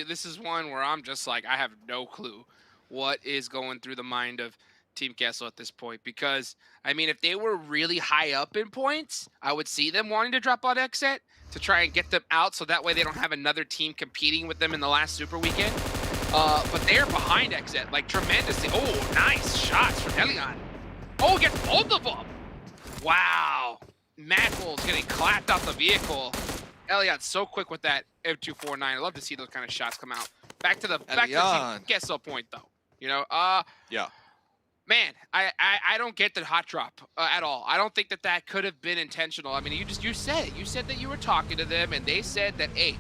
This is one where I'm just like, I have no clue what is going through the mind of Team Kessel at this point. Because, I mean, if they were really high up in points, I would see them wanting to drop out Xset to try and get them out so that way they don't have another team competing with them in the last Super Weekend. But they're behind Xset, like, tremendously. Oh, nice shots from Elion. Oh, gets both of them. Wow. Madbull's getting clapped off the vehicle. Elliot's so quick with that M249. I love to see those kind of shots come out. Back to the Team Kessel point though. You know, yeah. Man, I don't get the hot drop at all. I don't think that could have been intentional. I mean, you said it. You said that you were talking to them and they said that, hey,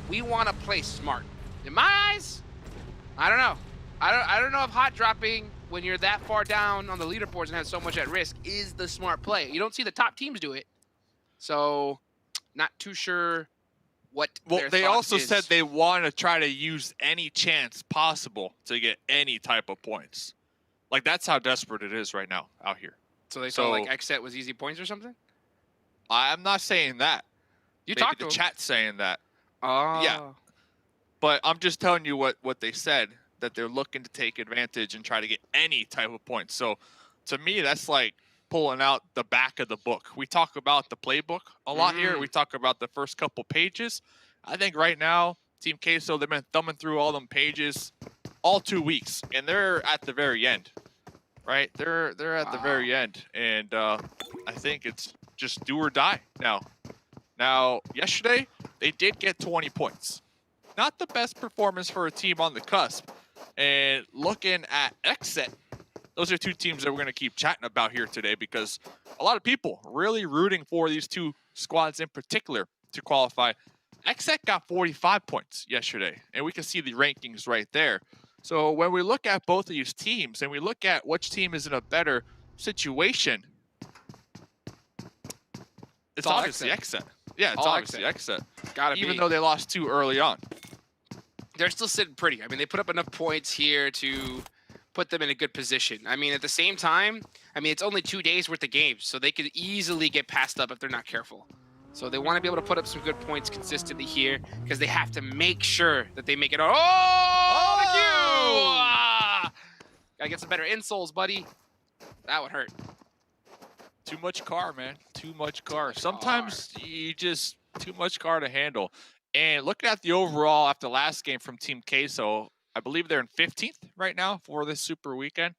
we want to play smart. In my eyes, I don't know. I don't know if hot dropping when you're that far down on the leaderboards and have so much at risk is the smart play. You don't see the top teams do it. So, not too sure what they also said they want to try to use any chance possible to get any type of points. Like, that's how desperate it is right now out here. So they felt like Xset was easy points or something? I'm not saying that. You talked to the them. chat saying that. Oh. Yeah. But I'm just telling you what they said, that they're looking to take advantage and try to get any type of points. So to me, that's like pulling out the back of the book. We talk about the playbook a lot here. We talk about the first couple pages. I think right now, Team Queso, they've been thumbing through all them pages all 2 weeks, and they're at the very end, right? They're at the very end, and I think it's just do or die now. Now, yesterday, they did get 20 points. Not the best performance for a team on the cusp. And looking at Xset, those are two teams that we're going to keep chatting about here today because a lot of people really rooting for these two squads in particular to qualify. Xset got 45 points yesterday, and we can see the rankings right there. So when we look at both of these teams and we look at which team is in a better situation, it's obviously Xset. Yeah, it's obviously Xset. Even though they lost too early on. They're still sitting pretty. I mean, they put up enough points here to put them in a good position. I mean, at the same time, I mean, it's only 2 days worth of games, so they could easily get passed up if they're not careful. So they want to be able to put up some good points consistently here because they have to make sure that they make it. Oh, the Q! Gotta get some better insoles, buddy. That would hurt. Too much car, man. Too much car. Sometimes you just too much car to handle. And looking at the overall after last game from Team Queso, I believe they're in 15th right now for this Super Weekend.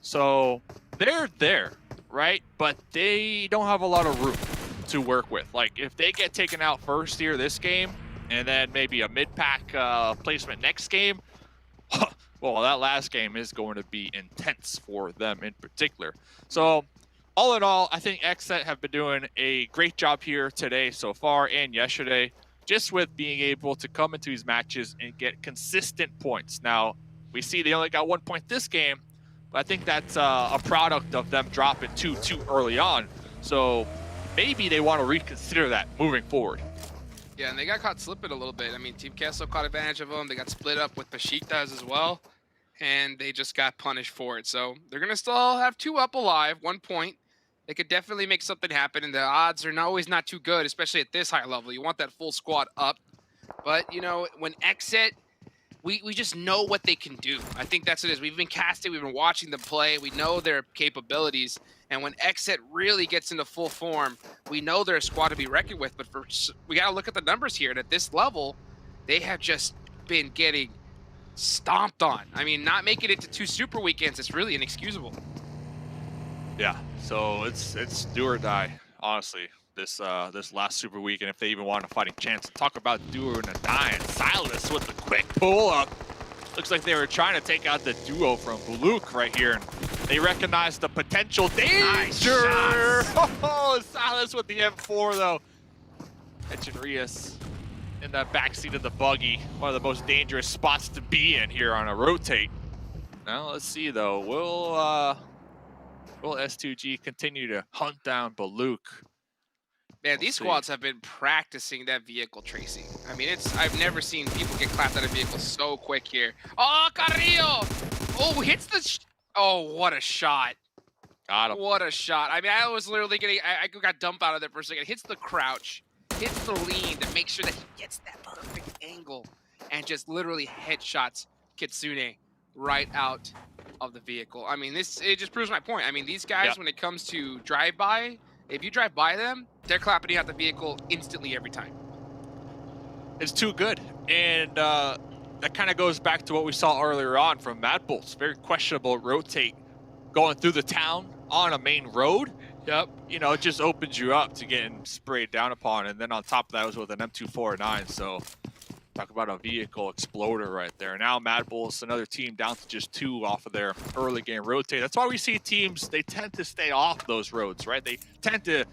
So they're there, right? But they don't have a lot of room. to work with. Like, if they get taken out first here this game, and then maybe a mid-pack placement next game, well, that last game is going to be intense for them in particular. So, all in all, I think XSET have been doing a great job here today so far and yesterday, just with being able to come into these matches and get consistent points. Now, we see they only got 1 point this game, but I think that's a product of them dropping two too early on. So maybe they want to reconsider that moving forward. Yeah, and they got caught slipping a little bit. I mean, Team Castle caught advantage of them. They got split up with Besiktas as well, and they just got punished for it. So they're going to still have 2 up alive, 1 point. They could definitely make something happen, and the odds are always not too good, especially at this high level. You want that full squad up. But, you know, when XSET, we just know what they can do. I think that's what it is. We've been casting, we've been watching them play. We know their capabilities. And when XSET really gets into full form, we know they're a squad to be reckoned with. But we got to look at the numbers here. And at this level, they have just been getting stomped on. I mean, not making it to 2 super weekends, it's really inexcusable. Yeah, so it's do or die, honestly, this last super weekend, if they even want a fighting chance. Talk about do or die, and Silas with the quick pull-up. Looks like they were trying to take out the duo from Luke right here, and they recognized the potential danger. Nice oh, Silas with the M4, though. Catching Rias in that backseat of the buggy. One of the most dangerous spots to be in here on a rotate. Now, let's see, though. Will S2G continue to hunt down Baluk? Man, these squads have been practicing that vehicle tracing. I mean, I've never seen people get clapped out of vehicles so quick here. Oh, Carrillo! Oh, hits the... Oh, what a shot. Got him. What a shot. I mean, I was literally getting... I got dumped out of there for a second. Hits the crouch, hits the lean to make sure that he gets that perfect angle, and just literally headshots Kitsune right out of the vehicle. I mean, it just proves my point. I mean, these guys, when it comes to drive-by, if you drive by them, they're clapping out the vehicle instantly every time. It's too good. And that kind of goes back to what we saw earlier on from Mad Bulls. Very questionable rotate going through the town on a main road. Yep. You know, it just opens you up to getting sprayed down upon. And then on top of that was with an M249. So talk about a vehicle exploder right there. Now Mad Bulls, another team down to just 2 off of their early game rotate. That's why we see teams, they tend to stay off those roads, right? They tend to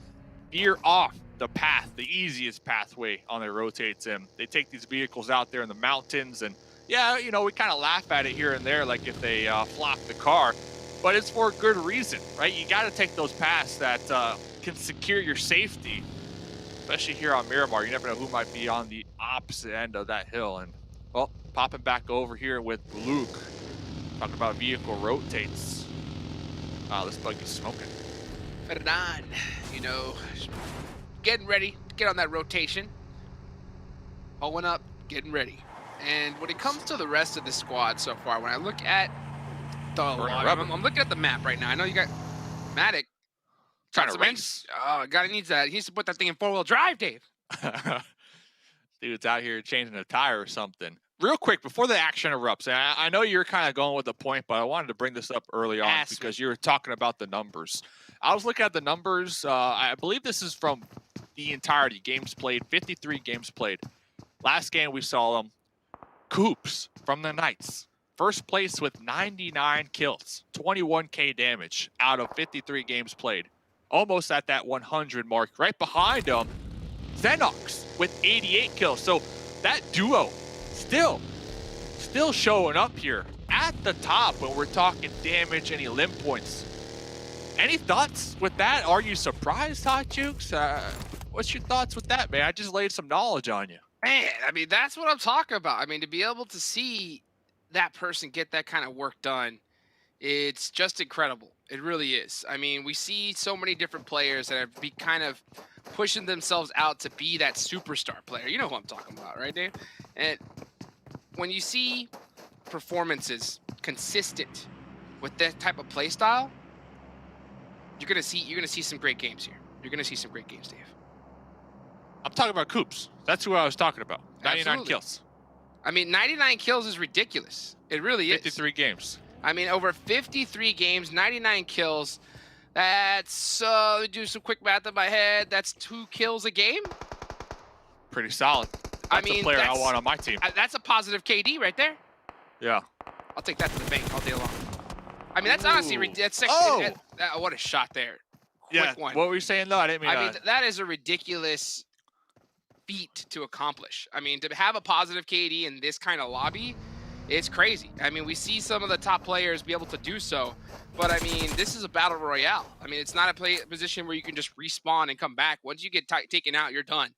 veer off the path, the easiest pathway on their rotates, and they take these vehicles out there in the mountains. And yeah, you know, we kind of laugh at it here and there, like if they flop the car, but it's for a good reason, right? You got to take those paths that can secure your safety. Especially here on Miramar, you never know who might be on the opposite end of that hill. And, well, popping back over here with Luke. Talking about vehicle rotates. This buggy's smoking. Fernan, you know, getting ready to get on that rotation. Pulling up, getting ready. And when it comes to the rest of the squad so far, when I look at I'm looking at the map right now. I know you got Matic. Trying to race. Oh, God, he needs to put that thing in 4-wheel drive, Dave. Dude's out here changing a tire or something. Real quick, before the action erupts, and I know you're kind of going with the point, but I wanted to bring this up early on because you were talking about the numbers. I was looking at the numbers. I believe this is from the entirety. Games played, 53 games played. Last game we saw them. Coops from the Knights. First place with 99 kills, 21k damage out of 53 games played. Almost at that 100 mark. Right behind them, Xenox with 88 kills. So that duo still showing up here at the top when we're talking damage and elim points. Any thoughts with that? Are you surprised, Hot Jukes? What's your thoughts with that, man? I just laid some knowledge on you. Man, I mean, that's what I'm talking about. I mean, to be able to see that person get that kind of work done, it's just incredible. It really is. I mean, we see so many different players that are kind of pushing themselves out to be that superstar player. You know who I'm talking about, right, Dave? And when you see performances consistent with that type of play style, you're gonna see some great games here. You're gonna see some great games, Dave. I'm talking about Coops. That's who I was talking about. 99 Absolutely. kills. I mean, 99 kills is ridiculous. It really is. 53 games. I mean, over 53 games, 99 kills. That's, let me do some quick math in my head. That's 2 kills a game. Pretty solid. That's a player I want on my team. That's a positive KD right there. Yeah. I'll take that to the bank all day long. I mean, that's honestly that's what a shot there. Quick one. What were you saying though? I didn't mean. I mean, that is a ridiculous feat to accomplish. I mean, to have a positive KD in this kind of lobby, it's crazy. I mean, we see some of the top players be able to do so, but I mean, this is a battle royale. I mean, it's not a position where you can just respawn and come back. Once you get taken out, you're done.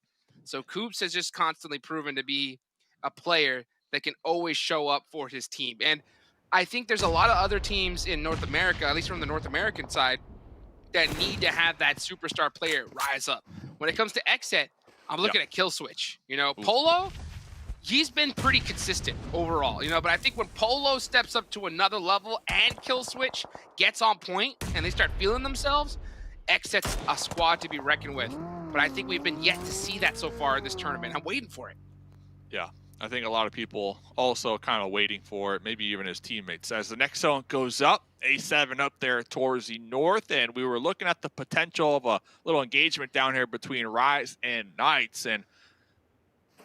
So Coops has just constantly proven to be a player that can always show up for his team. And I think there's a lot of other teams in North America, at least from the North American side, that need to have that superstar player rise up. When it comes to Xset, I'm looking at Kill Switch. You know, Polo, he's been pretty consistent overall, you know, but I think when Polo steps up to another level and Kill Switch gets on point and they start feeling themselves, Xset's a squad to be reckoned with. But I think we've been yet to see that so far in this tournament. I'm waiting for it. Yeah, I think a lot of people also kind of waiting for it, maybe even his teammates. As the next zone goes up, A7 up there towards the north, and we were looking at the potential of a little engagement down here between Rise and Knights. And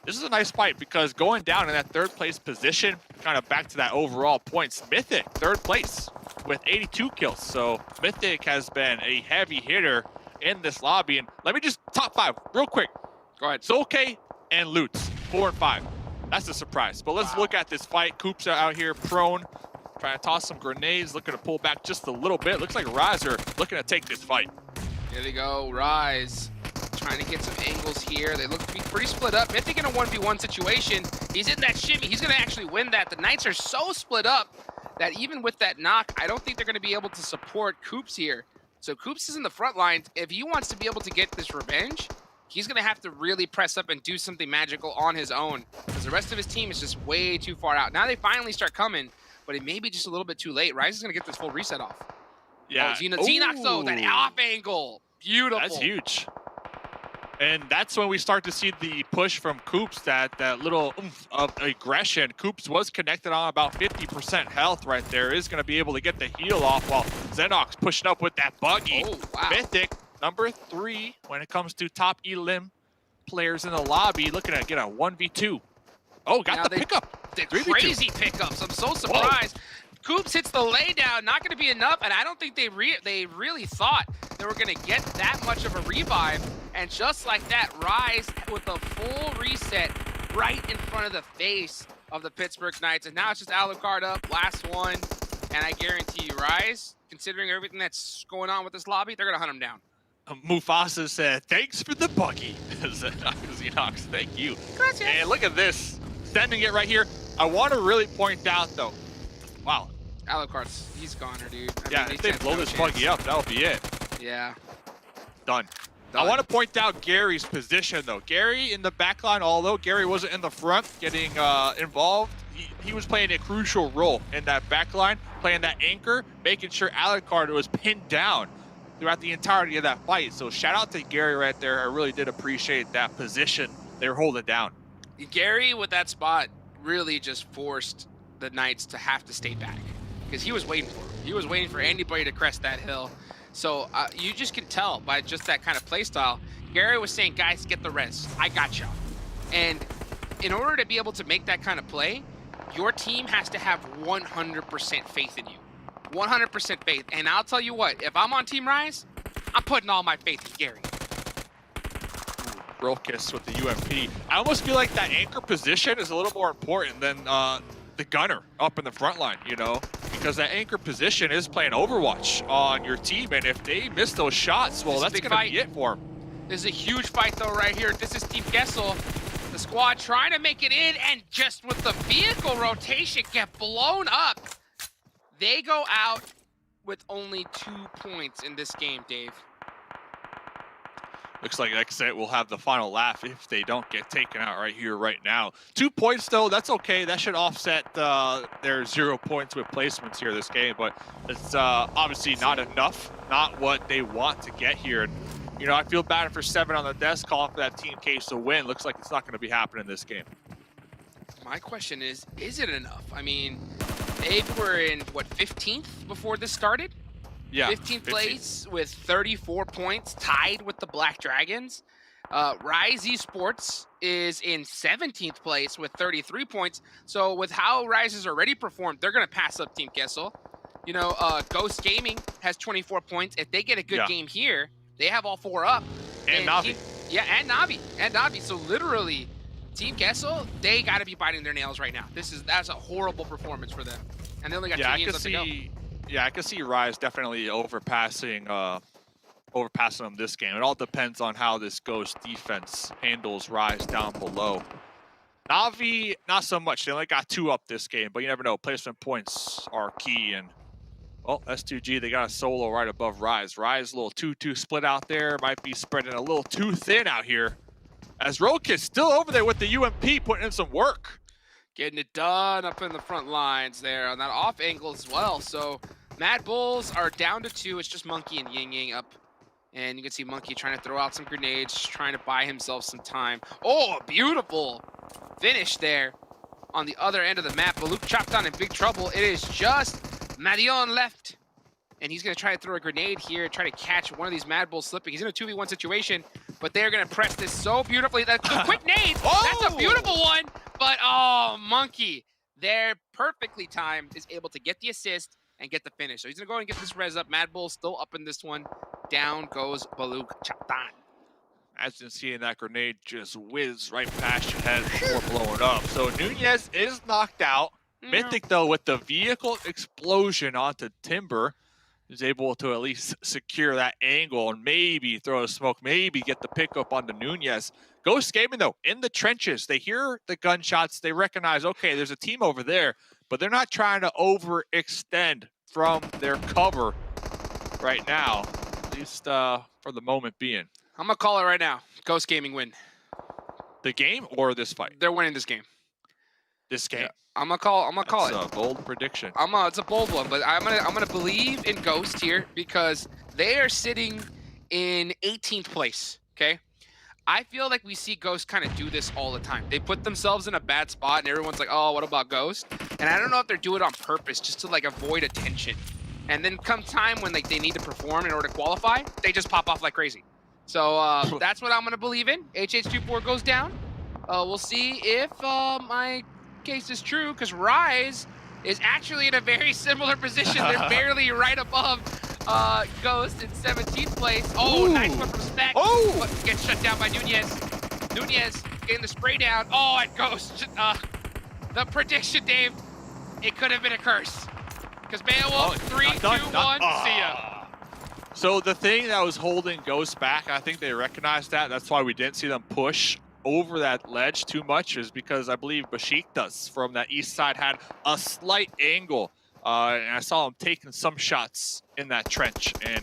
this is a nice fight because going down in that third place position, kind of back to that overall points, Mythic, third place with 82 kills. So Mythic has been a heavy hitter in this lobby. And let me just top 5 real quick. Go ahead. Solke and Lutz, 4 and 5. That's a surprise. But let's look at this fight. Coops are out here prone, trying to toss some grenades, looking to pull back just a little bit. Looks like Riser looking to take this fight. Here they go, Rise. Trying to get some angles here. They look to be pretty split up. Mythic in a 1v1 situation. He's in that shimmy. He's going to actually win that. The Knights are so split up that even with that knock, I don't think they're going to be able to support Coops here. So Coops is in the front lines. If he wants to be able to get this revenge, he's going to have to really press up and do something magical on his own because the rest of his team is just way too far out. Now they finally start coming, but it may be just a little bit too late. Rise is going to get this full reset off. Yeah. Xenox, though, that off angle. Beautiful. That's huge. And that's when we start to see the push from Coops, that little oomph of aggression. Coops was connected on about 50% health right there. Is going to be able to get the heal off while Xenox pushing up with that buggy. Oh, wow. Mythic, number 3 when it comes to top elim players in the lobby, looking to get a 1v2. Oh, got the pickup. The crazy pickups. I'm so surprised. Whoa. Coops hits the laydown, not going to be enough, and I don't think they really thought they were going to get that much of a revive. And just like that, Rise with a full reset right in front of the face of the Pittsburgh Knights. And now it's just Alucard up, last one. And I guarantee you, Rise, considering everything that's going on with this lobby, they're going to hunt him down. Mufasa said, thanks for the buggy. Xenox, thank you. Gracias. And look at this, sending it right here. I want to really point out, though, wow. Alucard's, he's goner, dude. I mean, if they blow this buggy up, that'll be it. Yeah. Done. I want to point out Gary's position, though. Gary in the backline, although Gary wasn't in the front getting involved, he was playing a crucial role in that backline, playing that anchor, making sure Alucard was pinned down throughout the entirety of that fight. So shout out to Gary right there. I really did appreciate that position they were holding down. Gary with that spot really just forced the Knights to have to stay back because he was waiting for him. He was waiting for anybody to crest that hill. So you just can tell by just that kind of play style. Gary was saying, guys, get the res. I got y'all. And in order to be able to make that kind of play, your team has to have 100% faith in you. 100% faith. And I'll tell you what, if I'm on Team Rise, I'm putting all my faith in Gary. Brokis with the UMP. I almost feel like that anchor position is a little more important than the gunner up in the front line, you know, because that anchor position is playing Overwatch on your team, and if they miss those shots, well, that's going to be it for them. This is a huge fight, though, right here. This is Team Gessel. The squad trying to make it in, and just with the vehicle rotation get blown up. They go out with only 2 points in this game, Dave. Looks like Xset will have the final laugh if they don't get taken out right here, right now. 2 points, though, that's okay. That should offset their 0 points with placements here this game, but it's obviously not enough, not what they want to get here. And, you know, I feel bad for 7 on the desk calling for that team case to win. Looks like it's not going to be happening this game. My question is it enough? I mean, they were in, what, 15th before this started? Yeah, 15th place with 34 points, tied with the Black Dragons. Rise Esports is in 17th place with 33 points. So with how Rise has already performed, they're going to pass up Team Kessel. You know, Ghost Gaming has 24 points. If they get a good game here, they have all 4 up. And Navi. And Navi. So literally, Team Kessel, they got to be biting their nails right now. That's a horrible performance for them. And they only got 2 games left to go. Yeah, I can see Rise definitely overpassing them this game. It all depends on how this Ghost defense handles Rise down below. Navi, not so much. They only got 2 up this game, but you never know. Placement points are key. And, well, S2G, they got a solo right above Rise. Rise, a little 2-2 split out there. Might be spreading a little too thin out here. As Rokic still over there with the UMP, putting in some work. Getting it done up in the front lines there on that off angle as well. So Mad Bulls are down to 2. It's just Monkey and Ying Ying up. And you can see Monkey trying to throw out some grenades, trying to buy himself some time. Oh, a beautiful finish there on the other end of the map. Baluk chopped on in big trouble. It is just Marion left. And he's going to try to throw a grenade here, try to catch one of these Mad Bulls slipping. He's in a 2v1 situation, but they're going to press this so beautifully. That's a quick nade. That's a beautiful one. But, oh, Monkey, there perfectly timed, is able to get the assist and get the finish. So he's going to go and get this res up. Mad Bull still up in this one. Down goes Baluk Chaptan. Imagine seeing that grenade just whiz right past your head before blowing up. So Nunez is knocked out. Mythic, though, with the vehicle explosion onto Timber, is able to at least secure that angle and maybe throw a smoke, maybe get the pickup onto Nunez. Ghost Gaming, though, in the trenches. They hear the gunshots. They recognize, okay, there's a team over there, but they're not trying to overextend from their cover right now, at least for the moment being. I'm going to call it right now. Ghost Gaming win. The game or this fight? They're winning this game. This game? Yeah. I'm gonna call it. It's a bold prediction. It's a bold one, but I'm gonna believe in Ghost here because they are sitting in 18th place. Okay, I feel like we see Ghost kind of do this all the time. They put themselves in a bad spot, and everyone's like, "Oh, what about Ghost?" And I don't know if they're doing it on purpose, just to like avoid attention. And then come time when they need to perform in order to qualify, they just pop off like crazy. So that's what I'm gonna believe in. HH24 goes down. We'll see if my case is true, because Rise is actually in a very similar position. They're barely right above Ghost in 17th place. Oh, nice one from Spec. Oh, but gets shut down by Nunez. Nunez getting the spray down. Oh, and Ghost. The prediction, Dave, it could have been a curse. Because Beowulf, 3, 2, 1, see ya. So the thing that was holding Ghost back, I think they recognized that. That's why we didn't see them push over that ledge too much, is because I believe Besiktas from that east side had a slight angle, and I saw him taking some shots in that trench, and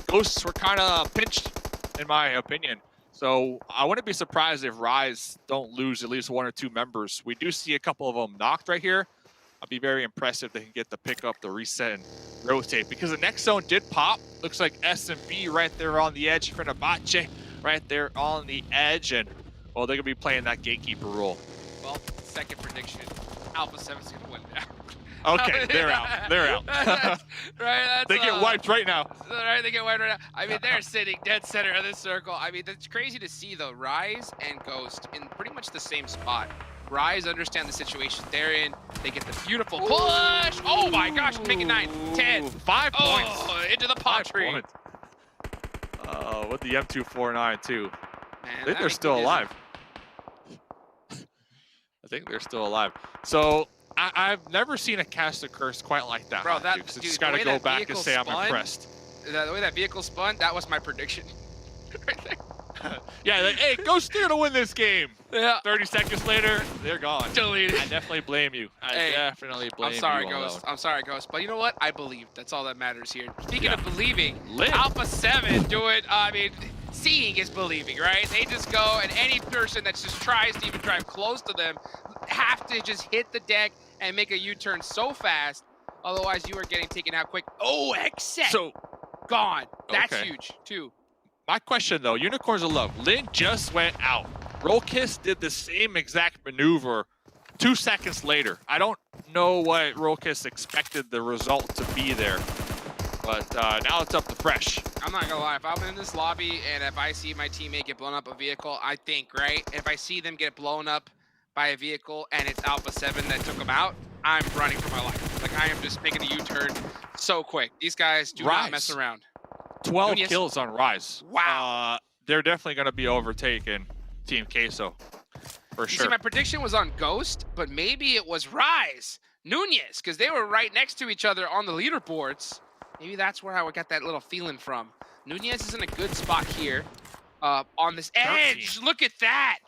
Ghosts were kind of pinched, in my opinion. So I wouldn't be surprised if Rise don't lose at least 1 or 2 members. We do see a couple of them knocked right here. I'll be very impressed if they can get the pickup, the reset, and rotate, because the next zone did pop. Looks like S&B right there on the edge, Fenerbahce right there on the edge, and well, they're going to be playing that gatekeeper role. Well, second prediction, Alpha 7's going to win now. Okay, they're out. They're out. Right, they get wiped right now. Right, they get wiped right now. I mean, they're sitting dead center of this circle. I mean, that's crazy to see, though. Rise and Ghost in pretty much the same spot. Rise understand the situation they're in. They get the beautiful push. Oh, my gosh. Make it 9, 10. 5 points. Oh, into the pot tree. With the M249, too. Man, I think they're still alive. I think they're still alive. So I've never seen a cast a curse quite like that. Bro, dude, just gotta go back and say I'm impressed. The way that vehicle spun, that was my prediction. Right there. Yeah, like, hey, Ghost, they're gonna win this game. Yeah. 30 seconds later, they're gone. Deleted. I definitely blame you. Hey, definitely blame you. I'm sorry, Ghost. I'm sorry, Ghost. But you know what? I believe. That's all that matters here. Speaking of believing, Alpha 7 doing, seeing is believing, right? They just go, and any person that just tries to even drive close to them have to just hit the deck and make a U-turn so fast. Otherwise, you are getting taken out quick. Oh, X-Set. So, gone. That's okay. huge, too. My question, though, Unicorns of Love. Lin just went out. Rollkiss did the same exact maneuver 2 seconds later. I don't know what Rollkiss expected the result to be there. But now it's up to Fresh. I'm not gonna lie, if I'm in this lobby and if I see my teammate get blown up a vehicle, I think, right? If I see them get blown up by a vehicle and it's Alpha 7 that took them out, I'm running for my life. Like, I am just making a U-turn so quick. These guys do not mess around. 12 kills on Rise. Wow. They're definitely going to be overtaking Team Queso, for sure. See, my prediction was on Ghost, but maybe it was Rise. Nunez, because they were right next to each other on the leaderboards. Maybe that's where I got that little feeling from. Nunez is in a good spot here on this edge. Look at that.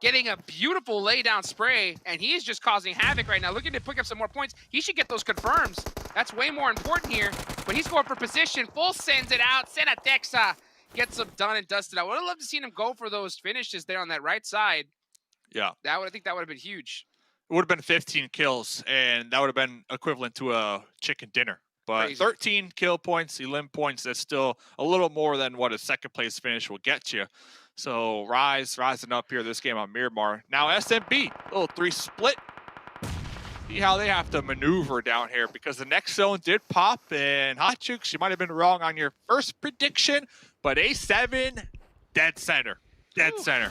Getting a beautiful laydown spray, and he is just causing havoc right now. Looking to pick up some more points. He should get those confirms. That's way more important here. But he's going for position. Full sends it out. Senatexa gets them done and dusted out. I would have loved to see him go for those finishes there on that right side. Yeah. I think that would have been huge. It would have been 15 kills, and that would have been equivalent to a chicken dinner. But Crazy. 13 kill points, 11 points, that's still a little more than what a second place finish will get you. So rising up here this game on Miramar. Now SMB, little 3 split. See how they have to maneuver down here because the next zone did pop. And Hot Chooks, you might have been wrong on your first prediction, but A7, dead center. Dead center.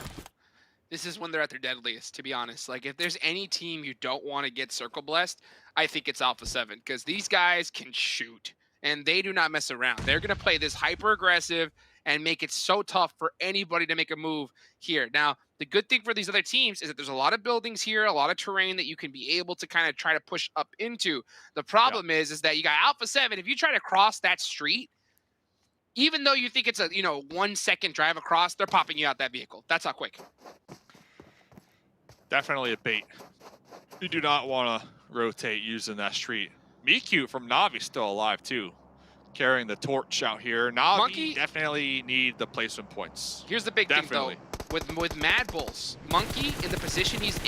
This is when they're at their deadliest, to be honest. Like, if there's any team you don't want to get circle blessed, I think it's Alpha 7 because these guys can shoot and they do not mess around. They're going to play this hyper aggressive and make it so tough for anybody to make a move here. Now, the good thing for these other teams is that there's a lot of buildings here, a lot of terrain that you can be able to kind of try to push up into. The problem is that you got Alpha 7. If you try to cross that street, even though you think it's a 1 second drive across, they're popping you out that vehicle. That's how quick. Definitely a bait. You do not want to rotate using that street. Miku from Navi still alive too, carrying the torch out here. Navi Monkey definitely need the placement points. Here's the big thing though, with Mad Bulls, Monkey in the position he's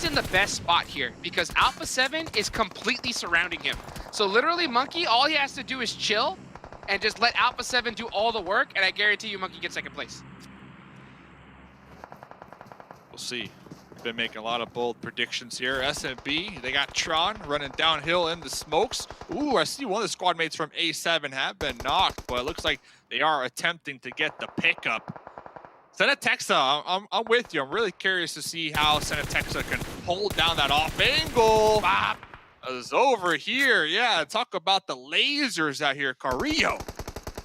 in the best spot here because Alpha 7 is completely surrounding him. So literally Monkey, all he has to do is chill and just let Alpha 7 do all the work, and I guarantee you Monkey gets second place. We'll see. Been making a lot of bold predictions here. SMB, they got Tron running downhill in the smokes. Ooh, I see one of the squad mates from A7 have been knocked, but it looks like they are attempting to get the pickup. Senatexa, I'm with you. I'm really curious to see how Senatexa can hold down that off angle. Bop is over here. Yeah, talk about the lasers out here. Carrillo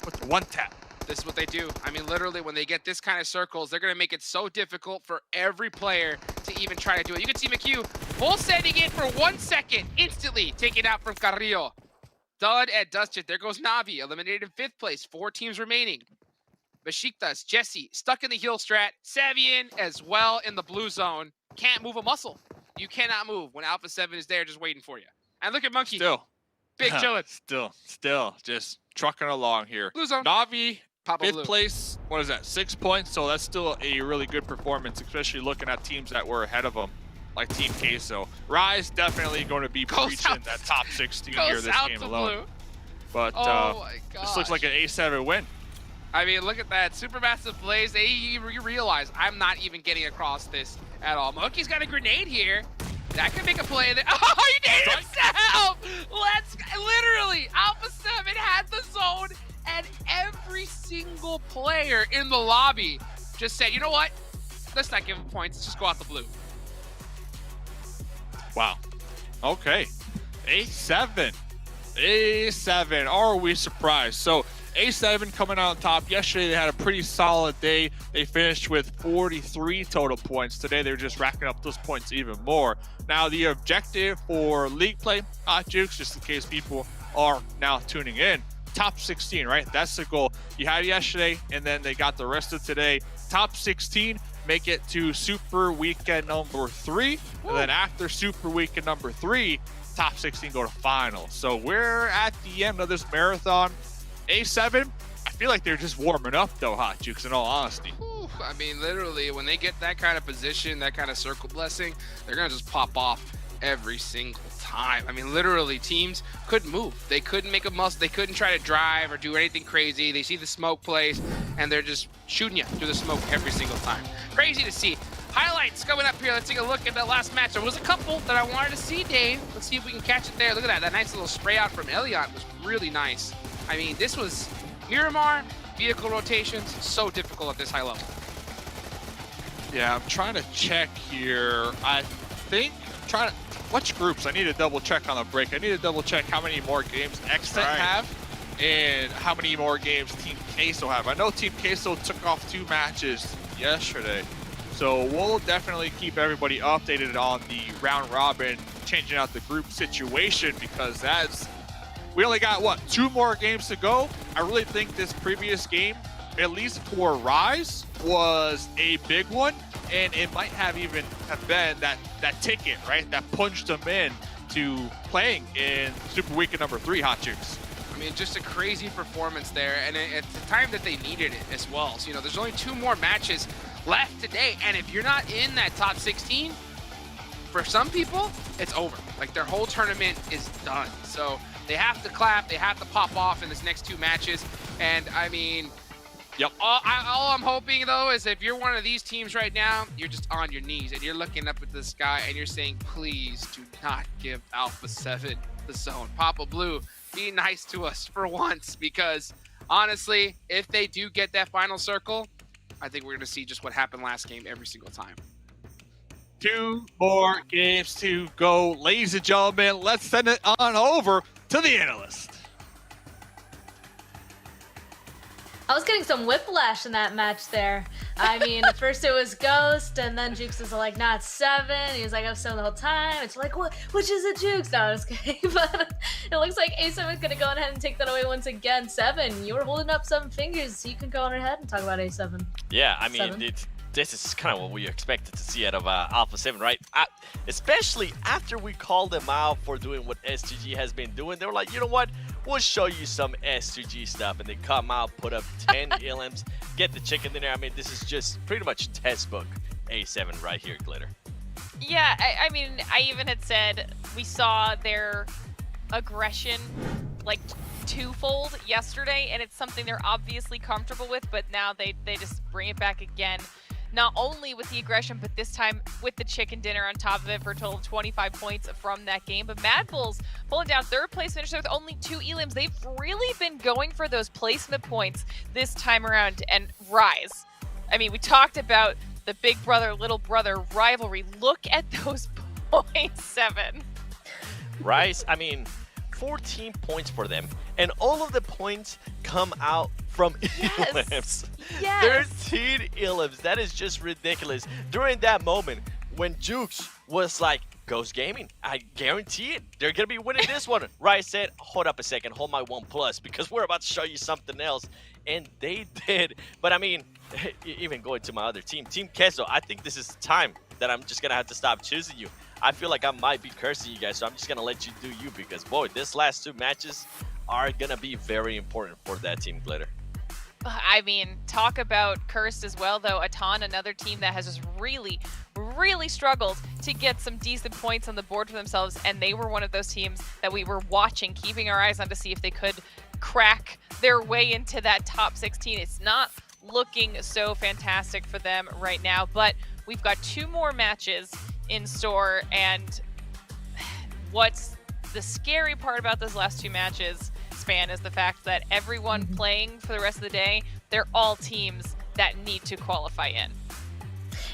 with the 1-tap. This is what they do. I mean, literally, when they get this kind of circles, they're going to make it so difficult for every player to even try to do it. You can see McHugh full sending it for 1 second, instantly taken out from Carrillo. Dud at Dusted. There goes Navi, eliminated in 5th place. 4 teams remaining. Besiktas, Jesse, stuck in the heel strat. Savian as well in the blue zone. Can't move a muscle. You cannot move when Alpha 7 is there just waiting for you. And look at Monkey. Still. Big chillin'. Still, just trucking along here. Blue zone. Navi, Papa 5th blue. place, what is that, 6 points? So that's still a really good performance, especially looking at teams that were ahead of them, like Team Queso. Rise definitely going to be breaching that top 16 here this game alone. Blue. But Oh my this looks like an A7 win. I mean, look at that. Supermassive plays. You realize I'm not even getting across this at all. Monkey's got a grenade here. That could make a play there. Oh, he did it himself! Literally, Alpha 7 had the zone, and every single player in the lobby just said, you know what? Let's not give him points. Let's just go out the blue. Wow. Okay. A7. A7. Are we surprised? So A7 coming out on top. Yesterday they had a pretty solid day. They finished with 43 total points. Today they're just racking up those points even more. Now the objective for league play, Jukes, just in case people are now tuning in, top 16, right? That's the goal. You had yesterday, and then they got the rest of today. Top 16, make it to Super Weekend number 3. And then after Super Weekend number 3, top 16 go to finals. So we're at the end of this marathon. A7, I feel like they're just warming up though, Hot Jukes, in all honesty. I mean, literally, when they get that kind of position, that kind of circle blessing, they're going to just pop off every single time. I mean, literally, teams couldn't move. They couldn't make a muscle. They couldn't try to drive or do anything crazy. They see the smoke plays, and they're just shooting you through the smoke every single time. Crazy to see. Highlights coming up here. Let's take a look at that last match. There was a couple that I wanted to see, Dave. Let's see if we can catch it there. Look at that. That nice little spray out from Eliot was really nice. I mean, this was Miramar, vehicle rotations, so difficult at this high level. Yeah, I'm trying to check here. I think, which groups? I need to double check on the break. I need to double check how many more games Xset have and how many more games Team Queso have. I know Team Queso took off 2 matches yesterday. So we'll definitely keep everybody updated on the round robin, changing out the group situation, because we only got, what, 2 more games to go. I really think this previous game, at least for Rise, was a big one, and it might have even have been that ticket, right, that punched them in to playing in Super Weekend number 3, Hot Chicks. I mean, just a crazy performance there, and at the time that they needed it as well. So, there's only 2 more matches left today, and if you're not in that top 16, for some people, it's over. Like, their whole tournament is done. So they have to clap, they have to pop off in this next 2 matches, and I mean, all I'm hoping, though, is if you're one of these teams right now, you're just on your knees, and you're looking up at the sky, and you're saying, please do not give Alpha 7 the zone. Papa Blue, be nice to us for once, because honestly, if they do get that final circle, I think we're going to see just what happened last game every single time. 2 more games to go. Ladies and gentlemen, let's send it on over to the analyst. I was getting some whiplash in that match there. I mean, at first it was Ghost, and then Jukes was like, nah, it's 7. He was like, I was 7 the whole time. It's like, what? Which is it, Jukes? No, I'm just kidding. But it looks like A7 is going to go ahead and take that away once again. 7, you were holding up 7 fingers, so you can go on ahead and talk about A7. Yeah, I mean, this is kind of what we expected to see out of Alpha 7, right? Especially after we called them out for doing what S2G has been doing. They were like, you know what? We'll show you some S2G stuff. And they come out, put up 10 elims, get the chicken dinner. I mean, this is just pretty much textbook A7 right here, Glitter. Yeah, I mean, I even had said we saw their aggression like twofold yesterday, and it's something they're obviously comfortable with, but now they just bring it back again. Not only with the aggression, but this time with the chicken dinner on top of it for a total of 25 points from that game. But Mad Bulls pulling down 3rd place finisher with only 2 elims. They've really been going for those placement points this time around. And Rise, I mean, we talked about the big brother, little brother rivalry. Look at those points, 7. Rise, I mean, 14 points for them. And all of the points come out from elims. Yes. 13 elims. That is just ridiculous. During that moment, when Jukes was like, Ghost Gaming, I guarantee it, they're going to be winning this one. Rise said, hold up a second, hold my 1+, because we're about to show you something else. And they did. But I mean, even going to my other team, Team Queso, I think this is the time that I'm just going to have to stop choosing you. I feel like I might be cursing you guys, so I'm just going to let you do you, because, boy, this last 2 matches are going to be very important for that team, Glitter. I mean, talk about cursed as well, though. Atan, another team that has just really, really struggled to get some decent points on the board for themselves, and they were one of those teams that we were watching, keeping our eyes on to see if they could crack their way into that top 16. It's not looking so fantastic for them right now, but we've got 2 more matches in store, and what's the scary part about those last 2 matches, Span, is the fact that everyone playing for the rest of the day, they're all teams that need to qualify in.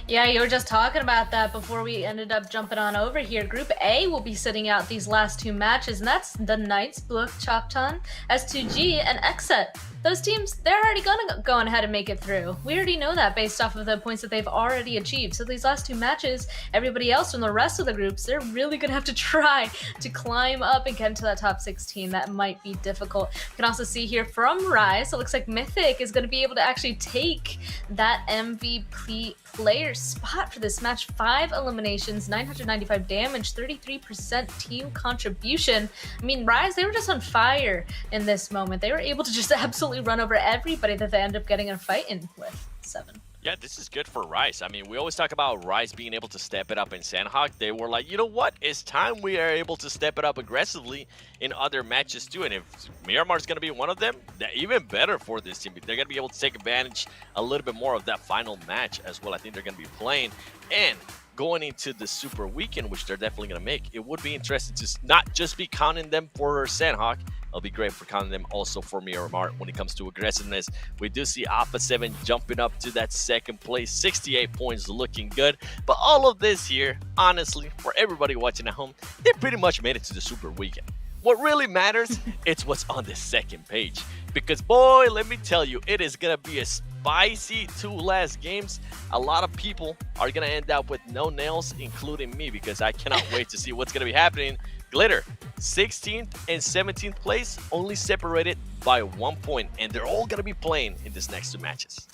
Yeah, you were just talking about that before we ended up jumping on over here. Group A will be sitting out these last 2 matches, and that's the Knights, Blue Chopton, S2G, and Xset. Those teams, they're already gonna go on ahead and make it through. We already know that based off of the points that they've already achieved. So these last 2 matches, everybody else from the rest of the groups, they're really gonna have to try to climb up and get into that top 16. That might be difficult. You can also see here from Rise, it looks like Mythic is gonna be able to actually take that MVP player spot for this match. 5 eliminations, 995 damage, 33% team contribution. I mean, Rise, they were just on fire in this moment. They were able to just absolutely run over everybody that they end up getting in a fight in with. 7. Yeah, this is good for Rise. I mean, we always talk about Rise being able to step it up in Sandhawk. They were like, you know what? It's time we are able to step it up aggressively in other matches too. And if Miramar is going to be one of them, they're even better for this team. They're going to be able to take advantage a little bit more of that final match as well. I think they're going to be playing. And going into the Super Weekend, which they're definitely going to make, it would be interesting to not just be counting them for Sandhawk, It'll be great for counting them also for Miramar when it comes to aggressiveness. We do see Alpha 7 jumping up to that second place, 68 points, looking good. But all of this here, honestly, for everybody watching at home, they pretty much made it to the Super Weekend. What really matters, it's what's on the second page. Because boy, let me tell you, it is going to be a spicy 2 last games. A lot of people are going to end up with no nails, including me, because I cannot wait to see what's going to be happening. Glitter, 16th and 17th place, only separated by 1 point, and they're all going to be playing in these next 2 matches.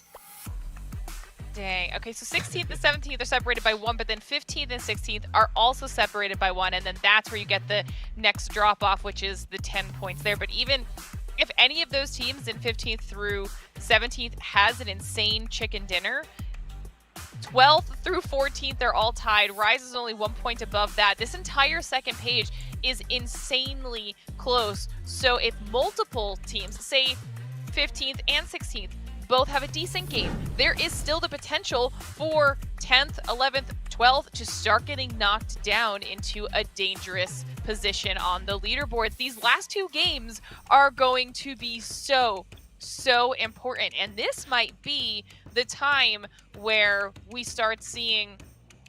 Dang. Okay, so 16th and 17th are separated by 1, but then 15th and 16th are also separated by 1, and then that's where you get the next drop-off, which is the 10 points there. But even if any of those teams in 15th through 17th has an insane chicken dinner, 12th through 14th, they're all tied. Rise is only 1 point above that. This entire second page is insanely close. So if multiple teams, say 15th and 16th, both have a decent game, there is still the potential for 10th, 11th, 12th to start getting knocked down into a dangerous position on the leaderboards. These last 2 games are going to be so important, and this might be the time where we start seeing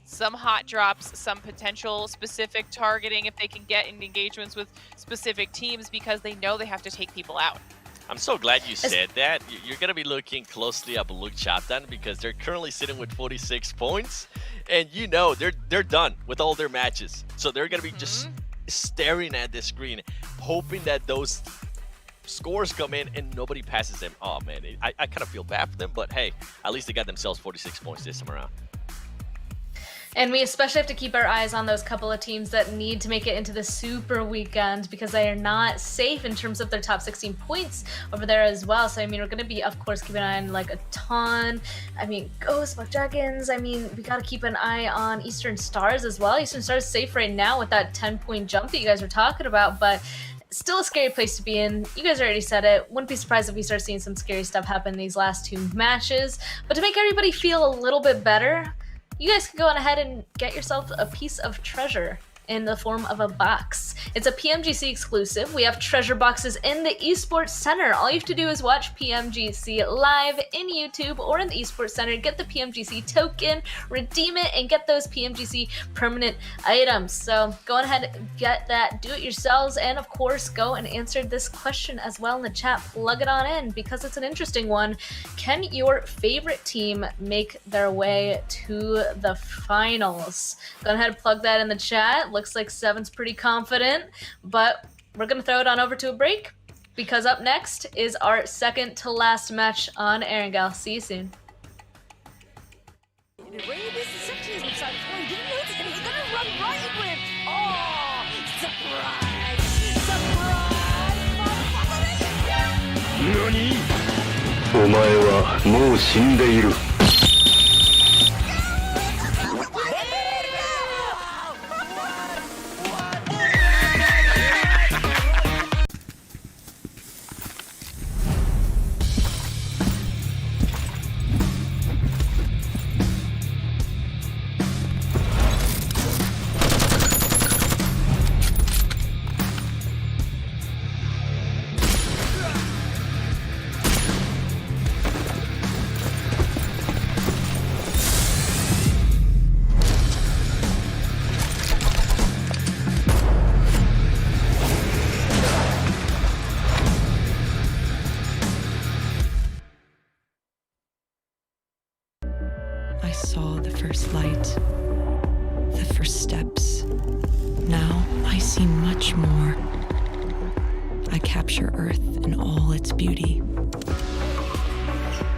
some hot drops, some potential specific targeting if they can get in engagements with specific teams, because they know they have to take people out. I'm so glad you said that. You're going to be looking closely at Blue Showdown because they're currently sitting with 46 points. And you know, they're done with all their matches. So they're going to be just staring at the screen, hoping that those scores come in and nobody passes them. Oh, man, I kind of feel bad for them. But hey, at least they got themselves 46 points this time around. And we especially have to keep our eyes on those couple of teams that need to make it into the Super Weekend because they are not safe in terms of their top 16 points over there as well. So, I mean, we're going to be, of course, keeping an eye on, like, a ton. I mean, Ghost, Black Dragons. I mean, we got to keep an eye on Eastern Stars as well. Eastern Stars safe right now with that 10-point jump that you guys were talking about, but still a scary place to be in. You guys already said it. Wouldn't be surprised if we start seeing some scary stuff happen in these last 2 matches. But to make everybody feel a little bit better, you guys can go on ahead and get yourself a piece of treasure in the form of a box. It's a PMGC exclusive. We have treasure boxes in the Esports Center. All you have to do is watch PMGC live in YouTube or in the Esports Center, get the PMGC token, redeem it, and get those PMGC permanent items. So go on ahead and get that, do it yourselves, and of course go and answer this question as well in the chat. Plug it on in because it's an interesting one. Can your favorite team make their way to the finals? Go ahead and plug that in the chat. Looks like Seven's pretty confident, but we're going to throw it on over to a break because up next is our second to last match on Erangel. See you soon. NANI?! お前はもう死んでいる。I saw the first light, the first steps. Now I see much more. I capture Earth in all its beauty.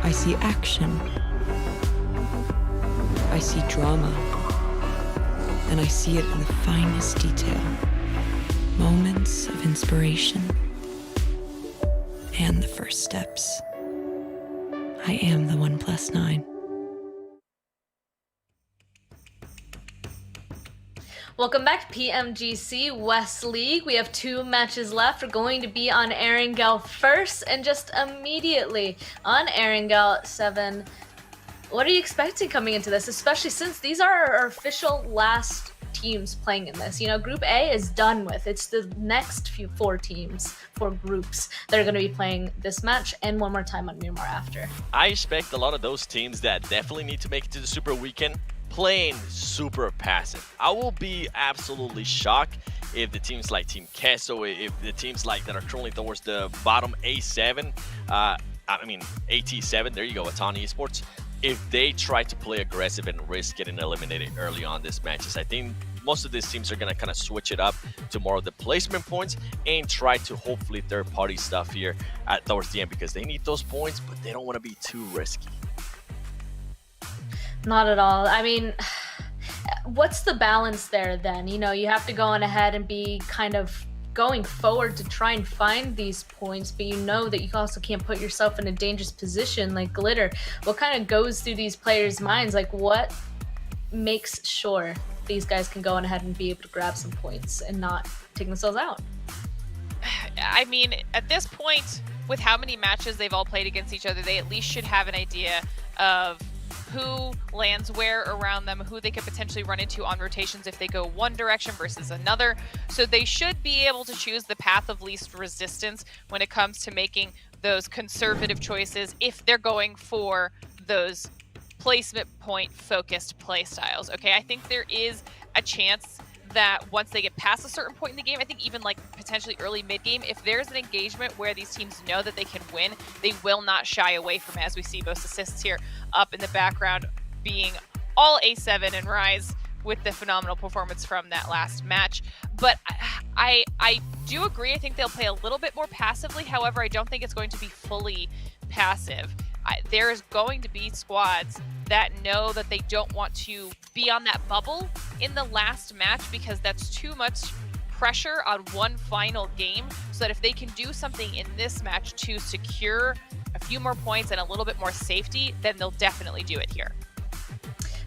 I see action. I see drama. And I see it in the finest detail. Moments of inspiration. And the first steps. I am the 1+9. Welcome back to PMGC West League. We have 2 matches left. We're going to be on Erangel first, and just immediately on Erangel 7. What are you expecting coming into this, especially since these are our official last teams playing in this. You know, Group A is done with. It's the next 4 groups that are going to be playing this match and one more time on Miramar after. I expect a lot of those teams that definitely need to make it to the Super Weekend playing super passive. I will be absolutely shocked if the teams like Team Queso, if the teams like that are currently towards the bottom A7, AT7, there you go, Atan Esports, if they try to play aggressive and risk getting eliminated early on these matches. I think most of these teams are going to kind of switch it up to more of the placement points and try to hopefully third-party stuff here towards the end, because they need those points, but they don't want to be too risky. Not at all. I mean, what's the balance there then? You know, you have to go on ahead and be kind of going forward to try and find these points, but you know that you also can't put yourself in a dangerous position like Glitter. What kind of goes through these players' minds? Like, what makes sure these guys can go on ahead and be able to grab some points and not take themselves out? I mean, at this point, with how many matches they've all played against each other, they at least should have an idea of who lands where around them, who they could potentially run into on rotations if they go one direction versus another. So they should be able to choose the path of least resistance when it comes to making those conservative choices if they're going for those placement point focused play styles. Okay, I think there is a chance that once they get past a certain point in the game, I think even like potentially early mid-game, if there's an engagement where these teams know that they can win, they will not shy away from it, as we see most assists here up in the background being all A7 and Rise with the phenomenal performance from that last match. But I do agree, I think they'll play a little bit more passively. However, I don't think it's going to be fully passive. There's going to be squads that know that they don't want to be on that bubble in the last match, because that's too much pressure on one final game, so that if they can do something in this match to secure a few more points and a little bit more safety, then they'll definitely do it here.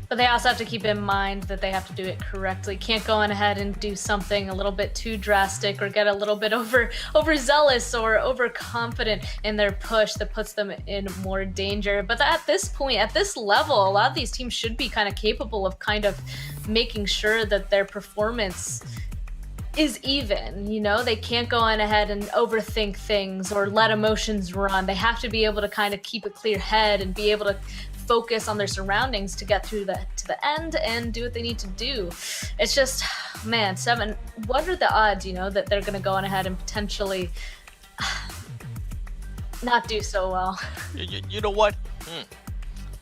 But they also have to keep in mind that they have to do it correctly. Can't go on ahead and do something a little bit too drastic or get a little bit overzealous or overconfident in their push that puts them in more danger. But at this point, at this level, a lot of these teams should be kind of capable of kind of making sure that their performance is even. You know, they can't go on ahead and overthink things or let emotions run. They have to be able to kind of keep a clear head and be able to focus on their surroundings to get through to the end and do what they need to do. It's just, man, 7, what are the odds, you know, that they're going to go on ahead and potentially not do so well? You know what?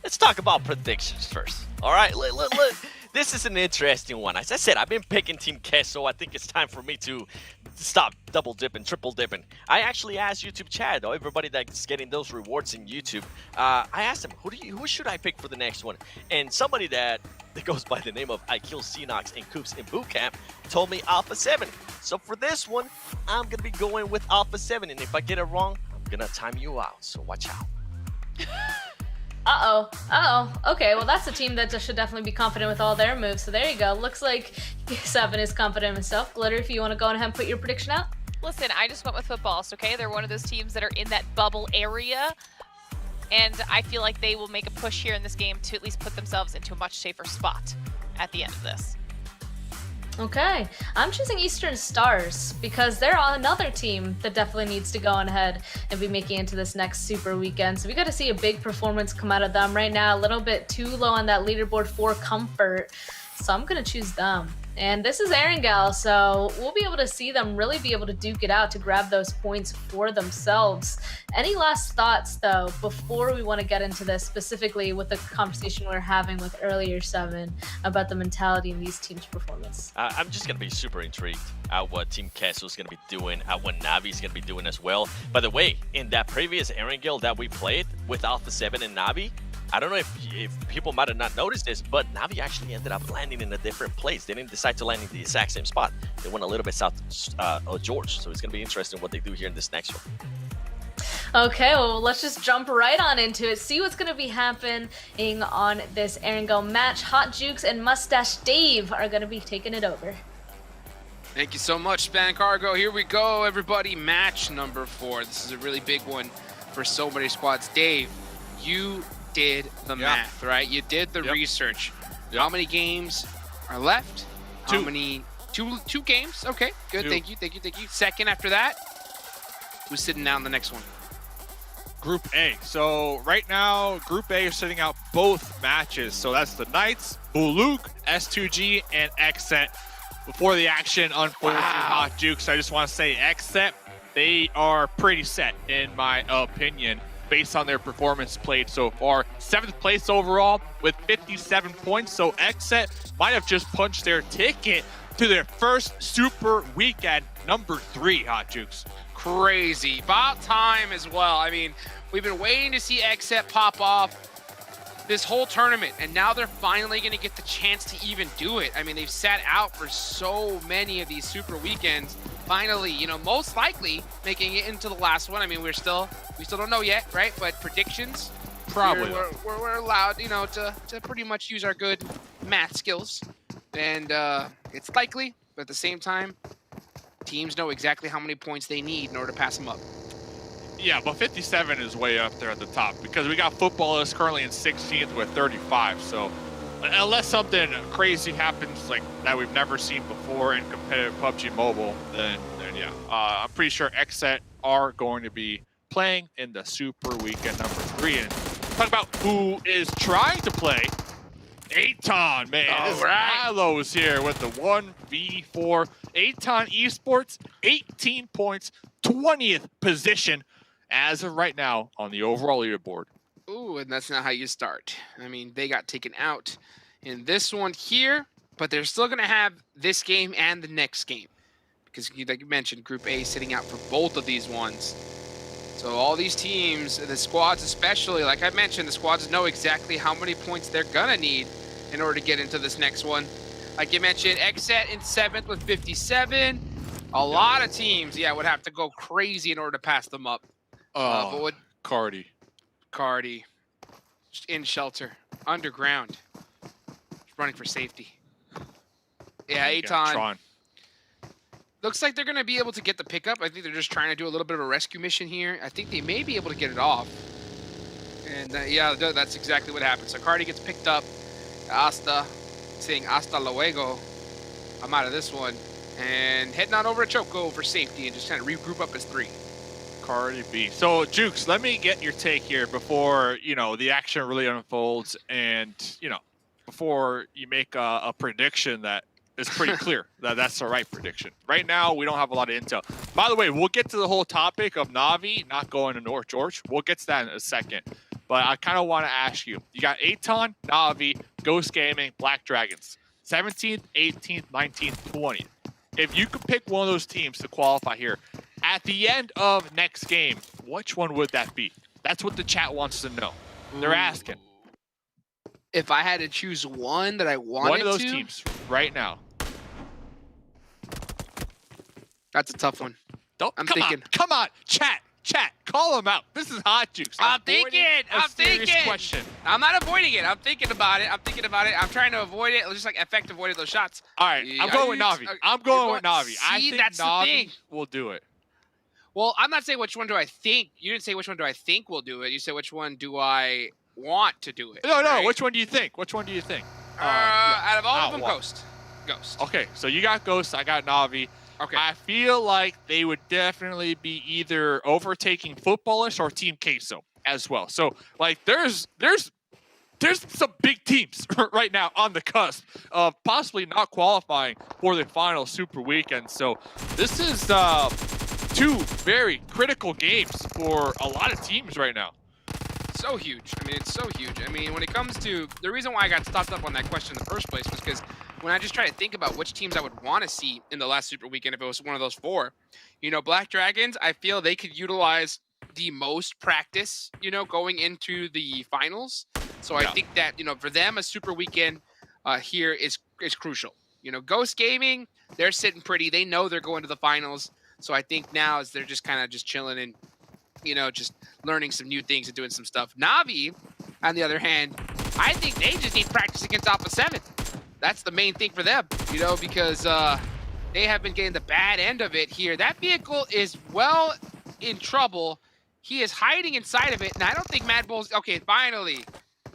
Let's talk about predictions first. All right, this is an interesting one. As I said, I've been picking Team Queso. I think it's time for me to stop double dipping, triple dipping. I actually asked YouTube chat, though, everybody that's getting those rewards in YouTube. I asked them, who should I pick for the next one? And somebody that goes by the name of I Kill Xenox and Coops in Bootcamp told me Alpha 7. So for this one, I'm gonna be going with Alpha 7, and if I get it wrong, I'm gonna time you out. So watch out. Okay, well, that's a team that should definitely be confident with all their moves. So there you go. Looks like 7 is confident in himself. Glitter, if you want to go ahead and put your prediction out. Listen, I just went with footballs, okay? They're one of those teams that are in that bubble area, and I feel like they will make a push here in this game to at least put themselves into a much safer spot at the end of this. Okay, I'm choosing Eastern Stars because they're another team that definitely needs to go on ahead and be making into this next Super Weekend. So we got to see a big performance come out of them. Right now, a little bit too low on that leaderboard for comfort. So I'm going to choose them. And this is Erangel, so we'll be able to see them really be able to duke it out to grab those points for themselves. Any last thoughts, though, before we want to get into this, specifically with the conversation we were having with earlier 7 about the mentality in these teams' performance? I'm just going to be super intrigued at what Team Queso is going to be doing, at what Navi is going to be doing as well. By the way, in that previous Erangel that we played with Alpha 7 and Navi, I don't know if people might have not noticed this, but Navi actually ended up landing in a different place. They didn't decide to land in the exact same spot. They went a little bit south of George, so it's going to be interesting what they do here in this next one. Okay, well, let's just jump right on into it. See what's going to be happening on this Erangel match. Hot Jukes and Mustache Dave are going to be taking it over. Thank you so much, Span Cargo. Here we go, everybody. Match number 4. This is a really big one for so many squads. Dave, you did the math, right? You did the research. How many games are left? How many? Two games. Okay, good. Thank you. Second after that, who's sitting down the next one? Group A. So right now, Group A is sitting out both matches. So that's the Knights, Buluk, S2G, and XSET. Before the action unfolds in Hot Jukes, I just want to say XSET, they are pretty set in my opinion, based on their performance played so far. 7th place overall with 57 points. So XSET might have just punched their ticket to their first Super Weekend, number 3, Hot Jukes. Crazy. About time as well. I mean, we've been waiting to see XSET pop off this whole tournament, and now they're finally going to get the chance to even do it. I mean, they've sat out for so many of these Super Weekends. Finally, you know, most likely making it into the last one. I mean, we still don't know yet, right? But predictions, probably we're allowed, you know, to pretty much use our good math skills, and it's likely, but at the same time, teams know exactly how many points they need in order to pass them up. Yeah, but 57 is way up there at the top because we got footballers currently in 16th with 35. So unless something crazy happens like that we've never seen before in competitive PUBG Mobile, then yeah, I'm pretty sure XSET are going to be playing in the Super Weekend number 3. And talk about who is trying to play. Aton, man. This Alo's here with the 1v4. Aton Esports, 18 points, 20th position as of right now on the overall leaderboard. Ooh, and that's not how you start. I mean, they got taken out in this one here, but they're still going to have this game and the next game. Because, like you mentioned, Group A sitting out for both of these ones. So all these teams, the squads especially, like I mentioned, the squads know exactly how many points they're going to need in order to get into this next one. Like you mentioned, XSET in 7th with 57. A lot of teams, yeah, would have to go crazy in order to pass them up. But what? Cardi. In shelter. Underground. Running for safety. Yeah, Aton. Looks like they're going to be able to get the pickup. I think they're just trying to do a little bit of a rescue mission here. I think they may be able to get it off. And yeah, that's exactly what happened. So Cardi gets picked up. Saying hasta luego. I'm out of this one. And heading on over to Choco for safety and just kind of regroup up as 3. Cardi B. So, Jukes, let me get your take here before, you know, the action really unfolds and, you know, before you make a prediction that is pretty clear that that's the right prediction. Right now, we don't have a lot of intel. By the way, we'll get to the whole topic of Navi not going to North George. We'll get to that in a second. But I kind of want to ask you, you got Aton, Navi, Ghost Gaming, Black Dragons, 17th, 18th, 19th, 20th. If you could pick one of those teams to qualify here, at the end of next game, which one would that be? That's what the chat wants to know. They're asking. If I had to choose one that I wanted to? One of those teams right now. That's a tough one. Come on, chat, call them out. This is Hot Jukes. I'm thinking. Question. I'm not avoiding it. I'm thinking about it. I'm trying to avoid it, just like effect avoided those shots. All right, I'm going with Navi. I think that's Navi will do it. Well, I'm not saying which one do I think. You didn't say which one do I think will do it. You said which one do I want to do it. No. Right? Which one do you think? Out of all of them, Ghost. Okay, so you got Ghost. I got Navi. Okay. I feel like they would definitely be either overtaking Footballish or Team Queso as well. So, like, there's some big teams right now on the cusp of possibly not qualifying for the final Super Weekend. So this is 2 very critical games for a lot of teams right now. So huge. I mean, it's so huge. I mean, when it comes to the reason why I got stopped up on that question in the first place was because when I just try to think about which teams I would want to see in the last Super Weekend if it was one of those 4, you know, Black Dragons, I feel they could utilize the most practice, you know, going into the finals. So I think that, you know, for them, a Super Weekend here is crucial. You know, Ghost Gaming, they're sitting pretty. They know they're going to the finals. So I think now is they're just kind of just chilling and, you know, just learning some new things and doing some stuff. Navi, on the other hand, I think they just need practice against Alpha 7. That's the main thing for them, you know, because they have been getting the bad end of it here. That vehicle is well in trouble. He is hiding inside of it, and I don't think Mad Bull's... Okay, finally.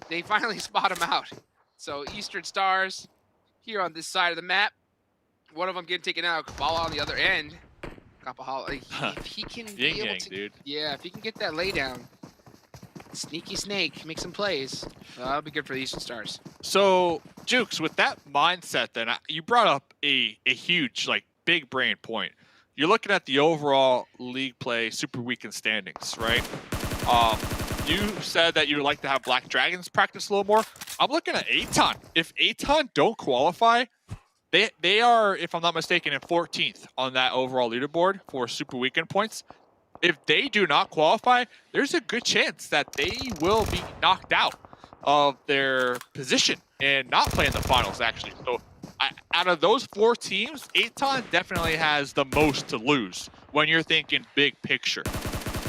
They finally spot him out. So Eastern Stars here on this side of the map. one of them getting taken out. Kabbalah on the other end. Kabbalah, if he can be able to, dude. Yeah, if he can get that laydown, sneaky snake, make some plays. That'll be good for the Eastern Stars. So, Jukes, with that mindset, then you brought up a huge, like, big brain point. You're looking at the overall league play Super Weekend standings, right? You said that you would like to have Black Dragons practice a little more. I'm looking at Aton. If Aton don't qualify, they are, if I'm not mistaken, in 14th on that overall leaderboard for Super Weekend points. If they do not qualify, there's a good chance that they will be knocked out of their position and not play in the finals, actually. So out of those 4 teams, Aton definitely has the most to lose when you're thinking big picture.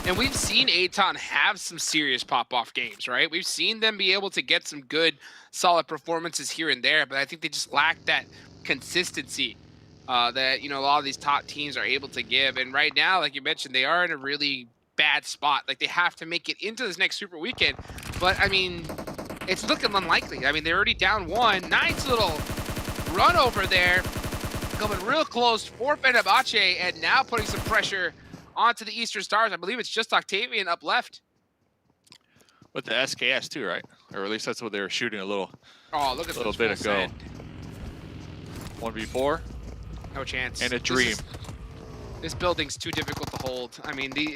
And we've seen Aton have some serious pop-off games, right? We've seen them be able to get some good, solid performances here and there, but I think they just lack that consistency that, you know, a lot of these top teams are able to give. And right now, like you mentioned, they are in a really bad spot. Like, they have to make it into this next Super Weekend. But, I mean, it's looking unlikely. I mean, they're already down 1. Nice little run over there. Coming real close for Fenerbahce, and now putting some pressure onto the Eastern Stars. I believe it's just Octavian up left. With the SKS too, right? Or at least that's what they were shooting a little, look at little bit ago. 1v4. No chance. And a dream. This building's too difficult to hold. I mean, the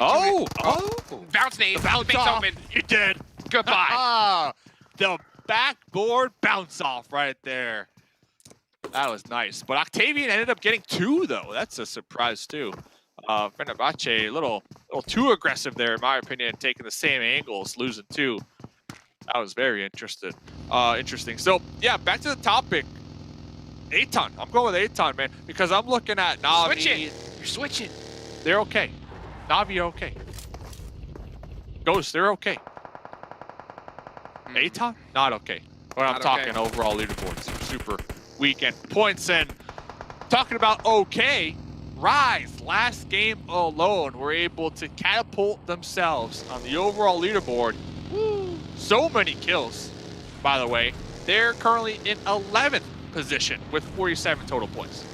bounce nade. The bounce Base off. open. You did. Goodbye. The backboard bounce off right there. That was nice. But Octavian ended up getting 2 though. That's a surprise too. Fenerbahce a little too aggressive there, in my opinion, taking the same angles, losing 2. That was very interesting. So yeah, back to the topic. Aton. I'm going with Aton, man, because I'm looking at Navi. You're switching. They're okay. Navi are okay. Ghost, they're okay. Aton, not okay. When I'm talking overall leaderboards, Super Weekend points, and talking about okay. Rise, last game alone, were able to catapult themselves on the overall leaderboard. Woo. So many kills, by the way. They're currently in 11th position with 47 total points.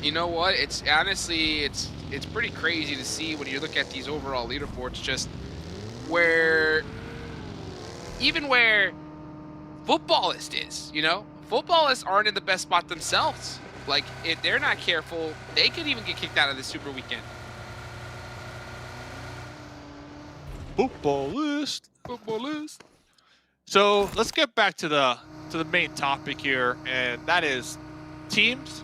You know what? It's honestly, it's pretty crazy to see when you look at these overall leaderboards, just where Footballist is, you know? Footballists aren't in the best spot themselves. Like, if they're not careful, they could even get kicked out of the Super Weekend. Footballist. So let's get back to the main topic here, and that is teams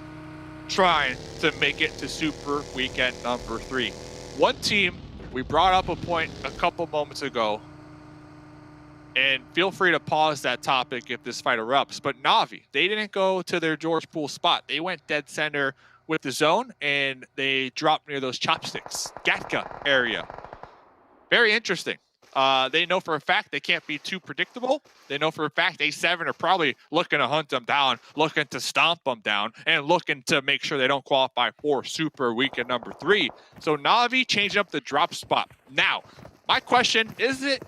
trying to make it to Super Weekend number 3. One team, we brought up a point a couple moments ago, and feel free to pause that topic if this fight erupts. But Navi, they didn't go to their George Poole spot. They went dead center with the zone, and they dropped near those chopsticks, Gatka area. Very interesting. They know for a fact they can't be too predictable. They know for a fact A7 are probably looking to hunt them down, looking to stomp them down, and looking to make sure they don't qualify for Super Weekend number 3. So Navi changing up the drop spot. Now, my question, is it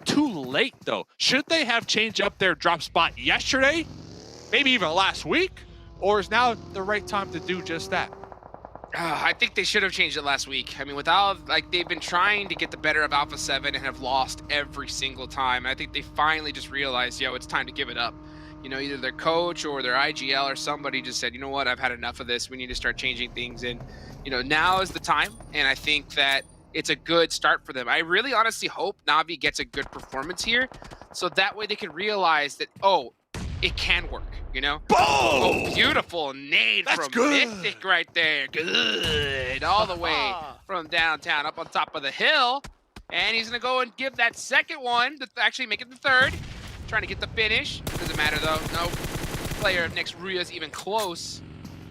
too late though? Should they have changed up their drop spot yesterday? Maybe even last week? Or is now the right time to do just that? I think they should have changed it last week. I mean, they've been trying to get the better of Alpha 7 and have lost every single time. I think they finally just realized, it's time to give it up. You know, either their coach or their IGL or somebody just said, you know what, I've had enough of this. We need to start changing things. And, now is the time. And I think that it's a good start for them. I really honestly hope Navi gets a good performance here, so that way they can realize that, it can work, Boom! Oh, beautiful nade from Mythic right there. Good. All the way from downtown up on top of the hill. And he's going to go and give that second one, to actually make it the third. Trying to get the finish. Doesn't matter, though. No player of next Ruya is even close.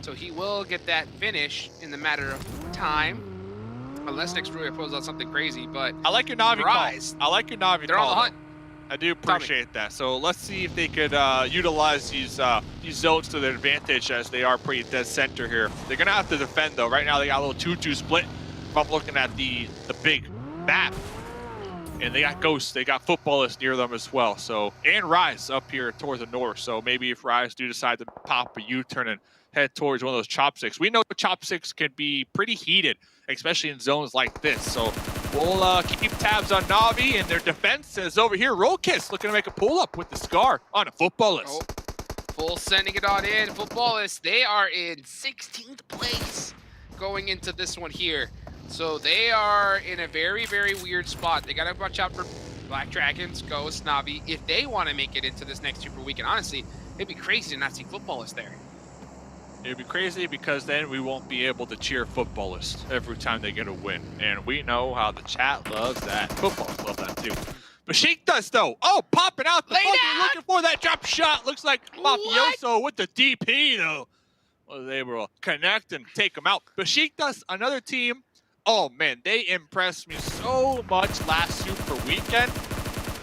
So he will get that finish in the matter of time. Unless next Ruya pulls out something crazy, but I like your Navi call. I like your Navi They're call. on the hunt. I do appreciate that. So let's see if they could utilize these zones to their advantage, as they are pretty dead center here. They're going to have to defend, though. Right now, they got a little 2-2 split. If I'm looking at the big map. And they got Ghosts, they got Footballists near them as well. So, and Rise up here towards the north. So maybe if Rise do decide to pop a U-turn and head towards one of those chopsticks. We know chopsticks can be pretty heated, especially in zones like this. So we'll keep tabs on Na'Vi and their defense. As over here, Rollkiss looking to make a pull-up with the Scar on a Footballist. Oh, full sending it on in. Footballists, they are in 16th place going into this one here. So they are in a very, very weird spot. They got to watch out for Black Dragons, Ghost, Na'Vi, if they want to make it into this next Super Weekend. Honestly, it'd be crazy to not see Footballists there. It'd be crazy because then we won't be able to cheer Footballists every time they get a win. And we know how the chat loves that. Footballists love that too. Bashik does though. Oh, popping out the buggy, looking for that drop shot. Looks like Mafioso with the DP though. Was able to connect and take him out. Bashik does, another team. Oh man, they impressed me so much last Super Weekend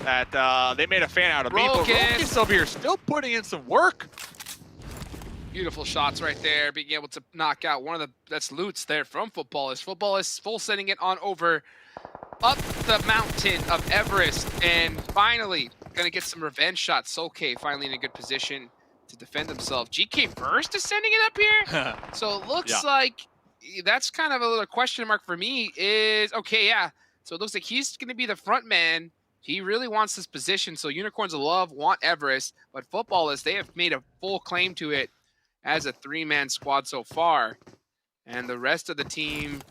that they made a fan out of me. But Rollkiss over here still putting in some work. Beautiful shots right there, being able to knock out one of the best loots there from Footballists. Footballists full sending it on over up the mountain of Everest, and finally gonna get some revenge shots. Okay, finally in a good position to defend himself. GK Burst is sending it up here. So it looks like that's kind of a little question mark for me is, okay, yeah. So it looks like he's gonna be the front man. He really wants this position. So Unicorns of Love want Everest, but Footballists, they have made a full claim to it as a three-man squad so far. And the rest of the team,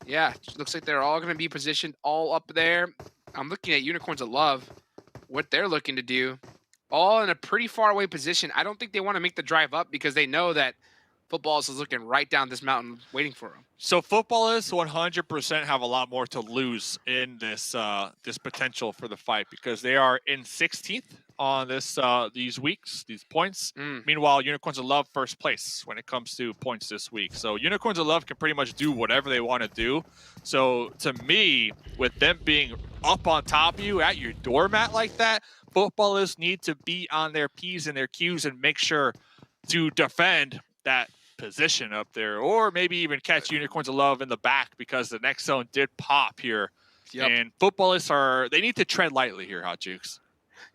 yeah, looks like they're all going to be positioned all up there. I'm looking at Unicorns of Love, what they're looking to do, all in a pretty far away position. I don't think they want to make the drive up because they know that Footballists is looking right down this mountain waiting for them. So Footballists 100% have a lot more to lose in this this potential for the fight because they are in 16th on this these points. Meanwhile, Unicorns of Love first place when it comes to points this week. So Unicorns of Love can pretty much do whatever they want to do. So to me, with them being up on top of you at your doormat like that, Footballists need to be on their P's and their Q's and make sure to defend that position up there, or maybe even catch Unicorns of Love in the back because the next zone did pop here. And Footballists they need to tread lightly here, Hot Jukes.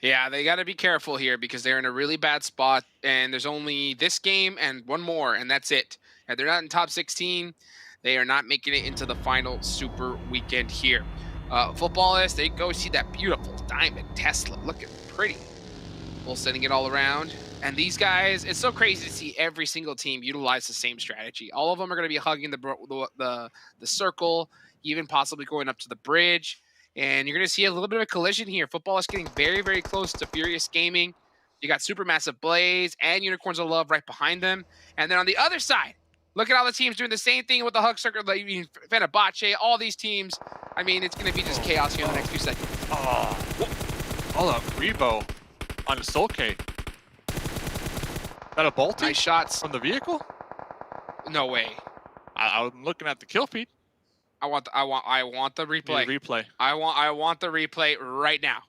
Yeah, they got to be careful here because they're in a really bad spot, and there's only this game and one more, and that's it. And they're not in top 16. They are not making it into the final Super Weekend here. Footballists, they go see that beautiful diamond Tesla, looking pretty. We'll sending it all around. And these guys, it's so crazy to see every single team utilize the same strategy. All of them are going to be hugging the circle, even possibly going up to the bridge. And you're going to see a little bit of a collision here. Footballists getting very, very close to Furious Gaming. You got Supermassive Blaze and Unicorns of Love right behind them. And then on the other side, look at all the teams doing the same thing with the hug circle. Like Fenerbahce, all these teams. I mean, it's going to be just chaos here in the next few seconds. Oh, hold up. Rebo on the Soulcade. Is that a bolt? Nice shots from the vehicle? No way. I'm looking at the kill feed. I want the replay. Replay. I want the replay right now.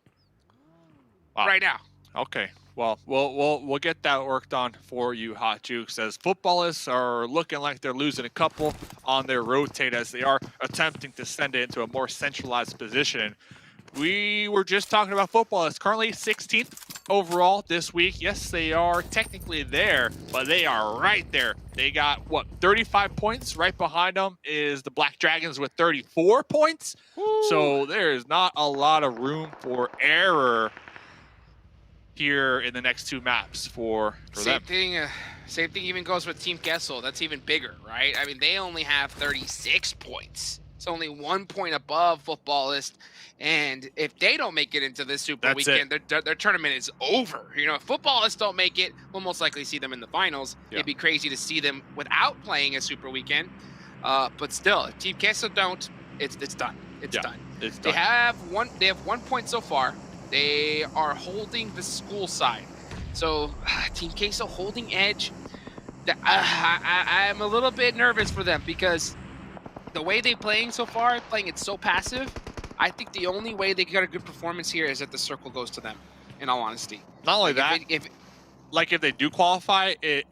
Wow. Right now. Okay. Well, we'll get that worked on for you, Hot Jukes, as Footballists are looking like they're losing a couple on their rotate as they are attempting to send it into a more centralized position. We were just talking about Footballists, currently 16th overall this week. Yes, they are technically there, but they are right there. They got, 35 points? Right behind them is the Black Dragons with 34 points. Woo. So there is not a lot of room for error here in the next two maps for them. Same thing even goes with Team Kessel. That's even bigger, right? I mean, they only have 36 points. It's only 1 point above Footballists. And if they don't make it into this Super Weekend, their tournament is over. You know, if Footballists don't make it, we'll most likely see them in the finals. Yeah. It'd be crazy to see them without playing a Super Weekend. But still, if Team Queso don't, it's done. It's done. It's done. done. They have 1 point so far. They are holding the school side. So Team Queso holding edge. I'm a little bit nervous for them because the way they're playing so far, playing it so passive, I think the only way they get a good performance here is that the circle goes to them, in all honesty. Not only that, if they do qualify, the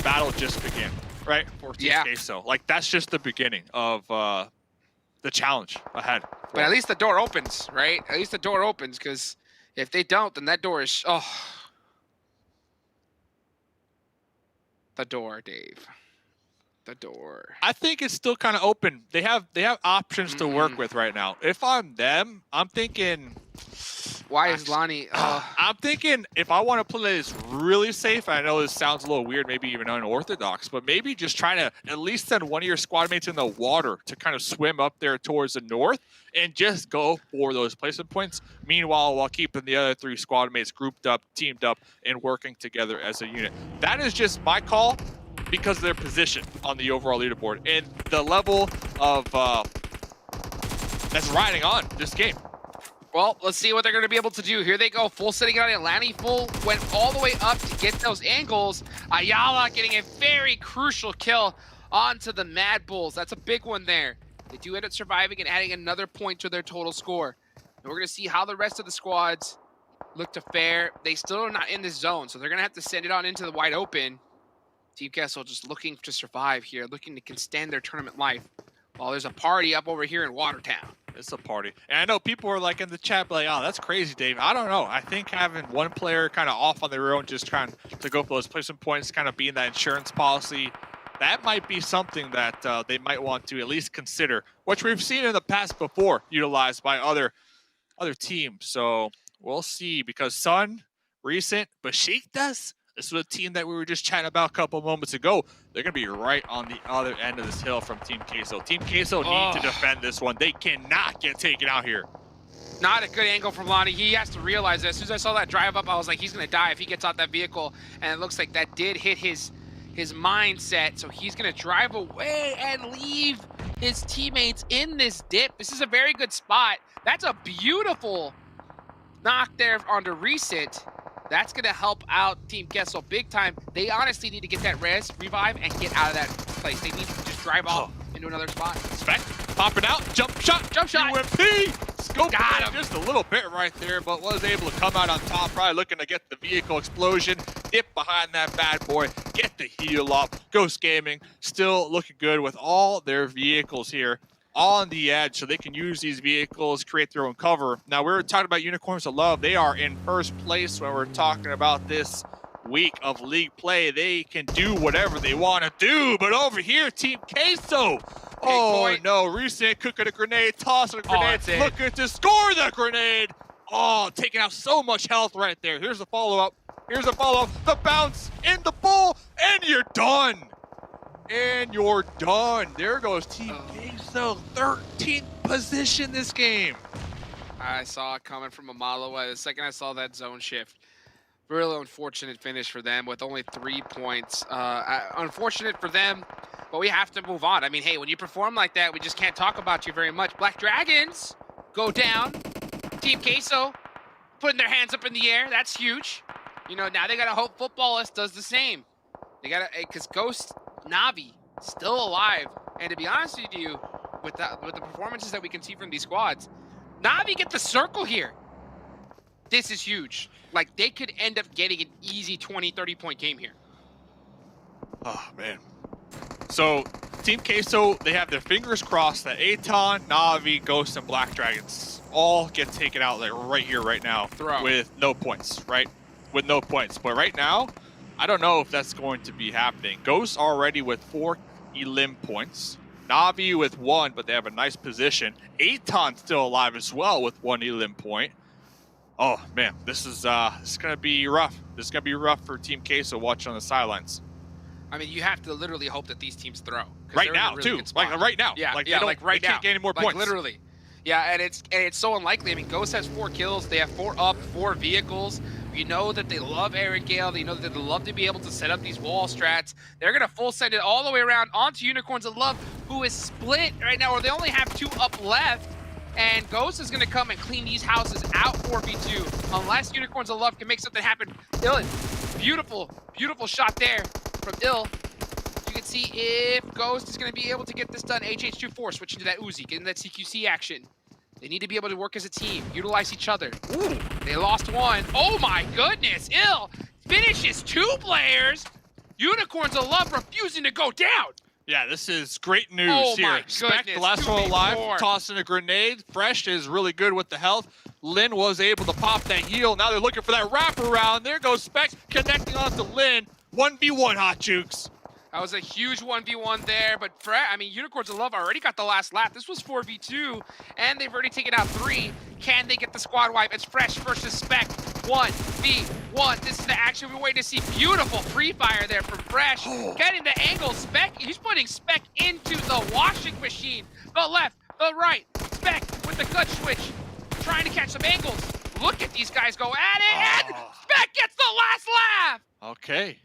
battle just began, right? For Team Queso. Like, that's just the beginning of the challenge ahead. But at least the door opens, right? At least the door opens, because if they don't, then that door is the door, Dave. The door. I think it's still kind of open. They have options to work with right now. If I'm them, I'm thinking. Why is Lonnie? I'm thinking if I want to play this really safe, I know this sounds a little weird, maybe even unorthodox, but maybe just trying to at least send one of your squad mates in the water to kind of swim up there towards the north and just go for those placement points. Meanwhile, while keeping the other 3 squad mates grouped up, teamed up, and working together as a unit. That is just my call because of their position on the overall leaderboard and the level of that's riding on this game. Well, let's see what they're going to be able to do. Here they go, full setting it on Atlani. Full went all the way up to get those angles. Ayala getting a very crucial kill onto the Mad Bulls. That's a big one there. They do end up surviving and adding another point to their total score. And we're going to see how the rest of the squads look to fare. They still are not in this zone, so they're going to have to send it on into the wide open. Team Kessel just looking to survive here, looking to extend their tournament life. While there's a party up over here in Watertown. It's a party. And I know people are like in the chat like, oh, that's crazy, Dave. I don't know. I think having one player kind of off on their own, just trying to go for those placement points, kind of being that insurance policy, that might be something that they might want to at least consider, which we've seen in the past before utilized by other teams. So we'll see, because Sun, recent, Besiktas, this was a team that we were just chatting about a couple moments ago. They're going to be right on the other end of this hill from Team Queso. Team Queso need to defend this one. They cannot get taken out here. Not a good angle from Lonnie. He has to realize that. As soon as I saw that drive up, I was like, he's going to die if he gets out that vehicle. And it looks like that did hit his mindset. So he's going to drive away and leave his teammates in this dip. This is a very good spot. That's a beautiful knock there onto Recent. That's going to help out Team Kessel big time. They honestly need to get that revive, and get out of that place. They need to just drive off into another spot. Spec, popping out, jump shot, UMP! Scope got him just a little bit right there, but was able to come out on top, probably looking to get the vehicle explosion, dip behind that bad boy, get the heal up. Ghost Gaming still looking good with all their vehicles here on the edge, so they can use these vehicles, create their own cover. Now, we were talking about Unicorns of Love. They are in first place when we're talking about this week of league play. They can do whatever they want to do, but over here, Team Queso. Oh, no, Recent cooking a grenade, tossing a grenade, looking to score the grenade. Oh, taking out so much health right there. Here's the follow-up. Here's a follow-up. The bounce in the bull, and you're done. And you're done. There goes Team Queso, 13th position this game. I saw it coming from a mile away. The second I saw that zone shift. Really unfortunate finish for them with only 3 points. Unfortunate for them, but we have to move on. I mean, hey, when you perform like that, we just can't talk about you very much. Black Dragons go down. Team Queso putting their hands up in the air. That's huge. You know, now they got to hope Footballist does the same. They got to, because Ghost Navi still alive, and to be honest with you, with the performances that we can see from these squads, Navi get the circle here. This is huge. Like, they could end up getting an easy 20-30 point game here. Oh man. So Team Queso, they have their fingers crossed that Aton, Navi, Ghost, and Black Dragons all get taken out like right here, right now, with no points, right? With no points. But right now, I don't know if that's going to be happening. Ghost already with 4 elim points. Navi with 1, but they have a nice position. Aton still alive as well with 1 elim point. Oh man, this is gonna be rough. This is gonna be rough for Team Queso watching on the sidelines. I mean, you have to literally hope that these teams throw. Right now, too. Like right now. Yeah, like, yeah, like right now. They can't get any more points. Literally. Yeah, and it's so unlikely. I mean, Ghost has 4 kills. They have 4 up, 4 vehicles. You know that they love Erangel. You know that they love to be able to set up these wall strats. They're going to full send it all the way around onto Unicorns of Love, who is split right now, or they only have 2 up left. And Ghost is going to come and clean these houses out 4v2, unless Unicorns of Love can make something happen. Dylan, beautiful, beautiful shot there from Ill. You can see if Ghost is going to be able to get this done. HH24 switching to that Uzi, getting that CQC action. They need to be able to work as a team, utilize each other. Ooh, they lost 1. Oh my goodness, Ill finishes 2 players. Unicorns of Love refusing to go down. Yeah, this is great news Oh here. my Spec, goodness, the last one 2v4. alive, tossing a grenade. Fresh is really good with the health. Lin was able to pop that heal. Now they're looking for that wraparound. There goes Spec connecting onto Lin. 1v1 Hot Jukes. That was a huge 1v1 there, but I mean, Unicorns of Love already got the last lap. This was 4v2, and they've already taken out 3. Can they get the squad wipe? It's Fresh versus Spec. 1v1. This is the action we're waiting to see. Beautiful pre-fire there from Fresh. Getting the angle. Spec, he's putting Spec into the washing machine. The left, the right. Spec with the clutch switch. Trying to catch some angles. Look at these guys go at it, and Spec gets the last lap! Okay.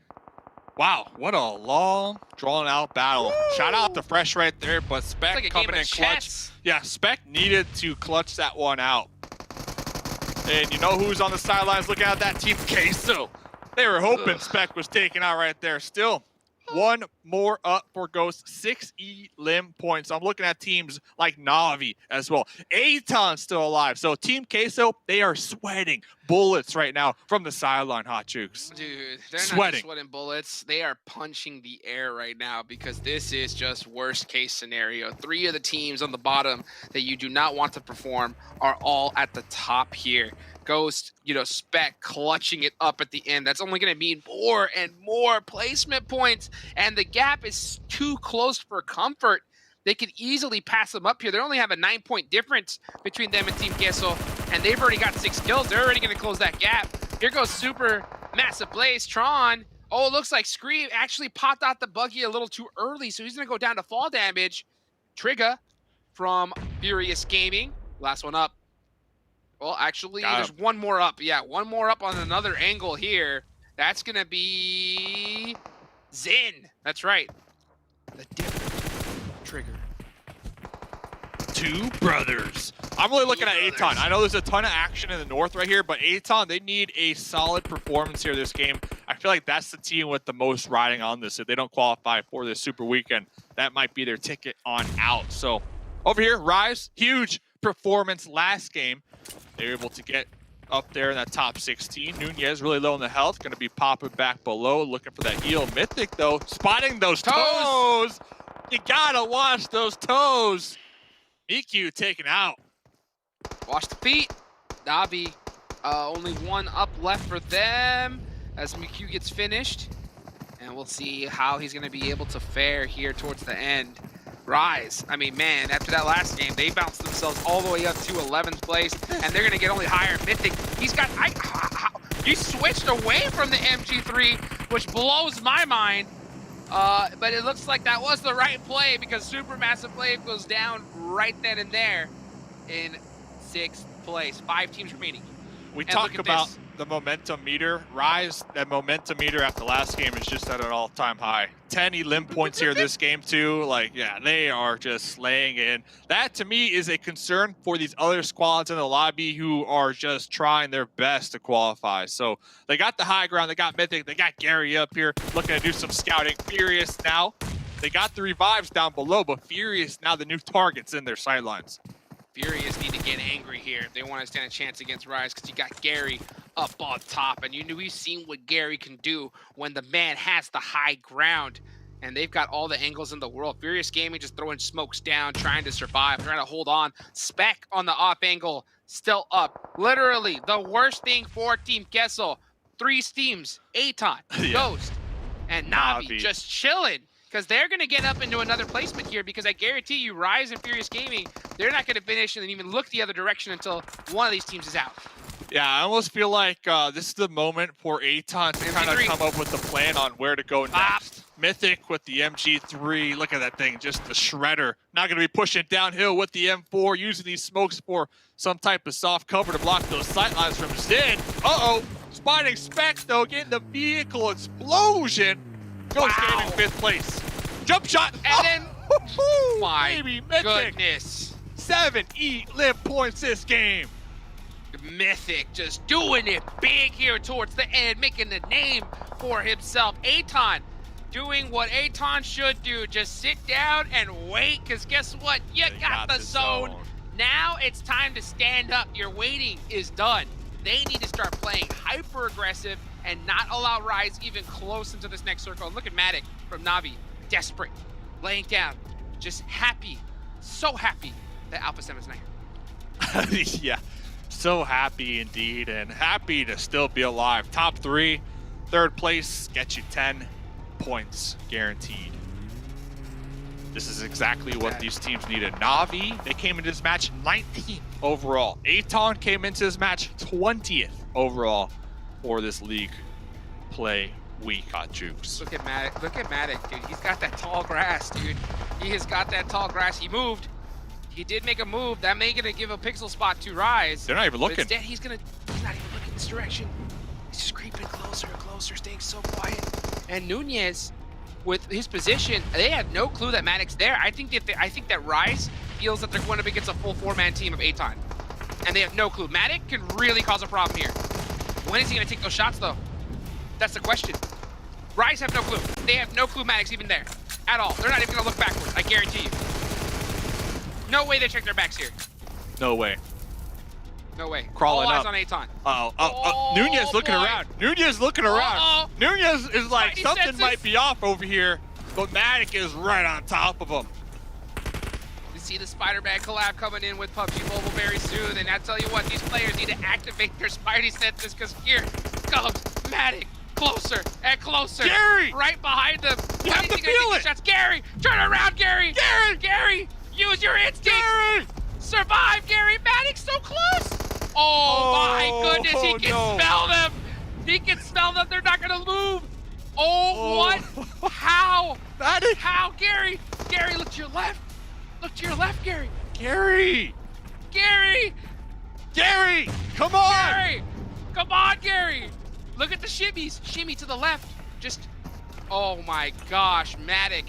Wow, what a long, drawn-out battle. Woo! Shout out to Fresh right there, but Spec like coming in clutch. Yeah, Spec needed to clutch that one out. And you know who's on the sidelines looking at that team? Queso. They were hoping Spec was taken out right there. Still, one more up for Ghost. 6 limb points. I'm looking at teams like Na'Vi as well. Aton's still alive. So Team Queso, they are sweating bullets right now from the sideline, Hot Jukes. Dude, they're Sweating. not just sweating bullets. They are punching the air right now because this is just worst case scenario. 3 of the teams on the bottom that you do not want to perform are all at the top here. Ghost, Spec clutching it up at the end. That's only going to mean more and more placement points, and the gap is too close for comfort. They could easily pass them up here. They only have a 9-point difference between them and Team Queso, and they've already got 6 kills. They're already going to close that gap. Here goes Super Massive Blaze. Tron. Oh, it looks like Scream actually popped out the buggy a little too early, so he's going to go down to fall damage. Trigger from Furious Gaming. Last one up. Well, actually, there's one more up. Yeah, one more up on another angle here. That's going to be Zin. That's right. The different Trigger. 2 brothers. I'm really looking at Aton. I know there's a ton of action in the north right here, but Aton, they need a solid performance here this game. I feel like that's the team with the most riding on this. If they don't qualify for this Super Weekend, that might be their ticket on out. So over here, Rise, huge performance last game. They were able to get up there in that top 16. Nunez really low in the health, going to be popping back below, looking for that heal. Mythic, though, spotting those toes. You gotta watch those toes. EQ taken out. Watch the feet. Na'Vi, only 1 up left for them as MQ gets finished. And we'll see how he's going to be able to fare here towards the end. Rise, I mean, man, after that last game, they bounced themselves all the way up to 11th place, and they're going to get only higher. Mythic, he's got, he switched away from the MG3, which blows my mind. But it looks like that was the right play because Supermassive Blade goes down right then and there in 6th place. 5 teams remaining. We talk about the momentum meter. Rise, that momentum meter after last game is just at an all-time high. 10 elim points here this game too. Like, yeah, they are just slaying in. That to me is a concern for these other squads in the lobby who are just trying their best to qualify. So they got the high ground, they got Mythic, they got Gary up here looking to do some scouting. Furious now. They got the revives down below, but Furious now the new targets in their sidelines. Furious need to get angry here if they want to stand a chance against Rise because you got Gary up on top. And we've seen what Gary can do when the man has the high ground. And they've got all the angles in the world. Furious Gaming just throwing smokes down, trying to survive, trying to hold on. Spec on the off angle, still up. Literally the worst thing for Team Queso. 3 teams, Aton, Ghost, and Na'Vi just chilling. Because they're going to get up into another placement here because I guarantee you Rise and Furious Gaming, they're not going to finish and even look the other direction until one of these teams is out. Yeah, I almost feel like this is the moment for Aton to kind of come up with a plan on where to go next. Mythic with the MG3. Look at that thing, just the shredder. Not going to be pushing downhill with the M4, using these smokes for some type of soft cover to block those sightlines from Zin. Uh-oh, spotting Spec, though, getting the vehicle explosion. Ghost getting in 5th place. Jump shot. And then, my Mythic. goodness. 7 elim points this game. Mythic just doing it big here towards the end, making a name for himself. Aton doing what Aton should do. Just sit down and wait, because guess what? You got the zone. Now it's time to stand up. Your waiting is done. They need to start playing hyper aggressive and not allow Rise even close into this next circle. And look at Matic from Na'Vi, desperate, laying down, just happy, so happy that Alpha 7's not here. Yeah, so happy indeed, and happy to still be alive. Top 3, 3rd place gets you 10 points guaranteed. This is exactly what these teams needed. Na'Vi, they came into this match 19th overall. Aton came into this match 20th overall for this league play week. Hot Jukes. Look at Matic. Look at Matic, dude. He's got that tall grass, dude. He has got that tall grass. He moved. He did make a move. That may gonna give a pixel spot to Rise. They're not even looking. Instead, he's not even looking this direction. He's just creeping closer and closer, staying so quiet. And Nunez, with his position, they have no clue that Matic's there. I think that Rise feels that they're going up against a full 4-man team of Aton. And they have no clue. Matic can really cause a problem here. When is he gonna take those shots though? That's the question. Rise have no clue. They have no clue Matic's even there at all. They're not even gonna look backwards, I guarantee you. No way they check their backs here. No way. No way. Crawling All eyes up. on Aton. Nunez looking around. Nunez looking around. Nunez is like, Spidey something senses. might be off over here, but Matic is right on top of him. You see the Spider-Man collab coming in with PUBG Mobile very soon, and I tell you what, these players need to activate their Spidey senses, because here comes Matic. Closer and closer. Gary! Right behind them. You have to feel it. Shots. Gary, turn around, Gary. Gary, use your instinct. Gary! Survive, Gary. Matic's so close. Oh my goodness, he can smell them. He can smell them. They're not gonna move. Oh, what? How? Matic! How, Gary? Gary, look to your left. Look to your left, Gary. Gary! Gary! Gary! Come on! Gary! Come on, Gary! Look at the shimmies. Shimmy to the left. Just, oh my gosh, Matic.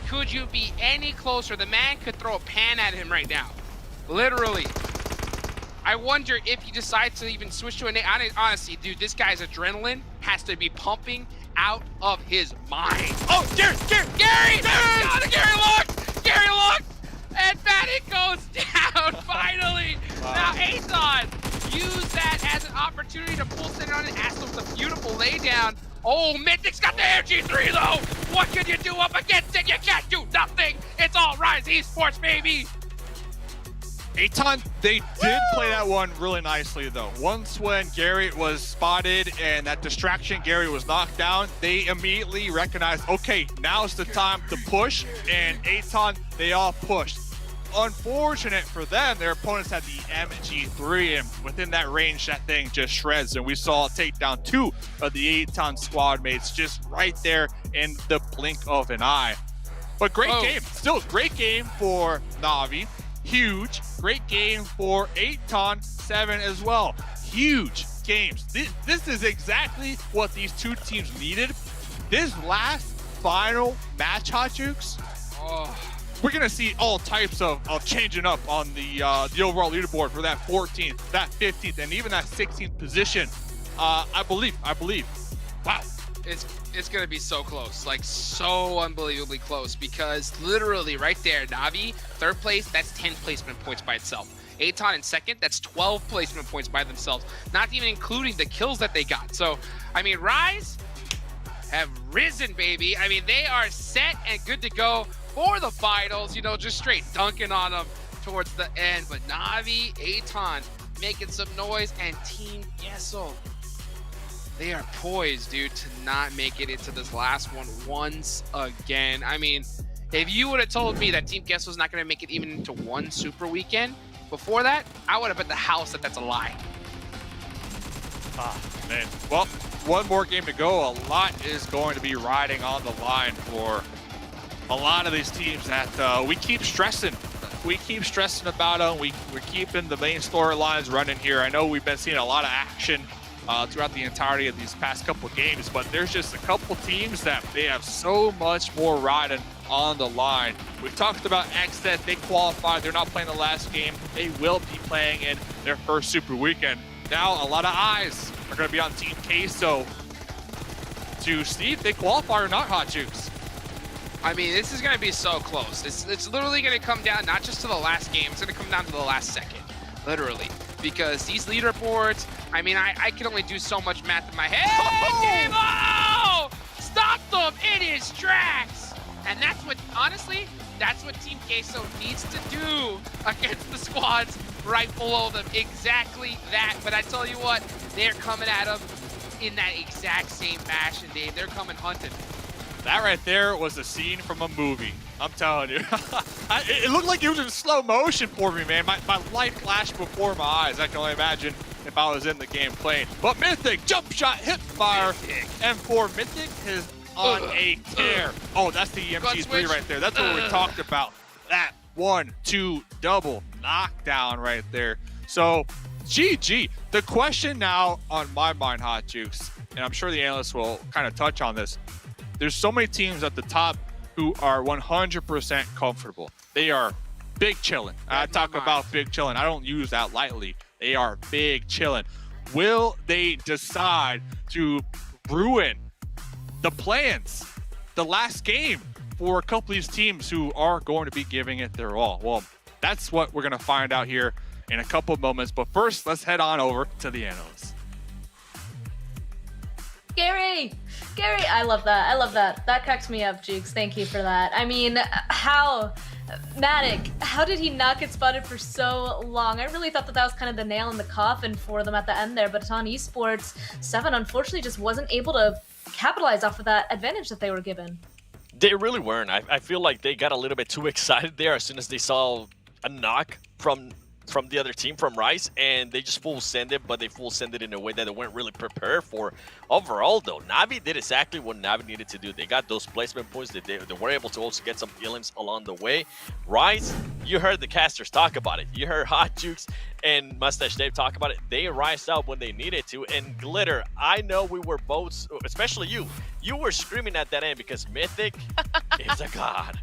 Could you be any closer? The man could throw a pan at him right now. Literally. I wonder if he decides to even switch to a name. Honestly, dude, this guy's adrenaline has to be pumping out of his mind. Oh, Gary! Gary! Gary, look! Gary, look! And Matic goes down, finally! Wow. Now, Aton, use that as an opportunity to pull center on it. Aston with a beautiful laydown. Oh, Mythic's got the MG3, though! What can you do up against it? You can't do nothing! It's all Rise Esports, baby! Aton, they did play that one really nicely, though. Once when Gary was spotted and that distraction, Gary was knocked down, they immediately recognized, okay, now's the time to push, and Aton, they all pushed. Unfortunate for them, their opponents had the MG3, and within that range, that thing just shreds, and we saw it take down 2 of the Aton squad mates just right there in the blink of an eye. But great game, still great game for Na'Vi. Huge, great game for Aton 7 as well. Huge games. This is exactly what these two teams needed. This last final match, Hot Jukes, we're gonna see all types of changing up on the overall leaderboard for that 14th, that 15th, and even that 16th position. I believe. Wow. It's gonna be so close, like so unbelievably close, because literally right there, Na'Vi, 3rd place, that's 10 placement points by itself. Aton in 2nd, that's 12 placement points by themselves, not even including the kills that they got. So, I mean, Rise have risen, baby. I mean, they are set and good to go for the finals, you know, just straight dunking on them towards the end. But Na'Vi, Aton making some noise, and Team Yeso, they are poised, dude, to not make it into this last one once again. I mean, if you would have told me that Team Gesso was not going to make it even into one super weekend before that, I would have bet the house that that's a lie. Ah, man. Well, one more game to go. A lot is going to be riding on the line for a lot of these teams that we keep stressing. We keep stressing about them. We're keeping the main storylines running here. I know we've been seeing a lot of action throughout the entirety of these past couple games, but there's just a couple teams that they have so much more riding on the line. We've talked about XZ, they qualified, they're not playing the last game. They will be playing in their first super weekend. Now a lot of eyes are going to be on Team Queso to see if they qualify or not, Hot Jukes. I mean, this is going to be so close. It's literally going to come down not just to the last game, it's going to come down to the last second, literally. Because these leaderboards, I mean, I can only do so much math in my head. Oh! Stop them in his tracks. And that's what, honestly, that's what Team Queso needs to do against the squads right below them. Exactly that. But I tell you what, they're coming at them in that exact same fashion, Dave. They're coming hunting. That right there was a scene from a movie. I'm telling you. It looked like it was in slow motion for me, man. My life flashed before my eyes. I can only imagine if I was in the game playing. But Mythic, jump shot, hip fire. And for Mythic is on a tear. Oh, that's the EMT3 right there. That's what we talked about. That 1-2 double knockdown right there. So, GG. The question now on my mind, Hot Jukes, and I'm sure the analysts will kind of touch on this. There's so many teams at the top who are 100% comfortable. They are big chillin'. I talk about big chillin'. I don't use that lightly. They are big chillin'. Will they decide to ruin the plans, the last game for a couple of these teams who are going to be giving it their all? Well, that's what we're going to find out here in a couple of moments. But first, let's head on over to the analysts. Gary, I love that. I love that. That cracks me up, Jukes. Thank you for that. I mean, Matic, how did he not get spotted for so long? I really thought that was kind of the nail in the coffin for them at the end there, but on Esports, 7 unfortunately just wasn't able to capitalize off of that advantage that they were given. They really weren't. I feel like they got a little bit too excited there as soon as they saw a knock from the other team, from Rise, and they just full send it, but they full send it in a way that they weren't really prepared for. Overall, though, Navi did exactly what Navi needed to do. They got those placement points. They were able to also get some elims along the way. Rise, you heard the casters talk about it. You heard Hot Jukes and Mustache Dave talk about it. They rised up when they needed to. And Glitter, I know we were both, especially you were screaming at that end because Mythic is a god.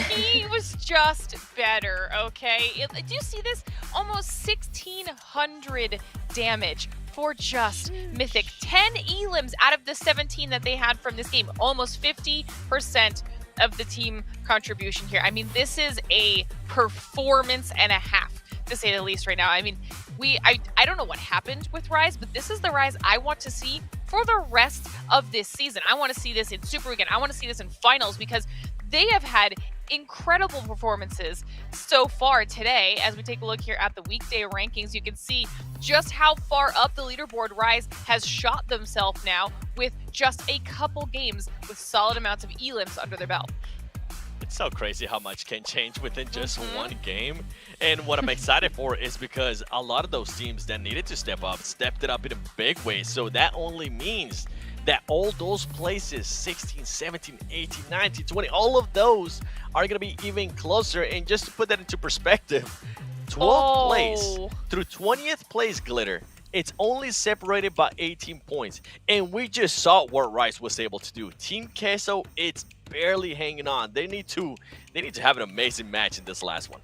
He was just better, okay? Do you see this? Almost 1,600 damage for just Mythic. 10 elims out of the 17 that they had from this game. Almost 50% of the team contribution here. I mean, this is a performance and a half, to say the least, right now. I mean, I don't know what happened with Rise, but this is the Rise I want to see for the rest of this season. I want to see this in Super Weekend. I want to see this in finals because they have had incredible performances so far today. As we take a look here at the weekday rankings, you can see just how far up the leaderboard Rise has shot themselves now with just a couple games with solid amounts of elims under their belt. It's so crazy how much can change within just one game. And what I'm excited for is because a lot of those teams that needed to step up, stepped it up in a big way. So that only means that all those places, 16, 17, 18, 19, 20, all of those are going to be even closer. And just to put that into perspective, 12th place through 20th place, Glitter, it's only separated by 18 points. And we just saw what Rice was able to do. Team Queso, it's barely hanging on. They need to have an amazing match in this last one.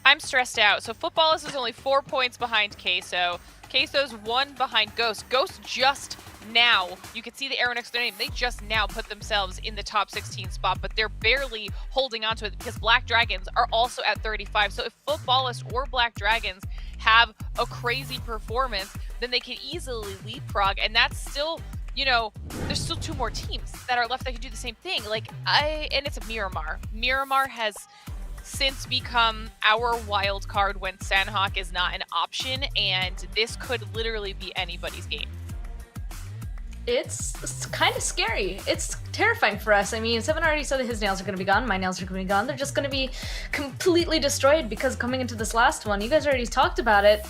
I'm stressed out. So Footballers is only 4 points behind Queso. Queso's 1 behind Ghost. Ghost just now, you can see the arrow next to their name, they just now put themselves in the top 16 spot, but they're barely holding on to it because Black Dragons are also at 35. So if Footballers or Black Dragons have a crazy performance, then they can easily leapfrog, and that's still, you know, there's still 2 more teams that are left that can do the same thing. And it's a Miramar. Miramar has since become our wild card when Sandhawk is not an option, and this could literally be anybody's game. It's kind of scary. It's terrifying for us. I mean, Seven already said that his nails are going to be gone. My nails are going to be gone. They're just going to be completely destroyed because coming into this last one, you guys already talked about it.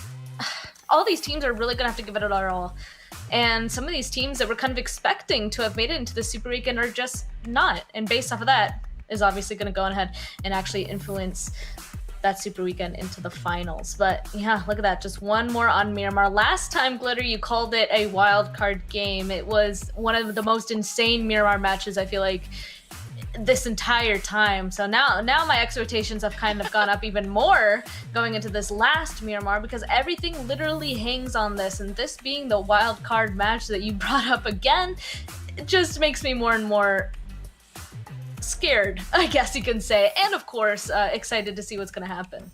All these teams are really going to have to give it our all. And some of these teams that we're kind of expecting to have made it into the Super Weekend are just not. And based off of that is obviously going to go ahead and actually influence that Super Weekend into the finals. But yeah, look at that. Just one more on Miramar. Last time, Glitter, you called it a wild card game. It was one of the most insane Miramar matches, I feel like, this entire time. So now my expectations have kind of gone up even more going into this last Miramar because everything literally hangs on this. And this being the wild card match that you brought up again, it just makes me more and more scared, I guess you can say, and of course excited to see what's going to happen.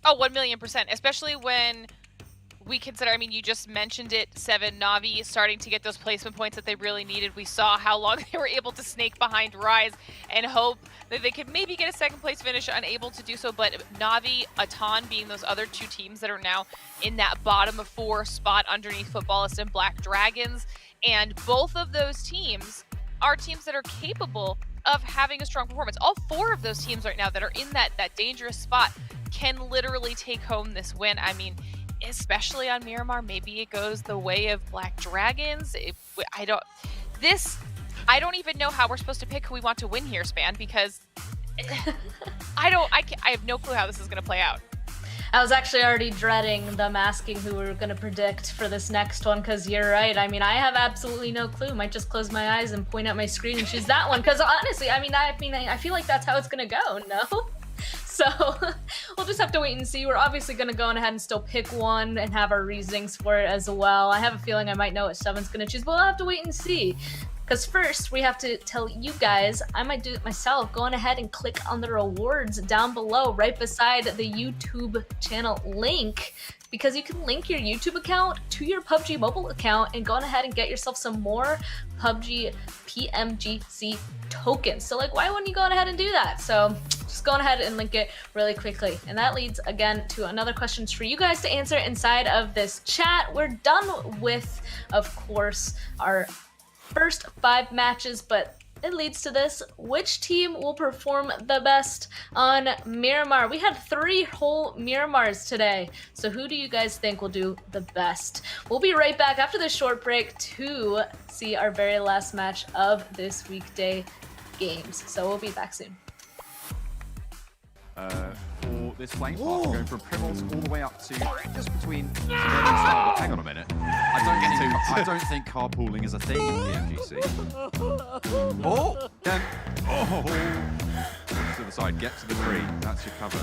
Oh, 1,000,000%, especially when we consider, I mean, you just mentioned it, Seven, Na'Vi starting to get those placement points that they really needed. We saw how long they were able to snake behind Rise and hope that they could maybe get a second place finish, unable to do so. But Na'Vi, Atan being those other two teams that are now in that bottom of 4 spot underneath Footballists and Black Dragons. And both of those teams are teams that are capable of having a strong performance. All 4 of those teams right now that are in that dangerous spot can literally take home this win. I mean, especially on Miramar, maybe it goes the way of Black Dragons. I don't even know how we're supposed to pick who we want to win here, Span, because I have no clue how this is going to play out. I was actually already dreading them asking who we were going to predict for this next one, because you're right. I mean, I have absolutely no clue. Might just close my eyes and point at my screen and choose that one, because honestly, I feel like that's how it's going to go, no? So we'll just have to wait and see. We're obviously going to go ahead and still pick one and have our reasonings for it as well. I have a feeling I might know what Seven's going to choose, but we'll have to wait and see. Because first, we have to tell you guys, I might do it myself, go on ahead and click on the rewards down below, right beside the YouTube channel link, because you can link your YouTube account to your PUBG Mobile account and go on ahead and get yourself some more PUBG PMGC tokens. So like, why wouldn't you go on ahead and do that? So just go on ahead and link it really quickly. And that leads again to another questions for you guys to answer inside of this chat. We're done with, of course, our first 5 matches, but it leads to this. Which team will perform the best on Miramar? We had 3 whole Miramars today. So who do you guys think will do the best? We'll be right back after this short break to see our very last match of this weekday games. So we'll be back soon. For this flame path, going from Primals all the way up to just between. Hang on a minute. I don't think carpooling is a thing in PMGC. Oh! To the side, get to the tree. That's your cover.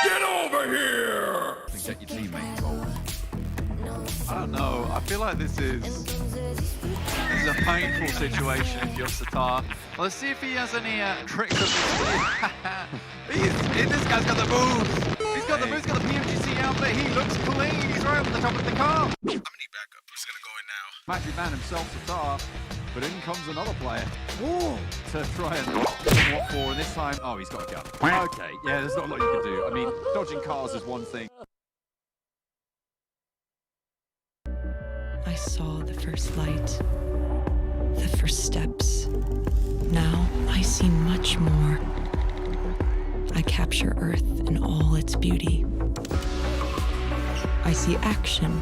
Get over here! And get your teammate involved. I don't know. I feel like this is a painful situation if you're Satar. Let's see if he has any tricks up his sleeve. This guy's got the moves. He's got the moves, got the PMGC out there. He looks clean. He's right up at the top of the car. I'm gonna need backup. Who's gonna go in now? Magic Man himself, Satar. But in comes another player to try and what for, and this time, oh, he's got a gun. Okay, yeah, there's not a lot you can do. I mean, dodging cars is one thing. I saw the first light, the first steps. Now I see much more. I capture Earth in all its beauty. I see action.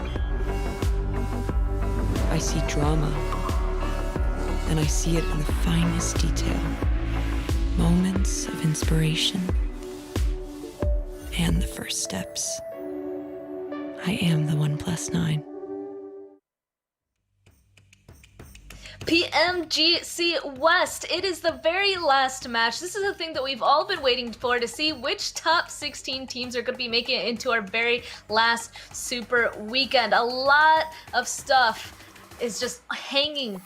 I see drama. And I see it in the finest detail. Moments of inspiration. And the first steps. I am the 1+9. PMGC West, it is the very last match. This is the thing that we've all been waiting for, to see which top 16 teams are going to be making it into our very last super weekend. A lot of stuff is just hanging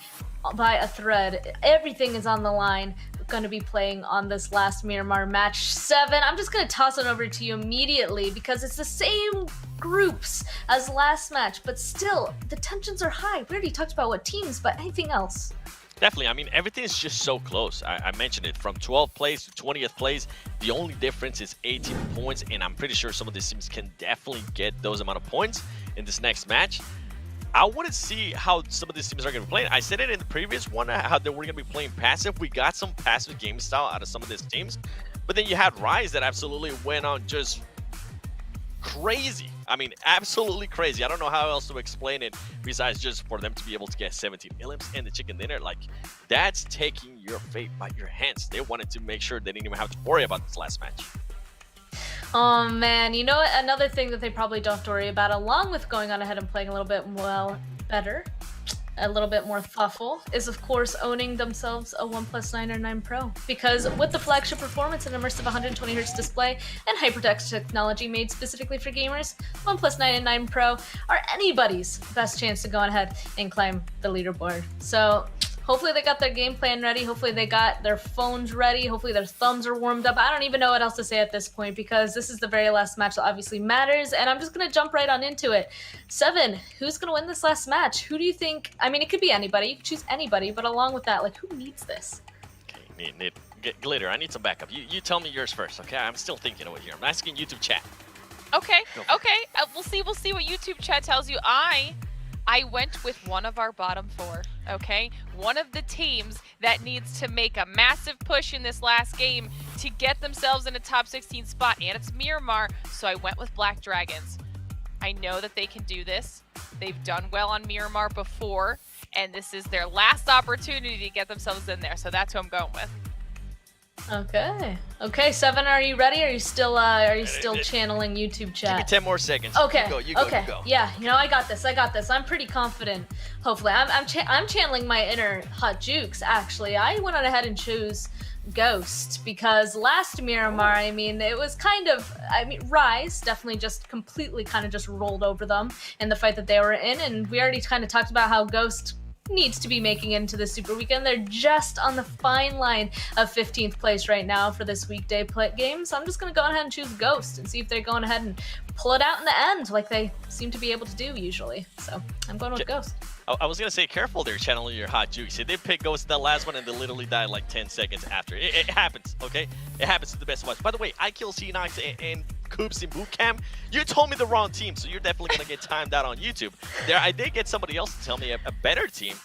by a thread. Everything is on the line. Going to be playing on this last Miramar match 7. I'm just going to toss it over to you immediately because it's the same groups as last match, but still the tensions are high. We already talked about what teams, but anything else? Definitely. I mean, everything is just so close. I mentioned it, from 12th place to 20th place. The only difference is 18 points, and I'm pretty sure some of these teams can definitely get those amount of points in this next match. I want to see how some of these teams are going to be playing. I said it in the previous one, how they were going to be playing passive. We got some passive game style out of some of these teams. But then you had Rise that absolutely went on just crazy. I mean, absolutely crazy. I don't know how else to explain it besides just for them to be able to get 17 millions and the chicken dinner. Like, that's taking your fate by your hands. They wanted to make sure they didn't even have to worry about this last match. Oh man, you know what? Another thing that they probably don't have to worry about, along with going on ahead and playing a little bit better, a little bit more thoughtful, is of course owning themselves a 1+9 or 9 Pro. Because with the flagship performance and immersive 120Hz display and hypertext technology made specifically for gamers, 1+9 and 9 Pro are anybody's best chance to go on ahead and climb the leaderboard. So Hopefully they got their game plan ready. Hopefully they got their phones ready. Hopefully their thumbs are warmed up. I don't even know what else to say at this point because this is the very last match that obviously matters, and I'm just going to jump right on into it. Seven, who's going to win this last match? Who do you think? I mean, it could be anybody. You could choose anybody, but along with that, like, who needs this? Okay, Glitter, I need some backup. You tell me yours first, okay? I'm still thinking of it here. I'm asking YouTube chat. Okay, okay. We'll see what YouTube chat tells you. I went with one of our bottom four, okay? One of the teams that needs to make a massive push in this last game to get themselves in a top 16 spot, and it's Miramar, so I went with Black Dragons. I know that they can do this. They've done well on Miramar before, and this is their last opportunity to get themselves in there, so that's who I'm going with. Okay. Okay, Seven, are you ready? Are you still channeling YouTube chat? Give me 10 more seconds. Okay. You go. Yeah, I got this. I'm pretty confident. Hopefully, I'm channeling my inner Hot Jukes. Actually, I went on ahead and chose Ghost because last Miramar, I mean, it was Rise definitely just completely kind of just rolled over them in the fight that they were in, and we already kind of talked about how Ghost needs to be making it into the Super Weekend. They're just on the fine line of 15th place right now for this weekday game, so I'm just going to go ahead and choose Ghost and see if they're going ahead and pull it out in the end like they seem to be able to do usually. So I'm going with Ghost. I was going to say, careful there, channeling your Hot Jukes. They picked Ghost in the last one and they literally died like 10 seconds after. It happens, okay? It happens to the best of us. By the way, I kill C-Nox and Coops in boot camp. You told me the wrong team, so you're definitely going to get timed out on YouTube. There, I did get somebody else to tell me a better team.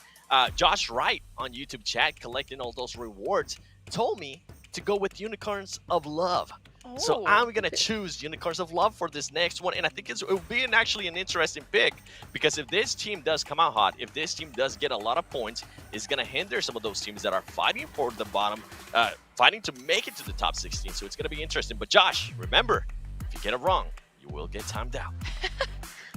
Josh Wright on YouTube chat, collecting all those rewards, told me to go with Unicorns of Love. So I'm going to choose Unicorns of Love for this next one, and I think it will be actually an interesting pick, because if this team does come out hot, if this team does get a lot of points, it's going to hinder some of those teams that are fighting for the bottom, fighting to make it to the top 16, so it's going to be interesting. But Josh, remember, if you get it wrong, you will get timed out.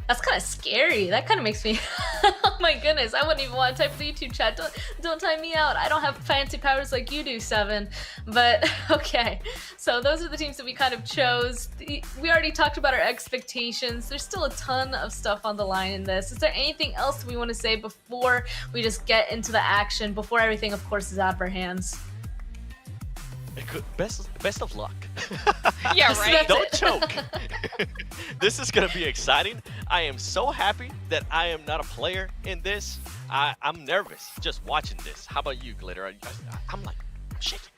That's kind of scary. That kind of makes me, oh my goodness, I wouldn't even want to type the YouTube chat. Don't time me out. I don't have fancy powers like you do, Seven. But okay, so those are the teams that we kind of chose. We already talked about our expectations. There's still a ton of stuff on the line in this. Is there anything else we want to say before we just get into the action, before everything, of course, is out of our hands? Best of luck. Yeah, right? Don't choke. This is going to be exciting. I am so happy that I am not a player in this. I'm nervous just watching this. How about you, Glitter? I'm like shaking.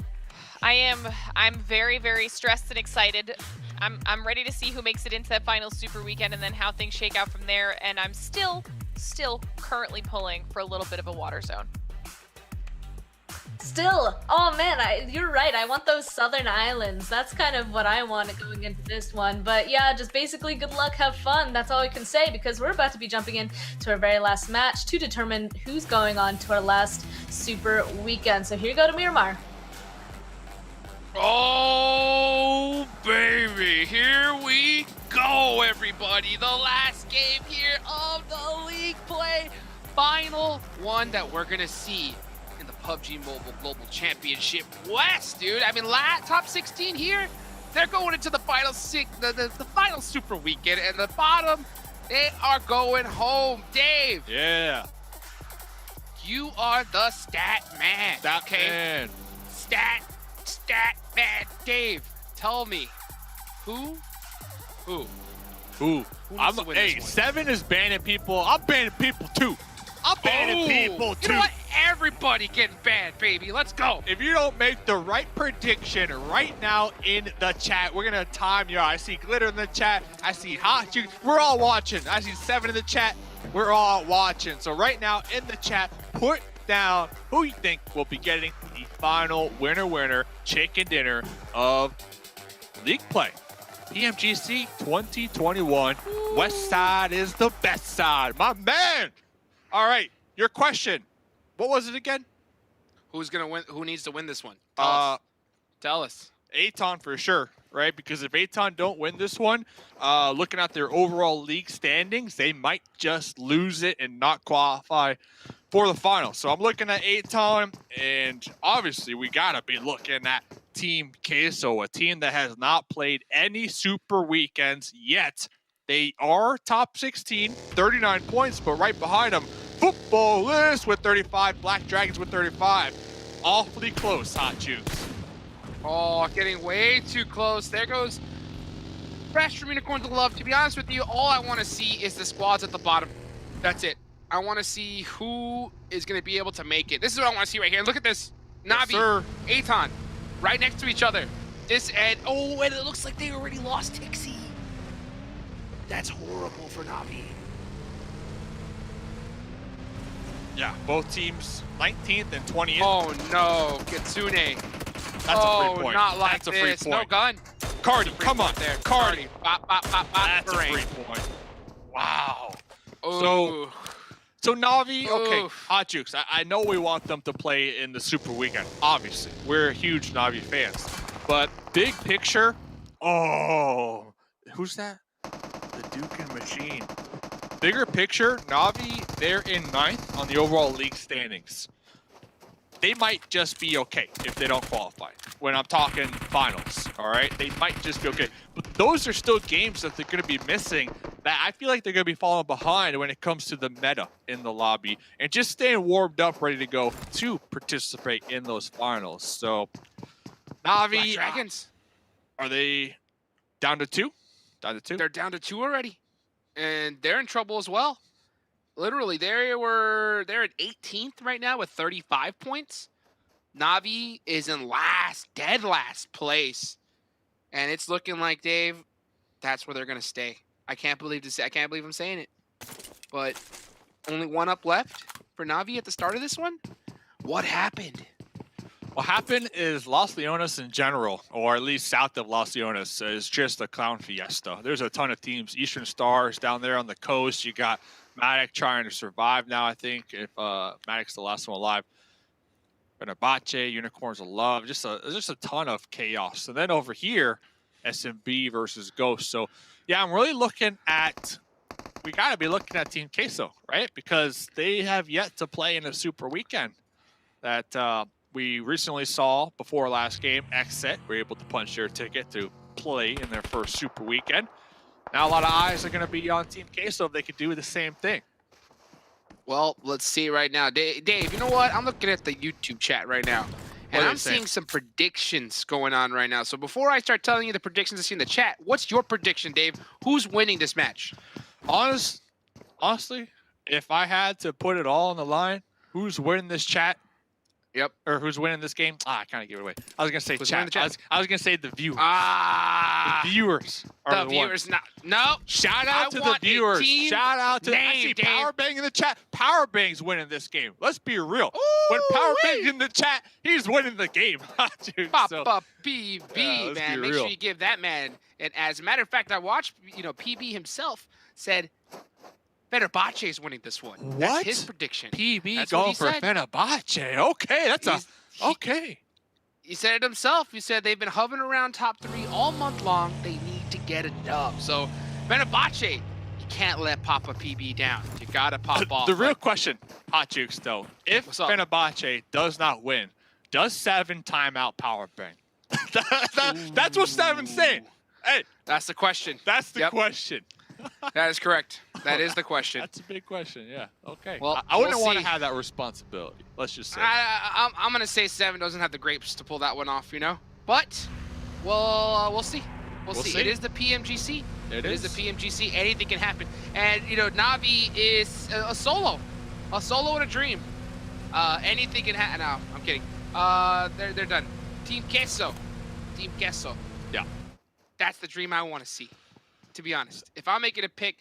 I'm very, very stressed and excited. I'm ready to see who makes it into that final Super Weekend and then how things shake out from there. And I'm still currently pulling for a little bit of a water zone. Still, oh man, you're right. I want those southern islands. That's kind of what I wanted going into this one. But yeah, just basically good luck, have fun. That's all I can say, because we're about to be jumping in to our very last match to determine who's going on to our last Super Weekend. So here you go to Miramar. Oh, baby, here we go, everybody. The last game here of the league play. Final one that we're going to see in the PUBG Mobile Global Championship West, dude. I mean, top 16 here. They're going into the final the final Super Weekend, and the bottom, they are going home. Dave. Yeah. You are the stat man. Stat man. Stat man. Dave, tell me, who? Hey, Seven is banning people. I'm banning people too. I'm banning people too. You know what? Everybody getting banned, baby. Let's go. If you don't make the right prediction right now in the chat, we're gonna time you out. I see Glitter in the chat. I see Hot Juice. We're all watching. I see Seven in the chat. We're all watching. So right now in the chat, put down who you think will be getting the final winner chicken dinner of league play. PMGC 2021. West side is the best side, my man. All right, your question. What was it again? Who's gonna win? Who needs to win this one? Tell us. Aton for sure, right? Because if Aton don't win this one, looking at their overall league standings, they might just lose it and not qualify for the final. So I'm looking at Aton, and obviously we gotta be looking at Team Queso, a team that has not played any Super Weekends yet. They are top 16, 39 points, but right behind them, Footballist with 35. Black Dragons with 35. Awfully close, Hot Juice. Oh, getting way too close. There goes Fresh from Unicorns of Love. To be honest with you, all I want to see is the squads at the bottom. That's it. I want to see who is going to be able to make it. This is what I want to see right here. Look at this. Navi, sir. Aton, right next to each other. This and oh, and it looks like they already lost Tixie. That's horrible for Navi. Yeah, both teams 19th and 20th. Oh no, Kitsune. That's oh, a free point. not like That's a free this. point. No gun. Cardi, come on there. Cardi. Bop, bop, bop, bop. That's a Parade. free point. Wow. Ooh. So Navi, okay, Oof. Hot Jukes, I know we want them to play in the Super Weekend, obviously. We're huge Navi fans. But big picture, oh, who's that? The Dukin Machine. Bigger picture, Navi, they're in 9th on the overall league standings. They might just be okay if they don't qualify. When I'm talking finals, all right? They might just be okay. But those are still games that they're going to be missing that I feel like they're going to be falling behind when it comes to the meta in the lobby and just staying warmed up, ready to go to participate in those finals. So, Navi, Black Dragons. Are they down to 2? Down to 2? They're down to 2 already. And they're in trouble as well. Literally, they're at 18th right now with 35 points. Navi is in dead last place. And it's looking like, Dave, that's where they're going to stay. I can't believe I'm saying it. But only one up left for Navi at the start of this one. What happened? What happened is Los Leones in general, or at least south of Los Leones, is just a clown fiesta. There's a ton of teams. Eastern Stars down there on the coast. You got Matic trying to survive now, I think, if Matic's the last one alive. Fenerbahce, Unicorns of Love, just a ton of chaos. And then over here, SMB versus Ghost. So, yeah, I'm really looking at, we got to be looking at Team Queso, right? Because they have yet to play in a Super Weekend that we recently saw before last game. Exit were able to punch their ticket to play in their first Super Weekend. Now a lot of eyes are going to be on Team Queso if they could do the same thing. Well, let's see right now. Dave, you know what? I'm looking at the YouTube chat right now. And I'm seeing some predictions going on right now. So before I start telling you the predictions I see in the chat, what's your prediction, Dave? Who's winning this match? Honestly, if I had to put it all on the line, who's winning this chat? Yep. Or who's winning this game? I kind of gave it away. I was going to say chat. I was going to say the viewers. The viewers are the viewers. No. Shout out to the viewers. Shout out to I see Powerbang in the chat. Powerbang's winning this game. Let's be real. When Powerbang's in the chat, he's winning the game. Dude, Papa PB, yeah, man. Make sure you give that man. And as a matter of fact, I watched, PB himself said Fenerbahce is winning this one. What? That's his prediction. PB That's going for Fenerbahce. Okay, okay. He said it himself. He said they've been hovering around top 3 all month long. They need to get a dub. So Fenerbahce, you can't let Papa PB down. You gotta pop off. The real question, Hot Jukes, though, if Fenerbahce does not win, does 7 timeout Powerbang? That's what 7's saying. Hey, that's the question. That's the question. That is correct. That is the question. That's a big question, yeah. Okay. Well, I wouldn't want to have that responsibility. Let's just say. I'm going to say 7 doesn't have the grapes to pull that one off, But, well, we'll see. We'll see. It is the PMGC. It is the PMGC. Anything can happen. And, Navi is a solo. A solo in a dream. Anything can happen. No, I'm kidding. They're done. Team Queso. Team Queso. Yeah. That's the dream I want to see. To be honest, if I'm making a pick,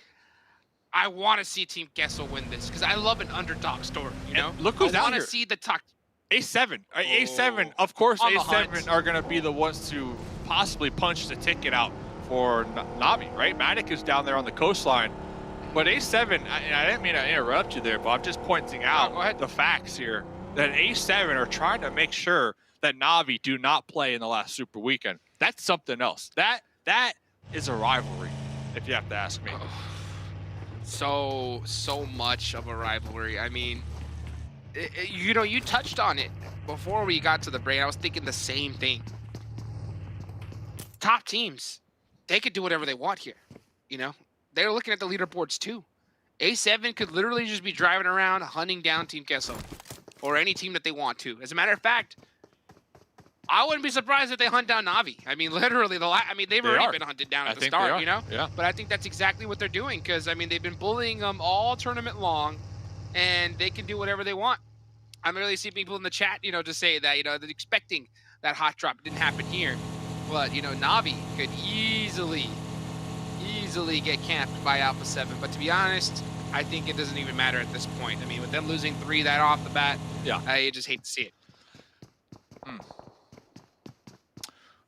I want to see Team Queso win this because I love an underdog story. Look who's I out want here. to see the top. A7. A7. Of course, A7 are going to be the ones to possibly punch the ticket out for Navi, right? Matic is down there on the coastline, but A7. I didn't mean to interrupt you there, but I'm just pointing out the facts here that A7 are trying to make sure that Navi do not play in the last Super Weekend. That's something else. That is a rivalry, if you have to ask me. So much of a rivalry. I mean, you touched on it before we got to the break. I was thinking the same thing. Top teams, they could do whatever they want here. They're looking at the leaderboards too. A7 could literally just be driving around hunting down Team Queso or any team that they want to. As a matter of fact, I wouldn't be surprised if they hunt down Na'Vi. I mean, literally, they've already been hunted down at the start, you know? Yeah. But I think that's exactly what they're doing because, I mean, they've been bullying them all tournament long, and they can do whatever they want. I'm really seeing people in the chat, you know, to say that, you know, they're expecting that hot drop. It didn't happen here. But, you know, Na'Vi could easily get camped by Alpha 7. But to be honest, I think it doesn't even matter at this point. I mean, with them losing 3 that off the bat, I just hate to see it.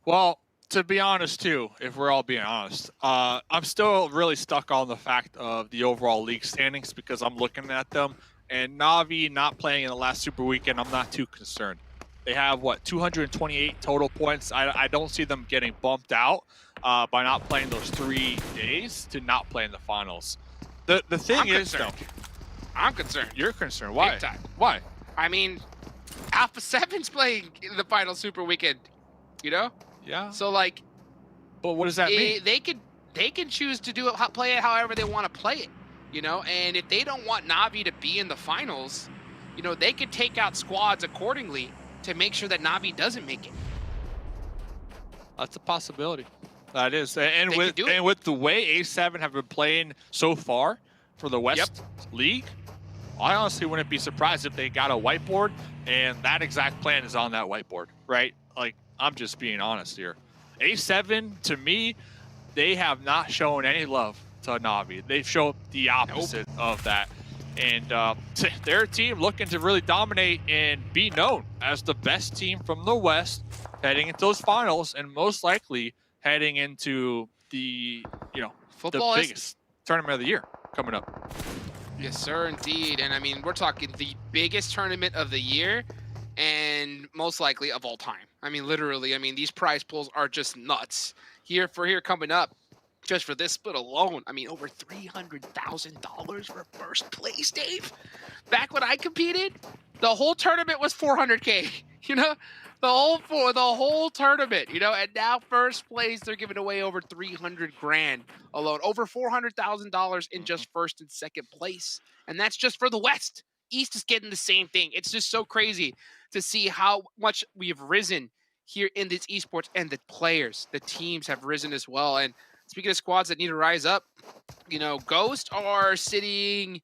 Well, to be honest, too, if we're all being honest, I'm still really stuck on the fact of the overall league standings because I'm looking at them. And Na'Vi not playing in the last Super Weekend, I'm not too concerned. They have, what, 228 total points. I don't see them getting bumped out by not playing those 3 days to not play in the finals. The thing is, though, I'm concerned. You're concerned. Why? Big time. Why? I mean, Alpha 7's playing in the final Super Weekend, you know? Yeah. So, like... But what does that mean? They can choose to do it, play it however they want to play it, you know? And if they don't want Na'Vi to be in the finals, you know, they could take out squads accordingly to make sure that Na'Vi doesn't make it. That's a possibility. That is. And with the way A7 have been playing so far for the West League, I honestly wouldn't be surprised if they got a whiteboard and that exact plan is on that whiteboard, right? Like, I'm just being honest here. A7, to me, they have not shown any love to Na'Vi. They've shown the opposite of that. And their team looking to really dominate and be known as the best team from the West heading into those finals and most likely heading into the, you know, the biggest tournament of the year coming up. Yes, sir, indeed. And I mean, we're talking the biggest tournament of the year and most likely of all time. I mean, literally, I mean, these prize pools are just nuts. Here coming up, just for this split alone, I mean, over $300,000 for first place, Dave. Back when I competed, the whole tournament was $400K, you know? The whole tournament, you know, and now first place, they're giving away over 300 grand alone, over $400,000 in just first and second place. And that's just for the West. East is getting the same thing. It's just so crazy to see how much we have risen here in this esports, and the players, the teams have risen as well. And speaking of squads that need to rise up, you know, Ghost are sitting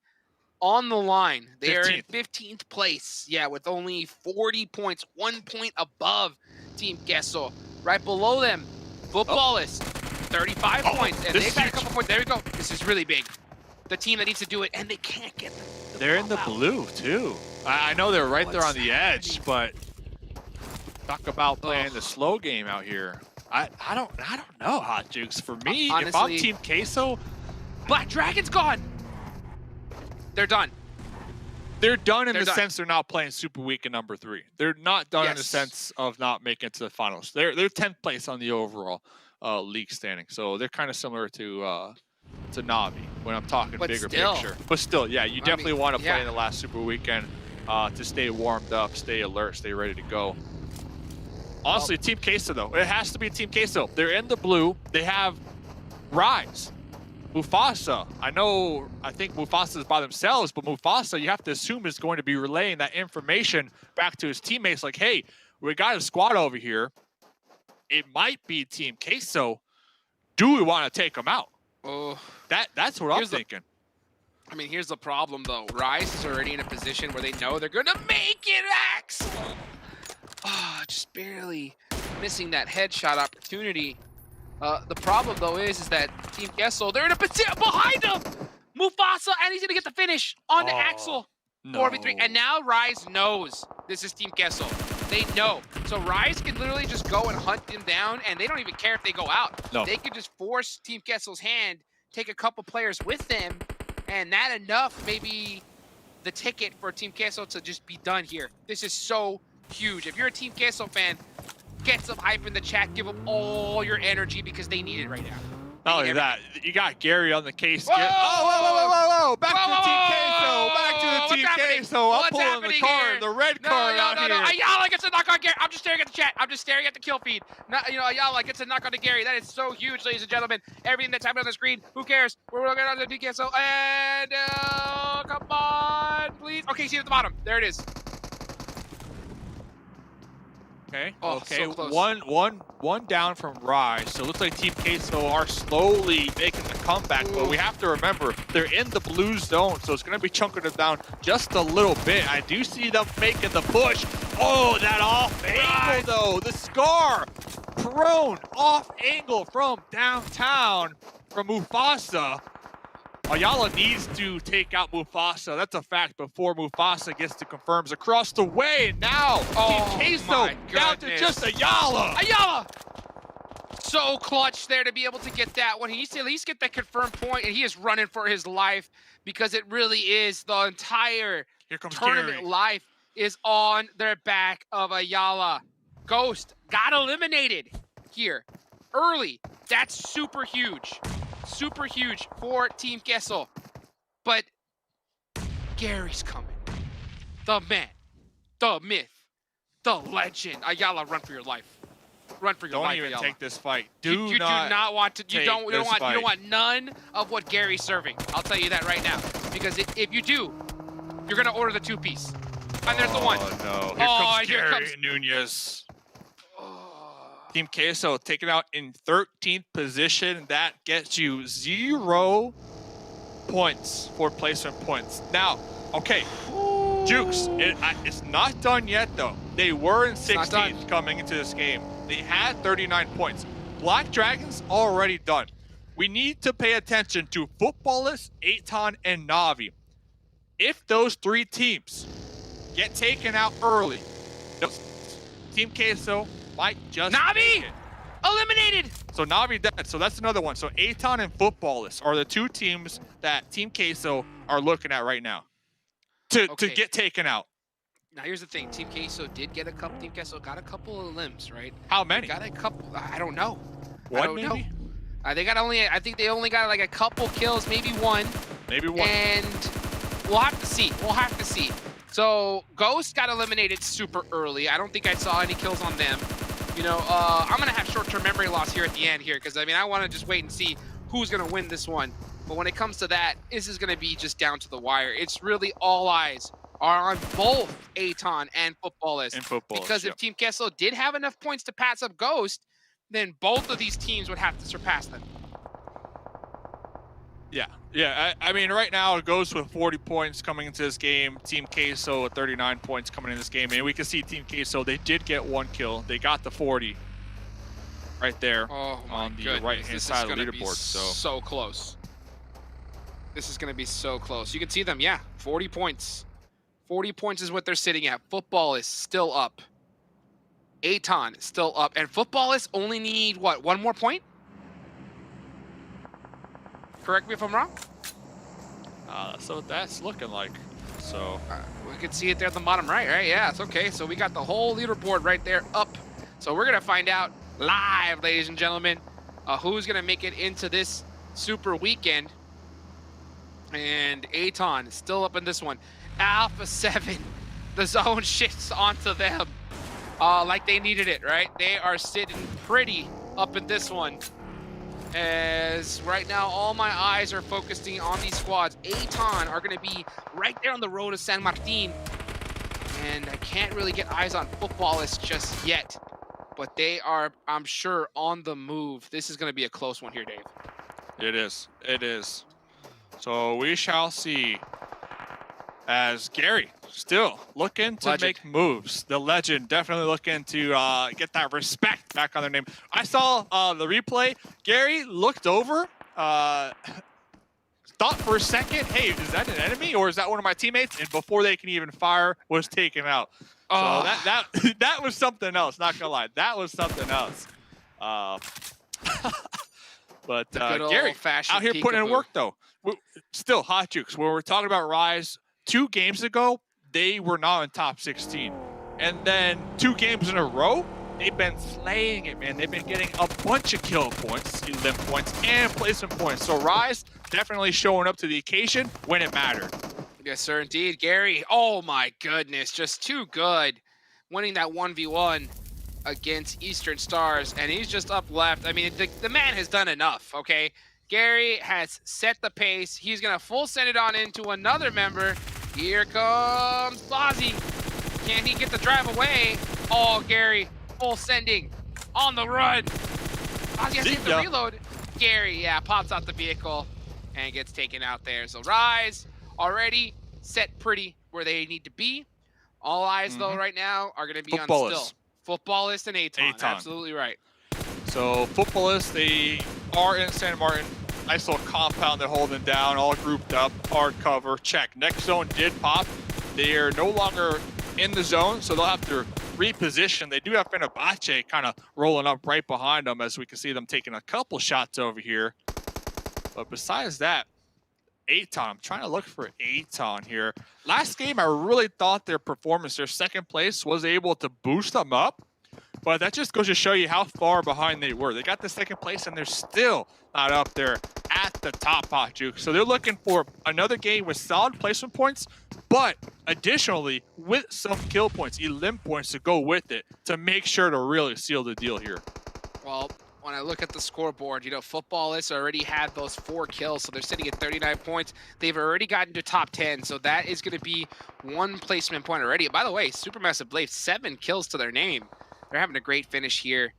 on the line. They are in 15th place. Yeah, with only 40 points, 1 point above Team Queso. Right below them, Footballist, 35 points. And they've got a couple points. There we go. This is really big. The team that needs to do it, and they can't get them. They're in the blue, too. I know they're right there on the edge, but talk about playing the slow game out here. I don't know, Hot Jukes. For me, honestly, if I'm Team Queso, Black Dragon's gone. They're done. They're done in the sense they're not playing Super Weekend number 3. They're not done in the sense of not making it to the finals. They're 10th place on the overall league standing. So they're kind of similar to Na'Vi when I'm talking bigger picture. But still, yeah, you definitely want to play in the last Super Weekend to stay warmed up, stay alert, stay ready to go. Honestly, Team Queso, though. It has to be Team Queso. They're in the blue. They have Rise. Mufasa. I think Mufasa is by themselves, but Mufasa, you have to assume, is going to be relaying that information back to his teammates like, hey, we got a squad over here. It might be Team Queso. Do we want to take them out? Oh, that's what I'm thinking. I mean, here's the problem, though. Rise is already in a position where they know they're going to make it, Axe! Oh, just barely missing that headshot opportunity. The problem, though, is that Team Queso, they're in a position behind him! Mufasa, and he's going to get the finish on Axel. 4v3. And now Rise knows this is Team Queso. They know. So Rise can literally just go and hunt them down, and they don't even care if they go out. No. They can just force Team Queso's hand, take a couple players with them, and that enough maybe the ticket for Team Queso to just be done here. This is so huge. If you're a Team Queso fan, get some hype in the chat. Give them all your energy because they need it right now. Not only that, you got Gary on the case. Whoa! Back to the Team Queso! Back to the Team Queso! I'm pulling the car, the red car out here. Ayala gets gets a knock on Gary. I'm just staring at the chat. I'm just staring at the kill feed. Not, you know, Ayala gets a knock on to Gary. That is so huge, ladies and gentlemen. Everything that's happening on the screen. Who cares? We're looking at the PKSO. And come on, please. Okay, see at the bottom. There it is. Okay. Oh, okay. so close. One down from Rise. So it looks like Team Queso are slowly making the comeback, but we have to remember they're in the blue zone, so it's going to be chunking them down just a little bit. I do see them making the push. Oh, that off angle though. The Scar prone off angle from downtown from Mufasa. Ayala needs to take out Mufasa. That's a fact before Mufasa gets to confirms across the way. And now, Team Queso down to just Ayala. Ayala! So clutch there to be able to get that one. He needs to at least get that confirmed point, and he is running for his life because it really is the entire tournament Gary. life is on their back of Ayala. Ghost got eliminated here early. That's super huge. Super huge for Team Queso. But Gary's coming. The man, the myth, the legend. Ayala, run for your life. Run for your life, Don't even Ayala. take this fight. You do not want to. You don't this want. fight. You don't want none of what Gary's serving. I'll tell you that right now. Because if you do, you're gonna order the 2-piece. And there's the one. Oh no! Here comes Gary Nunez. Team Queso taken out in 13th position. That gets you 0 points for placement points. Now, okay, Jukes, it's not done yet though. They were in 16th coming into this game. They had 39 points. Black Dragons already done. We need to pay attention to Footballist, Aton, and Navi. If those 3 teams get taken out early, Team Queso might just Navi eliminated. So Navi dead. So that's another one. So Aton and Footballist are the 2 teams that Team Queso are looking at right now to get taken out. Now here's the thing. Team Queso did get a couple. Team Queso got a couple of limbs, right? How many? They got a couple. I don't know. One, I don't maybe? know. They got only. I think they only got like a couple kills, maybe one. Maybe one. And we'll have to see. We'll have to see. So Ghost got eliminated super early. I don't think I saw any kills on them. You know, I'm gonna have short-term memory loss here at the end here because I mean I want to just wait and see who's gonna win this one. But when it comes to that, this is gonna be just down to the wire. It's really all eyes are on both Aton and Footballist. Because if Team Queso did have enough points to pass up Ghost, then both of these teams would have to surpass them. Yeah. I mean, right now it goes with 40 points coming into this game. Team Queso with 39 points coming in this game. And we can see Team Queso, they did get 1 kill. They got the 40 right there on the right-hand side of the leaderboard. So close. This is going to be so close. You can see them, 40 points. 40 points is what they're sitting at. Football is still up. Aton is still up. And Footballists only need, what, 1 more point? Correct me if I'm wrong? So that's looking like. So we can see it there at the bottom right? Yeah, it's okay. So we got the whole leaderboard right there up. So we're going to find out live, ladies and gentlemen, who's going to make it into this super weekend. And Aton is still up in this one. Alpha 7, the zone shifts onto them like they needed it, right? They are sitting pretty up in this one. As right now, all my eyes are focusing on these squads. Aton are going to be right there on the road to San Martin. And I can't really get eyes on Footballists just yet. But they are, I'm sure, on the move. This is going to be a close one here, Dave. it is. It is. So we shall see. As Gary still looking to make moves. The legend definitely looking to get that respect back on their name. I saw the replay. Gary looked over, thought for a second, hey, is that an enemy or is that one of my teammates? And before they can even fire, was taken out. So that was something else, not gonna lie. That was something else. But Gary out here putting in work though. Still hot jukes. When we're talking about Rise, 2 games ago, they were not in top 16. And then 2 games in a row, they've been slaying it, man. They've been getting a bunch of kill points, limb points, and placement points. So Rise definitely showing up to the occasion when it mattered. Yes, sir, indeed. Gary, oh my goodness, just too good. winning that 1v1 against Eastern Stars, and he's just up left. I mean, the man has done enough, okay? Gary has set the pace. He's going to full send it on into another member. Here comes Fozzy. Can he get the drive away? Oh, Gary, full sending on the run. Fozzy has to hit the reload. Gary, yeah, pops out the vehicle and gets taken out there. So Rise already set pretty where they need to be. All eyes, though, right now are going to be on still. Footballist and Aton. Absolutely right. So Footballist, they are in San Martin. Nice little compound they're holding down, all grouped up, hard cover, check. Next zone did pop. They are no longer in the zone, so they'll have to reposition. They do have Fenerbahce kind of rolling up right behind them, as we can see them taking a couple shots over here. But besides that, Aton, I'm trying to look for Aton here. Last game, I really thought their performance, their second place, was able to boost them up. But that just goes to show you how far behind they were. They got the second place, and they're still not up there at the top, Hotjuke. So they're looking for another game with solid placement points, but additionally, with some kill points, elim points to go with it to make sure to really seal the deal here. Well, when I look at the scoreboard, you know, Footballists already had those 4 kills, so they're sitting at 39 points. They've already gotten to top 10, so that is going to be 1 placement point already. By the way, Supermassive Blade, 7 kills to their name. They're having a great finish here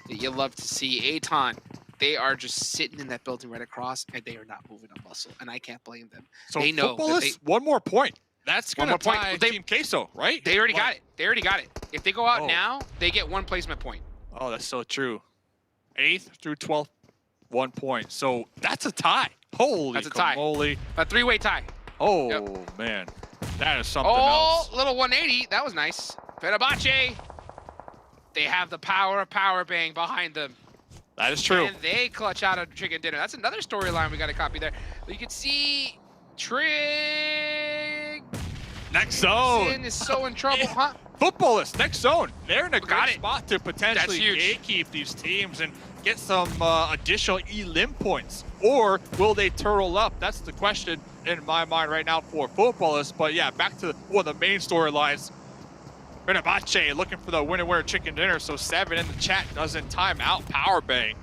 that you'll love to see. Aton, they are just sitting in that building right across, and they are not moving a muscle, and I can't blame them. So they know Footballists, 1 more point. That's going to tie Team Queso, right? They already got it. They already got it. If they go out now, they get 1 placement point. Oh, that's so true. 8th through 12th, 1 point. So that's a tie. Holy That's a tie. Moly. A 3-way tie. Oh, man. That is something else. Oh, little 180. That was nice. Fenerbahce. They have the power of Power Bang behind them. That is true. And they clutch out a chicken dinner. That's another storyline we got to copy there. But you can see Trig. Next zone. Is so in trouble, huh? Footballists, next zone. They're in a great it. spot to potentially gatekeep these teams and get some additional elim points. Or will they turtle up? That's the question in my mind right now for Footballists. But yeah, back to one of the main storylines. Fenerbahce looking for the winner chicken dinner, so 7 in the chat doesn't time out Power Bang.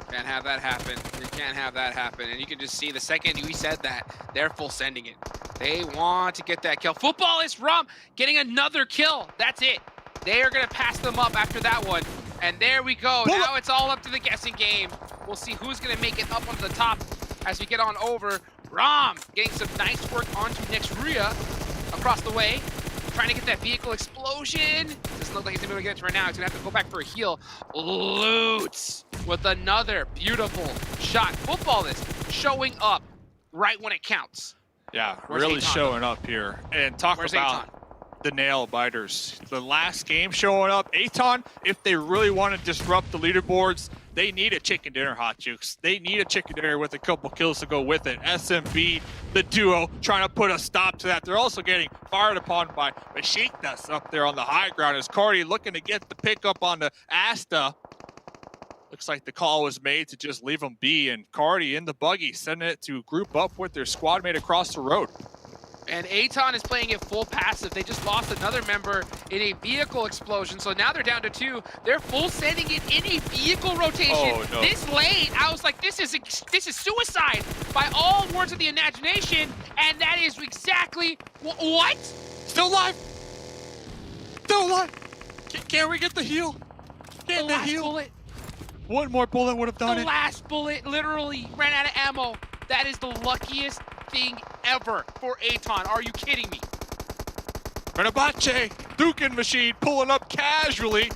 Can't have that happen. You can't have that happen. And you can just see the second we said that, they're full sending it. They want to get that kill. Footballist Rum getting another kill. That's it. They are going to pass them up after that one. And there we go. Now it's all up to the guessing game. We'll see who's going to make it up onto the top as we get on over. Ram getting some nice work onto Nexria across the way. Trying to get that vehicle explosion. Doesn't look like he's gonna be able to get it to right now. He's gonna have to go back for a heal. Loots with another beautiful shot. Footballist showing up right when it counts. Yeah, Where's really Aton, showing up here. And talk Where's about Aton? The nail biters. The last game showing up. Aton, if they really want to disrupt the leaderboards, they need a chicken dinner, Hot Jukes. They need a chicken dinner with a couple kills to go with it. SMB, the duo, trying to put a stop to that. They're also getting fired upon by Besiktas up there on the high ground as Cardi looking to get the pickup on the Asta. Looks like the call was made to just leave them be, and Cardi in the buggy sending it to group up with their squad mate across the road. And Aton is playing it full passive. They just lost another member in a vehicle explosion, so now they're down to 2. They're full sending it in a vehicle rotation. Oh, no. This late, I was like, this is suicide by all words of the imagination, and that is exactly what? Still alive. Still alive. Can we get the heal? Get the heal. Bullet. 1 more bullet would have done it. The last bullet literally ran out of ammo. That is the luckiest thing ever for Aton. Are you kidding me? Fenerbahce, Dukin machine pulling up casually.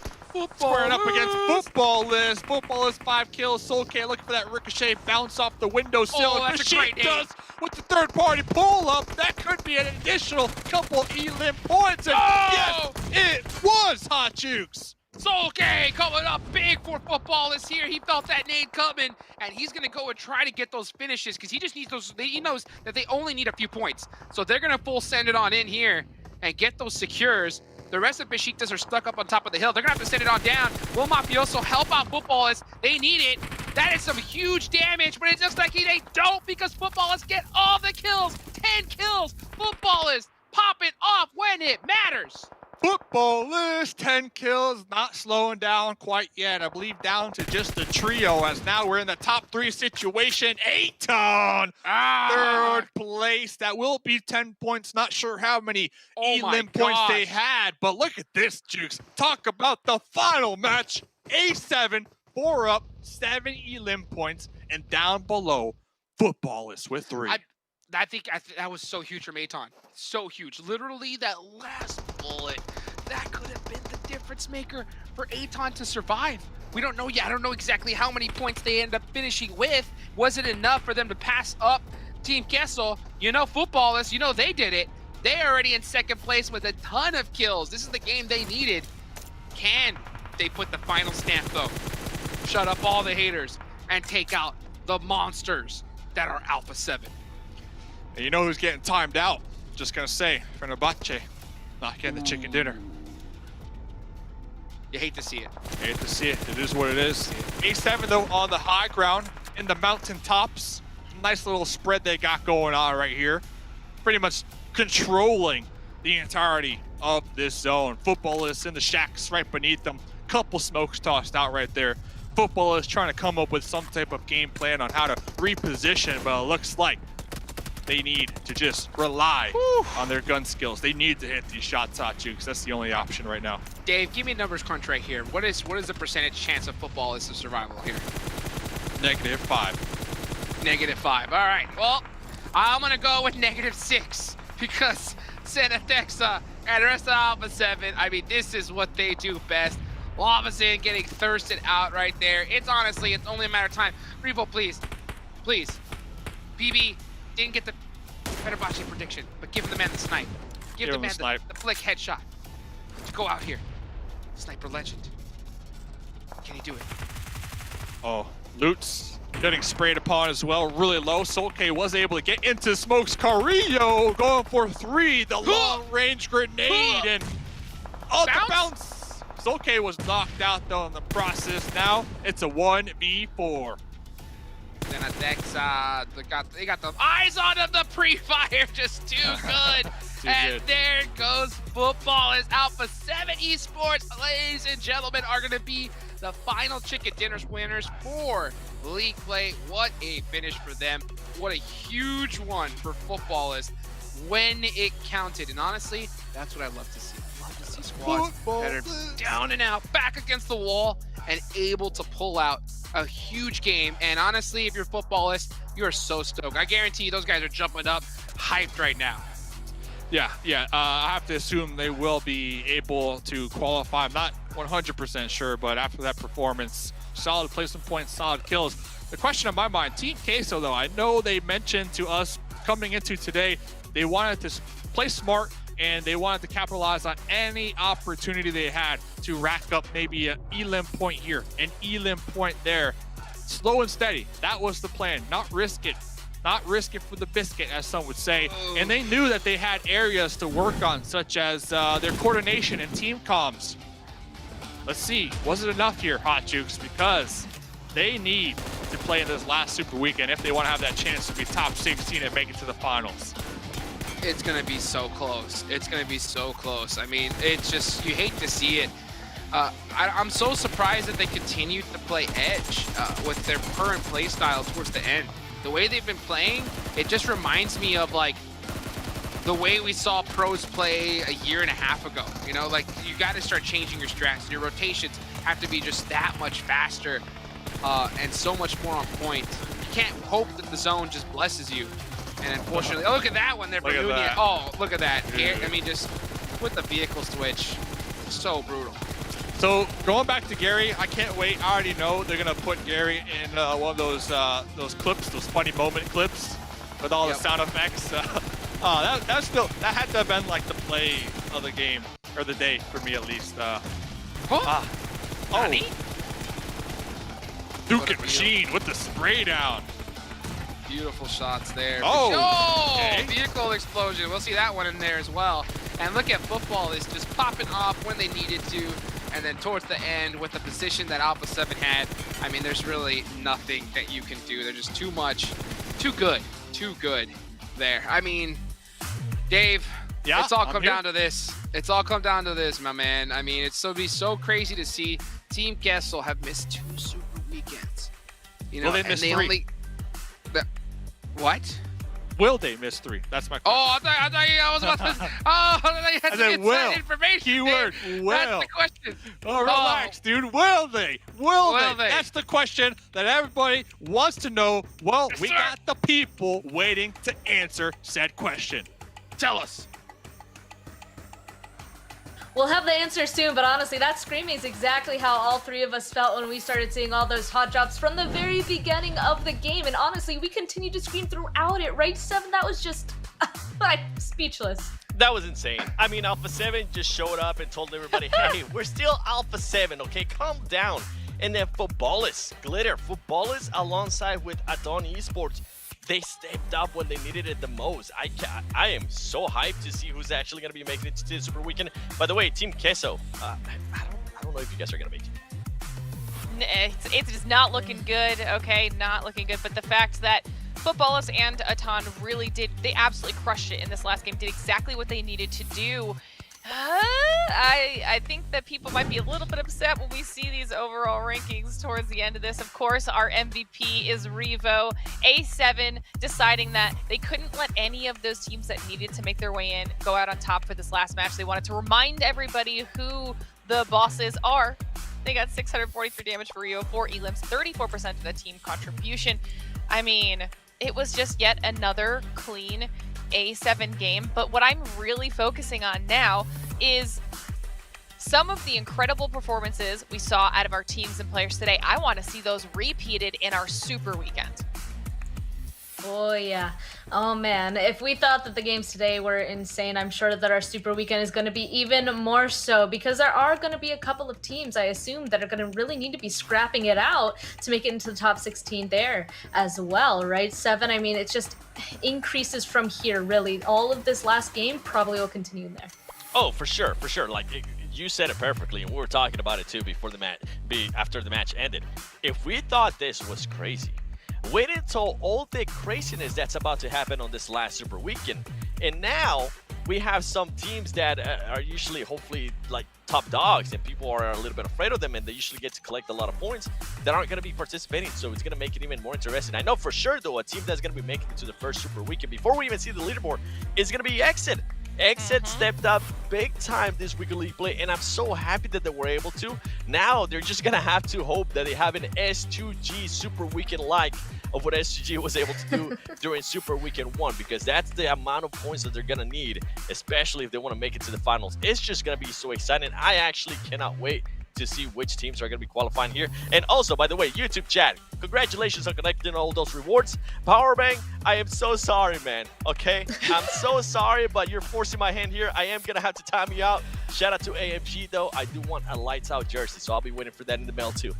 Squaring up against Footballist. Footballist 5 kills. Soul K looking for that ricochet bounce off the windowsill. Oh, that's a great does with the third party pull up. That could be an additional couple elim points. And yes, it was Hot Jukes. Soul K coming up big for Footballist here. He felt that nade coming, and he's going to go and try to get those finishes because he just needs those. He knows that they only need a few points. So they're going to full send it on in here and get those secures. The rest of Besiktas are stuck up on top of the hill. They're going to have to send it on down. Will Mafioso help out Footballist? They need it. That is some huge damage, but it looks like they don't because Footballist get all the kills. 10 kills. Footballist popping off when it matters. Footballers, 10 kills, not slowing down quite yet. I believe down to just the trio, as now we're in the top 3 situation. Aton, third place. That will be 10 points. Not sure how many elim points they had, but look at this, Jukes. Talk about the final match. A7, 4 up, 7 elim points, and down below, Footballers with 3. I think that was so huge from Aton. So huge. Literally, that last bullet, that could have been the difference maker for Aton to survive. We don't know yet. I don't know exactly how many points they end up finishing with. Was it enough for them to pass up Team Kessel? You know, Footballers, you know they did it. They're already in second place with a ton of kills. This is the game they needed. Can they put the final stamp, though? Shut up all the haters and take out the monsters that are Alpha 7. And you know who's getting timed out? Just gonna say, Fenerbahce, not getting the chicken dinner. You hate to see it. Hate to see it. It is what it is. A7 though on the high ground in the mountain tops. Nice little spread they got going on right here. Pretty much controlling the entirety of this zone. Footballers in the shacks right beneath them. Couple smokes tossed out right there. Footballers trying to come up with some type of game plan on how to reposition, but it looks like they need to just rely on their gun skills. They need to hit these shots hot, Jukes. That's the only option right now. Dave, give me a numbers crunch right here. What is the percentage chance of Footballers of survival here? -5. -5. All right. Well, I'm gonna go with -6 because Senatexa and the rest of Alpha 7. I mean, this is what they do best. Lavazin getting thirsted out right there. It's honestly, it's only a matter of time. Revo, please, please. BB didn't get the Fenerbahce prediction, but give the man the snipe. Give the man the flick headshot. To go out here. Sniper legend. Can he do it? Oh, Lutz getting sprayed upon as well, really low. Solke was able to get into smokes. Carrillo going for 3, the long range grenade, and oh, the bounce. Solke was knocked out though in the process. Now it's a 1v4. Senatexa, they got the eyes on him, the pre-fire, just too good. And there goes Footballers. Alpha 7 Esports, ladies and gentlemen, are gonna be the final chicken dinners winners for league play. What a finish for them. What a huge one for Footballers when it counted. And honestly, that's what I love to see. I love to see squads that are down and out, back against the wall, and able to pull out a huge game. And honestly, if you're Footballers, you're so stoked. I guarantee you those guys are jumping up, hyped right now. Yeah. I have to assume they will be able to qualify. I'm not 100% sure, but after that performance, solid placement points, solid kills. The question on my mind, Team Queso though, I know they mentioned to us coming into today, they wanted to play smart and they wanted to capitalize on any opportunity they had to rack up maybe an elim point here, an elim point there. Slow and steady, that was the plan, not risk it. Not risk it for the biscuit, as some would say. And they knew that they had areas to work on, such as their coordination and team comms. Let's see, was it enough here, Hot Jukes? Because they need to play in this last Super Weekend if they want to have that chance to be top 16 and make it to the finals. It's going to be so close. It's going to be so close. I mean, it's just, you hate to see it. I'm so surprised that they continued to play Edge with their current play style towards the end. The way they've been playing, it just reminds me of like the way we saw pros play a year and a half ago. You know, like you got to start changing your strats. Your rotations have to be just that much faster and so much more on point. You can't hope that the zone just blesses you. And unfortunately, oh, look at that one there. Oh, look at that. Here, I mean, just with the vehicle switch, so brutal. So going back to Gary, I can't wait. I already know they're gonna put Gary in one of those clips, those funny moment clips, with all the sound effects. That had to have been like the play of the game or the day for me at least. Duke Machine with the spray down. Beautiful shots there. Okay. Vehicle explosion. We'll see that one in there as well. And look at Footballers just popping off when they needed to. And then towards the end, with the position that Alpha 7 had, I mean, there's really nothing that you can do. They're just too good there. I mean, Dave, Yeah, it's all come down to this. It's all come down to this, my man. I mean, be so crazy to see Team Kessel have missed 2 super weekends. You know, Will they miss 3? What? Will they miss 3? That's my question. Oh, I thought I was about to. I had to get that information. Keyword will. That's the question. Oh, relax, dude. Will they? Will they? That's the question that everybody wants to know. Well, we got the people waiting to answer said question. Tell us. We'll have the answer soon, but honestly, that screaming is exactly how all 3 of us felt when we started seeing all those hot drops from the very beginning of the game. And honestly, we continued to scream throughout it, right, 7? That was just speechless. That was insane. I mean, Alpha 7 just showed up and told everybody, hey, we're still Alpha 7, okay? Calm down. And then Footballers, Glitter, Footballers alongside with Adon Esports, they stepped up when they needed it the most. I am so hyped to see who's actually going to be making it to the Super Weekend. By the way, Team Queso, I don't know if you guys are going to make it. It's just not looking good, okay? Not looking good. But the fact that Footballers and Atan really they absolutely crushed it in this last game, did exactly what they needed to do. I think that people might be a little bit upset when we see these overall rankings towards the end of this. Of course, our MVP is Revo. A7 deciding that they couldn't let any of those teams that needed to make their way in go out on top for this last match. They wanted to remind everybody who the bosses are. They got 643 damage for Revo, 4 elims, 34% of the team contribution. I mean, it was just yet another clean A7 game, but what I'm really focusing on now is some of the incredible performances we saw out of our teams and players today. I want to see those repeated in our Super Weekend. Oh yeah. Oh man, if we thought that the games today were insane, I'm sure that our Super Weekend is going to be even more so, because there are going to be a couple of teams, I assume, that are going to really need to be scrapping it out to make it into the top 16 there as well, right? 7, I mean, it just increases from here, really. All of this last game probably will continue in there. Oh, for sure, for sure. Like, you said it perfectly, and we were talking about it too before the match, after the match ended. If we thought this was crazy, wait until all the craziness that's about to happen on this last Super Weekend. And now we have some teams that are usually, hopefully, like top dogs, and people are a little bit afraid of them, and they usually get to collect a lot of points that aren't going to be participating. So it's going to make it even more interesting. I know for sure, though, a team that's going to be making it to the first Super Weekend before we even see the leaderboard is going to be Exit. Exit stepped up big time this week of League Play, and I'm so happy that they were able to. Now they're just gonna have to hope that they have an S2G Super Weekend like of what S2G was able to do during Super Weekend 1, because that's the amount of points that they're gonna need, especially if they want to make it to the finals. It's just gonna be so exciting. I actually cannot wait to see which teams are going to be qualifying here. And also, by the way, YouTube chat, congratulations on collecting all those rewards. Powerbang, I am so sorry, man, okay? I'm so sorry, but you're forcing my hand here. I am going to have to time you out. Shout out to AMG, though. I do want a lights out jersey, so I'll be waiting for that in the mail, too.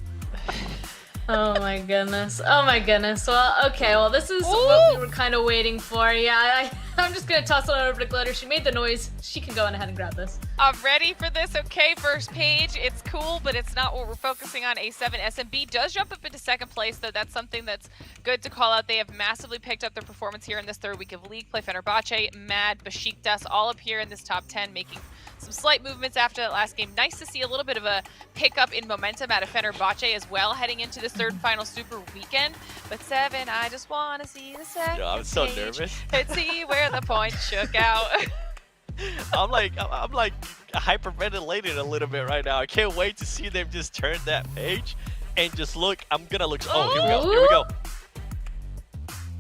Oh my goodness. Oh my goodness. Well, okay, well, this is what we were kind of waiting for. Yeah, I'm just gonna toss it over to Glitter. She made the noise. She can go on ahead and grab this. I'm ready for this. Okay, first page. It's cool, but it's not what we're focusing on. A7 SMB does jump up into second place, though. That's something that's good to call out. They have massively picked up their performance here in this third week of League Play. Fenerbahce, Mad, Besiktas, all up here in this top 10, making some slight movements after that last game. Nice to see a little bit of a pickup in momentum out of Fenerbahce as well, heading into this third final Super Weekend. But 7, I just want to see the second Yo, I'm so page nervous. and see where the points shook out. I'm like hyperventilating a little bit right now. I can't wait to see them just turn that page and just look. I'm gonna look. Oh, here we go. Here we go.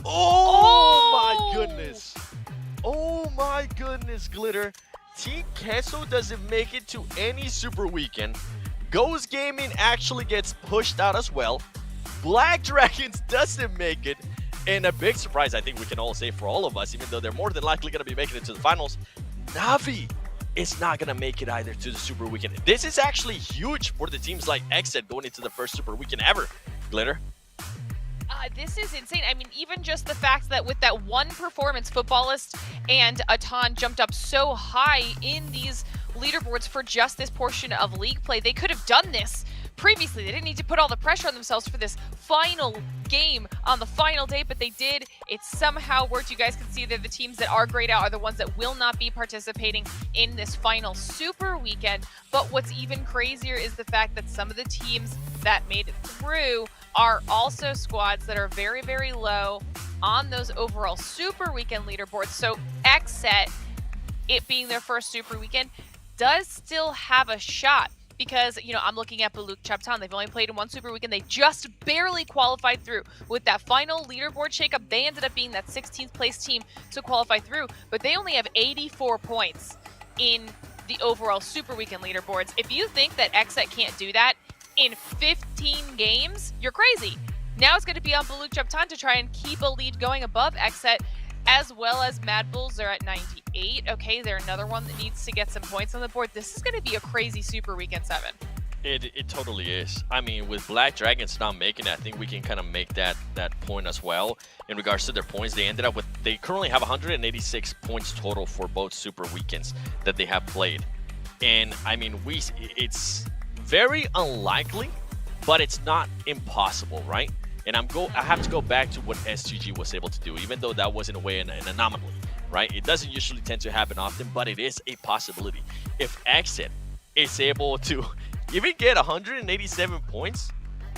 Oh my goodness. Oh my goodness, Glitter. Team Queso doesn't make it to any Super Weekend. Ghost Gaming actually gets pushed out as well. Black Dragons doesn't make it. And a big surprise, I think we can all say for all of us, even though they're more than likely going to be making it to the finals, Navi is not going to make it either to the Super Weekend. This is actually huge for the teams like Exit going into the first Super Weekend ever. Glitter? This is insane. I mean, even just the fact that with that one performance, Footballist and Atan jumped up so high in these leaderboards for just this portion of League Play. They could have done this previously. They didn't need to put all the pressure on themselves for this final game on the final day, but they did. It somehow worked. You guys can see that the teams that are grayed out are the ones that will not be participating in this final Super Weekend. But what's even crazier is the fact that some of the teams that made it through are also squads that are very, very low on those overall Super Weekend leaderboards. So XSET, it being their first Super Weekend, does still have a shot. Because, you know, I'm looking at Baluch Chaptown. They've only played in one Super Weekend. They just barely qualified through. With that final leaderboard shakeup, they ended up being that 16th place team to qualify through. But they only have 84 points in the overall Super Weekend leaderboards. If you think that XSET can't do that in 15 games, you're crazy. Now it's going to be on Baluch Chaptown to try and keep a lead going above XSET, as well as Mad Bulls. They're at 98. Okay, they're another one that needs to get some points on the board. This is going to be a crazy Super Weekend 7. It totally is. I mean, with Black Dragons not making it, I think we can kind of make that point as well. In regards to their points, they currently have 186 points total for both Super Weekends that they have played. And I mean, it's very unlikely, but it's not impossible, right? And I have to go back to what S2G was able to do, even though that was in a way an anomaly, right? It doesn't usually tend to happen often, but it is a possibility. If XSET is able to even get 187 points,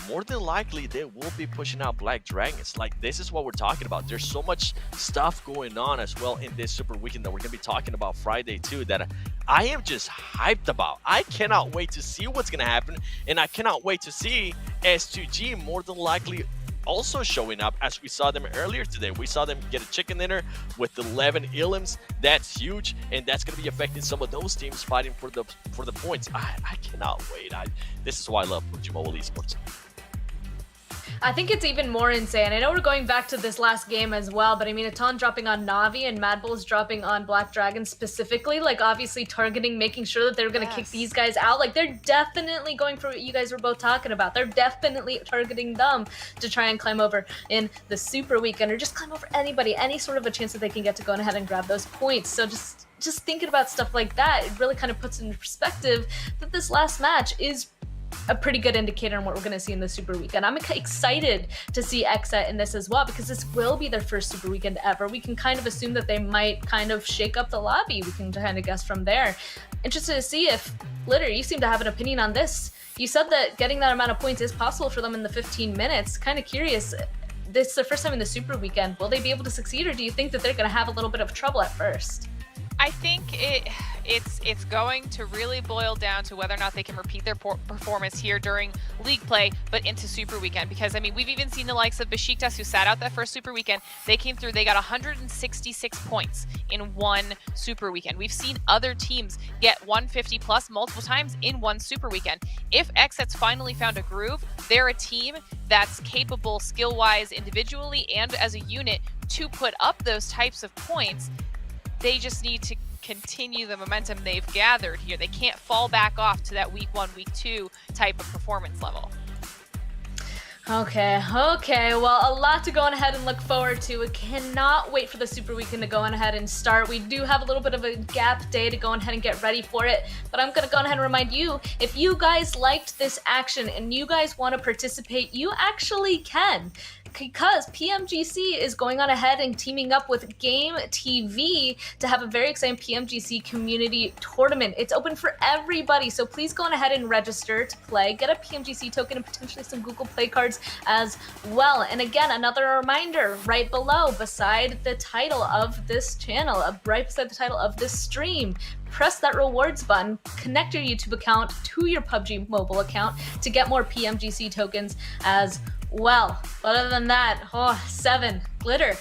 more than likely they will be pushing out Black Dragons. Like, this is what we're talking about. There's so much stuff going on as well in this Super Weekend that we're going to be talking about Friday too, that I am just hyped about. I cannot wait to see what's going to happen, and I cannot wait to see S2G more than likely also showing up, as we saw them earlier today. We saw them get a chicken dinner with 11 elims. That's huge, and that's going to be affecting some of those teams fighting for the points. I cannot wait. This is why I love PUBG Mobile Esports. I think it's even more insane. I know we're going back to this last game as well, but I mean, Atan dropping on Na'Vi and Mad Bulls dropping on Black Dragon specifically, like obviously targeting, making sure that they're going to kick these guys out. Like, they're definitely going for what you guys were both talking about. They're definitely targeting them to try and climb over in the Super Weekend, or just climb over anybody, any sort of a chance that they can get to go ahead and grab those points. So just thinking about stuff like that, it really kind of puts into perspective that this last match is a pretty good indicator on what we're going to see in the Super Weekend. I'm excited to see XSET in this as well, because this will be their first Super Weekend ever. We can kind of assume that they might kind of shake up the lobby. We can kind of guess from there. Interested to see if, Litter, you seem to have an opinion on this. You said that getting that amount of points is possible for them in the 15 minutes. Kind of curious. This is the first time in the Super Weekend. Will they be able to succeed, or do you think that they're going to have a little bit of trouble at first? I think it's going to really boil down to whether or not they can repeat their performance here during league play, but into Super Weekend. Because, I mean, we've even seen the likes of Besiktas, who sat out that first Super Weekend. They came through, they got 166 points in one Super Weekend. We've seen other teams get 150 plus multiple times in one Super Weekend. If XSET's finally found a groove, they're a team that's capable skill-wise, individually, and as a unit to put up those types of points. They just need to continue the momentum they've gathered here. They can't fall back off to that week 1, week 2 type of performance level. Okay, well, a lot to go on ahead and look forward to. We cannot wait for the Super Weekend to go on ahead and start. We do have a little bit of a gap day to go on ahead and get ready for it, but I'm gonna go on ahead and remind you, if you guys liked this action and you guys want to participate, you actually can. Because PMGC is going on ahead and teaming up with Game TV to have a very exciting PMGC community tournament. It's open for everybody, so please go on ahead and register to play. Get a PMGC token and potentially some Google Play cards as well. And again, another reminder, right below, beside the title of this channel, right beside the title of this stream, press that rewards button, connect your YouTube account to your PUBG Mobile account to get more PMGC tokens as well. But other than that, 7, Glitter.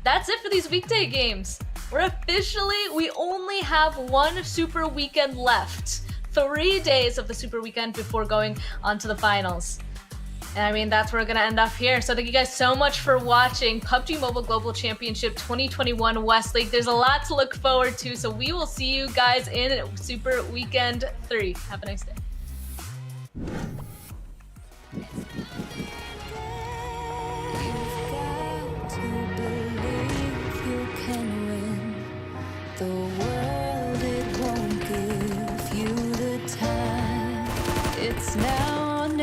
That's it for these weekday games. We only have one Super Weekend left. 3 days of the Super Weekend before going on to the finals. And I mean, that's where we're gonna end off here. So thank you guys so much for watching PUBG Mobile Global Championship 2021 West League. There's a lot to look forward to, so we will see you guys in Super Weekend 3. Have a nice day. The world, it won't give you the time. It's now or never.